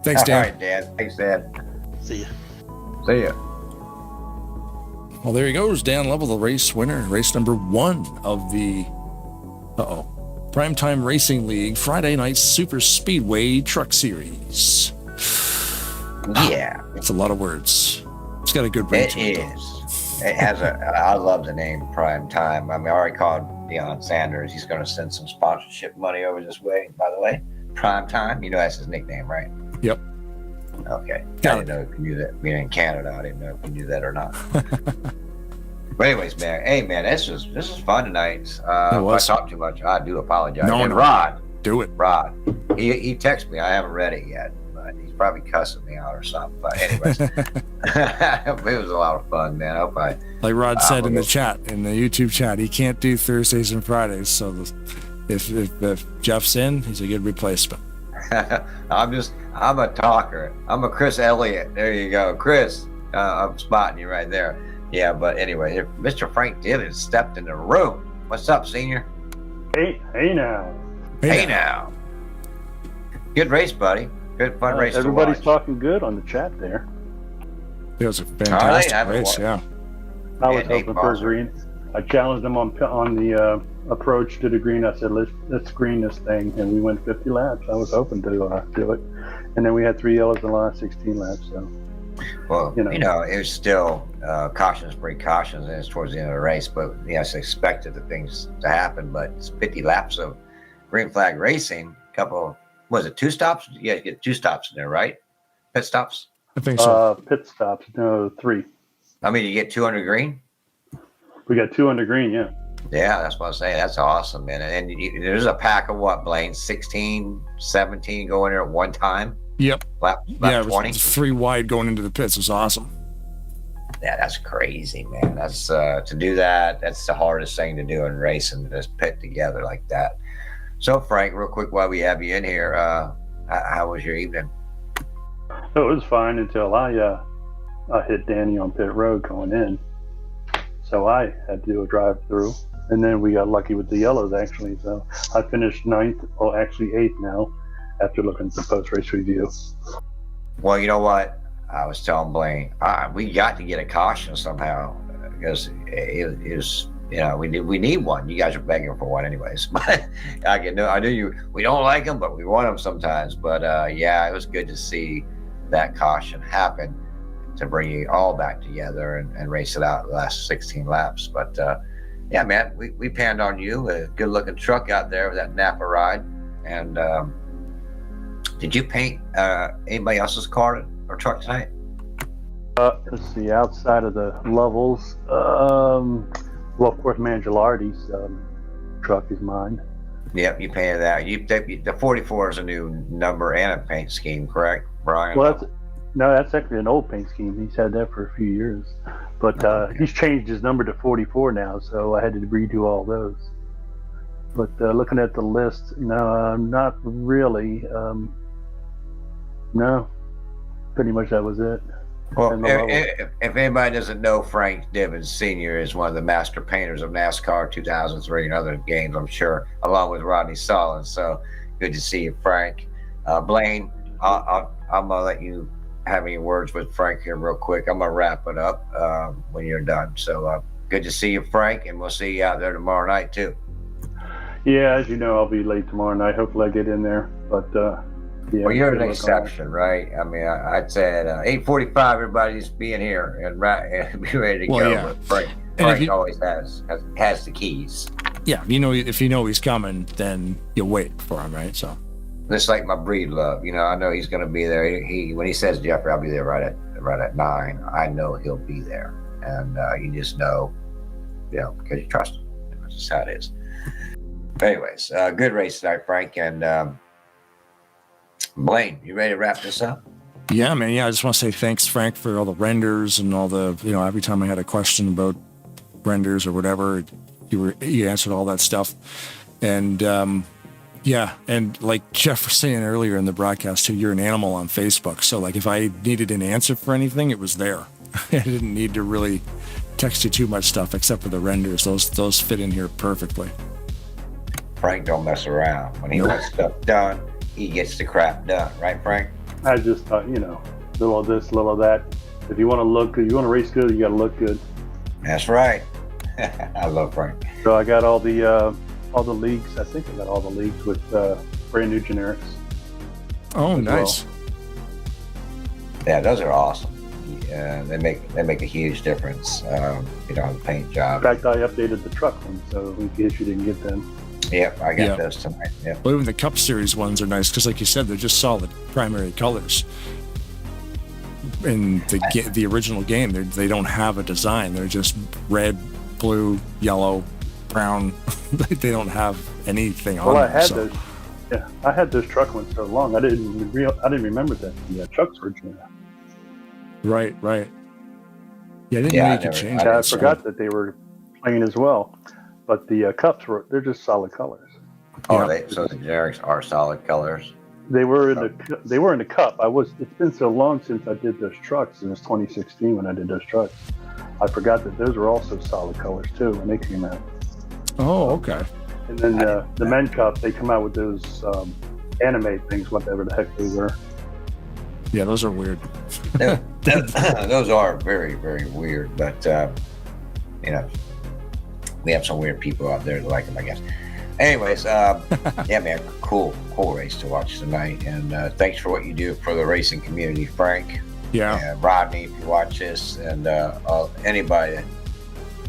Thanks, Dan.
All right, Dan. Thanks, Dan.
See ya.
See ya.
Well, there he goes, Dan Lovell, the race winner, race number 1 of the Primetime Racing League Friday Night Super Speedway Truck Series.
Yeah,
it's a lot of words. It's got a good ring to it.
It is. It has I love the name Primetime. I mean, I already called Deion Sanders. He's going to send some sponsorship money over this way. By the way, Primetime. You know that's his nickname, right?
Yep.
Okay. I didn't know if you knew that. Being in Canada, I didn't know if you knew that or not. But anyways, man. Hey, man, this is fun tonight. If I talk too much, I do apologize.
No,
Rod,
do it.
Rod, he texted me. I haven't read it yet, but he's probably cussing me out or something. But anyways, it was a lot of fun, man. I hope
like Rod said in the chat, in the YouTube chat, he can't do Thursdays and Fridays. So if Jeff's in, he's a good replacement.
I'm a talker. I'm a Chris Elliott. There you go, Chris. I'm spotting you right there. Yeah, but anyway, if Mr. Frank Divins stepped in the room. What's up, senior?
Hey now.
Hey now. Good race, buddy. Good fun race.
Everybody's
to watch.
talking good on the chat there.
It was a fantastic race, yeah.
I was hoping for a green. I challenged them on the approach to the green. I said, let's green this thing, and we went 50 laps. I was hoping to do it, and then we had 3 yellows in the last 16 laps. So,
well, it was still cautions break cautions, and it's towards the end of the race. But yes, I expected the things to happen. But it's 50 laps of green flag racing. Was it 2 stops? Yeah, you get 2 stops in there, right? Pit stops.
I think so.
Pit stops, no 3.
I mean, you get 200 green.
We got 200 green, yeah.
Yeah, that's what I'm saying. That's awesome, man. And there's a pack of what, Blaine? 16, 17 going there at one time?
Yep.
Lap 20?
It was 3 wide going into the pits. It was awesome.
Yeah, that's crazy, man. That's to do that, that's the hardest thing to do in racing, to just pit together like that. So, Frank, real quick while we have you in here, how was your evening?
So it was fine until I hit Danny on pit road going in. So I had to do a drive-through. And then we got lucky with the yellows, actually. So I finished 9th, or actually 8th now, after looking at the post-race review.
Well, you know what? I was telling Blaine, we got to get a caution somehow, because it is, we need one. You guys are begging for one anyways. But I knew we don't like them, but we want them sometimes. But yeah, it was good to see that caution happen, to bring you all back together and race it out the last 16 laps. But Yeah, man, we panned on you. A good looking truck out there with that Napa ride. And did you paint anybody else's car or truck tonight?
Let's see, outside of the levels, well, of course, Mangialardi's truck is mine.
Yep, you painted that. The 44 is a new number and a paint scheme, correct, Brian?
Well, that's actually an old paint scheme. He's had that for a few years, but he's changed his number to 44 now, so I had to redo all those. But looking at the list, no, not really. No, pretty much that was it.
Well, if anybody doesn't know, Frank Divens Sr. is one of the master painters of NASCAR 2003 and other games, I'm sure, along with Rodney Solid. So good to see you, Frank. Blaine, I'm going to let you have any words with Frank here real quick. I'm going to wrap it up when you're done. So good to see you, Frank, and we'll see you out there tomorrow night, too.
Yeah, as you know, I'll be late tomorrow night. Hopefully I get in there, but... yeah,
well, you're an exception, right? I mean, I'd say at 8:45, everybody's being here and be ready to go.
Yeah.
But Frank always has the keys.
Yeah, if you know he's coming, then you wait for him, right? So,
just like my breed love, I know he's going to be there. When he says Jeffrey, I'll be there right at 9. I know he'll be there, and you just know, because you trust him. That's just how it is. But anyways, good race tonight, Frank, and. Blaine, you ready to wrap this up?
Yeah, man. Yeah, I just want to say thanks, Frank, for all the renders and all the, every time I had a question about renders or whatever, you answered all that stuff. And yeah, and like Jeff was saying earlier in the broadcast too, you're an animal on Facebook. So like if I needed an answer for anything, it was there. I didn't need to really text you too much stuff except for the renders. Those fit in here perfectly.
Frank don't mess around. When he wants stuff done, he gets the crap done, right, Frank?
I just thought, little of this, little of that. If you want to look good, you want to race good, you got to look good.
That's right. I love Frank.
So I got all the leagues. I think I got all the leagues with brand new generics.
Oh, nice.
Well. Yeah, those are awesome. Yeah, they make a huge difference. The paint job.
In fact, I updated the truck one, so in case you didn't get them.
Yep, I got those tonight. Yep.
Well, even the Cup Series ones are nice because, like you said, they're just solid primary colors. In the original game, they don't have a design. They're just red, blue, yellow, brown. They don't have anything on them.
Well, I had those truck ones so long. I didn't remember that the trucks were generic.
Right. Yeah, I didn't know you could change it.
I forgot that they were plain as well. But the cups they're just solid colors.
Oh, so the generics are solid colors.
They were in the cup. It's been so long since I did those trucks. It was 2016 when I did those trucks. I forgot that those were also solid colors too when they came out.
Oh, okay.
And then the men cup, they come out with those anime things, whatever the heck they were.
Yeah, those are weird.
Those are very, very weird, but we have some weird people out there that like them, I guess. Anyways, yeah, man, cool race to watch tonight. And thanks for what you do for the racing community, Frank.
Yeah.
And Rodney, if you watch this, and anybody that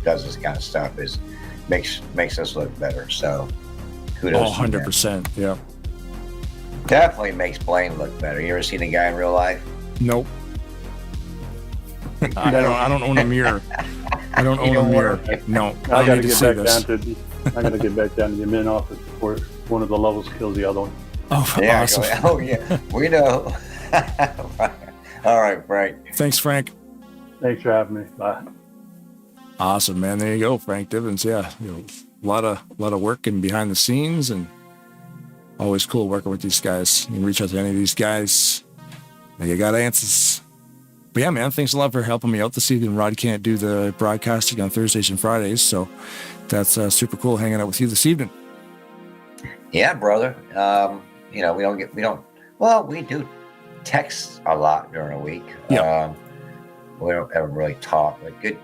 does this kind of stuff makes us look better. So kudos.
100%. Yeah.
Definitely makes Blaine look better. You ever seen a guy in real life?
Nope. I don't own a mirror. I don't own a mirror. No.
I gotta get back down to the admin office before one of the levels kills the other one.
Oh,
yeah,
awesome.
Oh yeah, we know. All right, Frank.
Thanks, Frank.
Thanks for having me. Bye.
Awesome, man. There you go, Frank Divens. Yeah, a lot of work and behind the scenes, and always cool working with these guys. You can reach out to any of these guys, and you got answers. But yeah, man, thanks a lot for helping me out this evening. Rod can't do the broadcasting on Thursdays and Fridays, so that's super cool hanging out with you this evening.
Yeah, brother. We do text a lot during the week.
Yeah.
We don't ever really talk, but good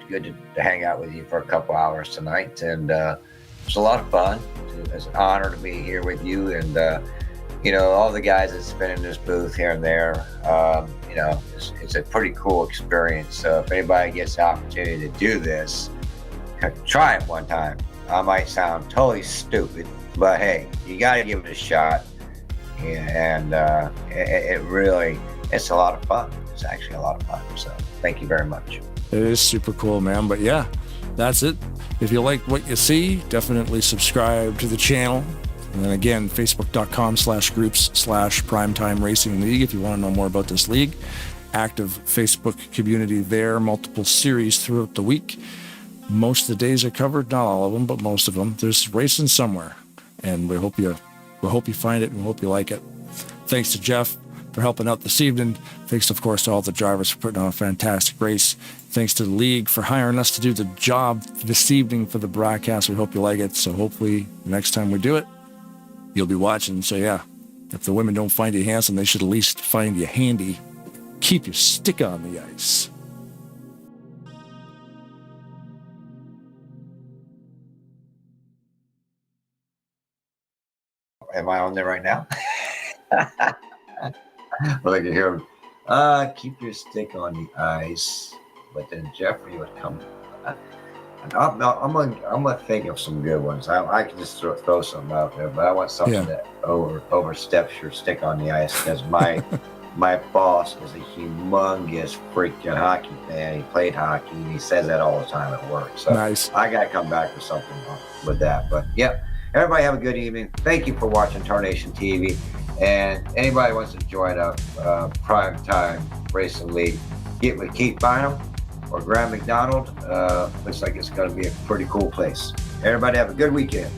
to hang out with you for a couple hours tonight. And it's a lot of fun. It's an honor to be here with you and, all the guys that's been in this booth here and there. It's a pretty cool experience. So if anybody gets the opportunity to do this, try it one time. I might sound totally stupid, but hey, you got to give it a shot. And it really, it's a lot of fun. It's actually a lot of fun. So thank you very much.
It is super cool, man. But yeah, that's it. If you like what you see, definitely subscribe to the channel. And then again, facebook.com/groups/Primetime Racing League if you want to know more about this league. Active Facebook community there, multiple series throughout the week. Most of the days are covered, not all of them, but most of them. There's racing somewhere, and we hope you find it, and we hope you like it. Thanks to Jeff for helping out this evening. Thanks, of course, to all the drivers for putting on a fantastic race. Thanks to the league for hiring us to do the job this evening for the broadcast. We hope you like it. So hopefully next time we do it, you'll be watching. So yeah, if the women don't find you handsome, they should at least find you handy. Keep your stick on the ice.
Am I on there right now? Well, I can hear him. Keep your stick on the ice. But then Jeffrey would come. I'm gonna think of some good ones. I can just throw something out there, but I want something that oversteps your stick on the ice, because my boss is a humongous freaking hockey fan. He played hockey, and he says that all the time at work. So
nice.
I gotta come back with something with that. But yep. Everybody have a good evening. Thank you for watching Tarnation TV. And anybody wants to join a Primetime Racing League, get with Keith Bynum or Graham McDonald. Looks like it's going to be a pretty cool place. Everybody have a good weekend.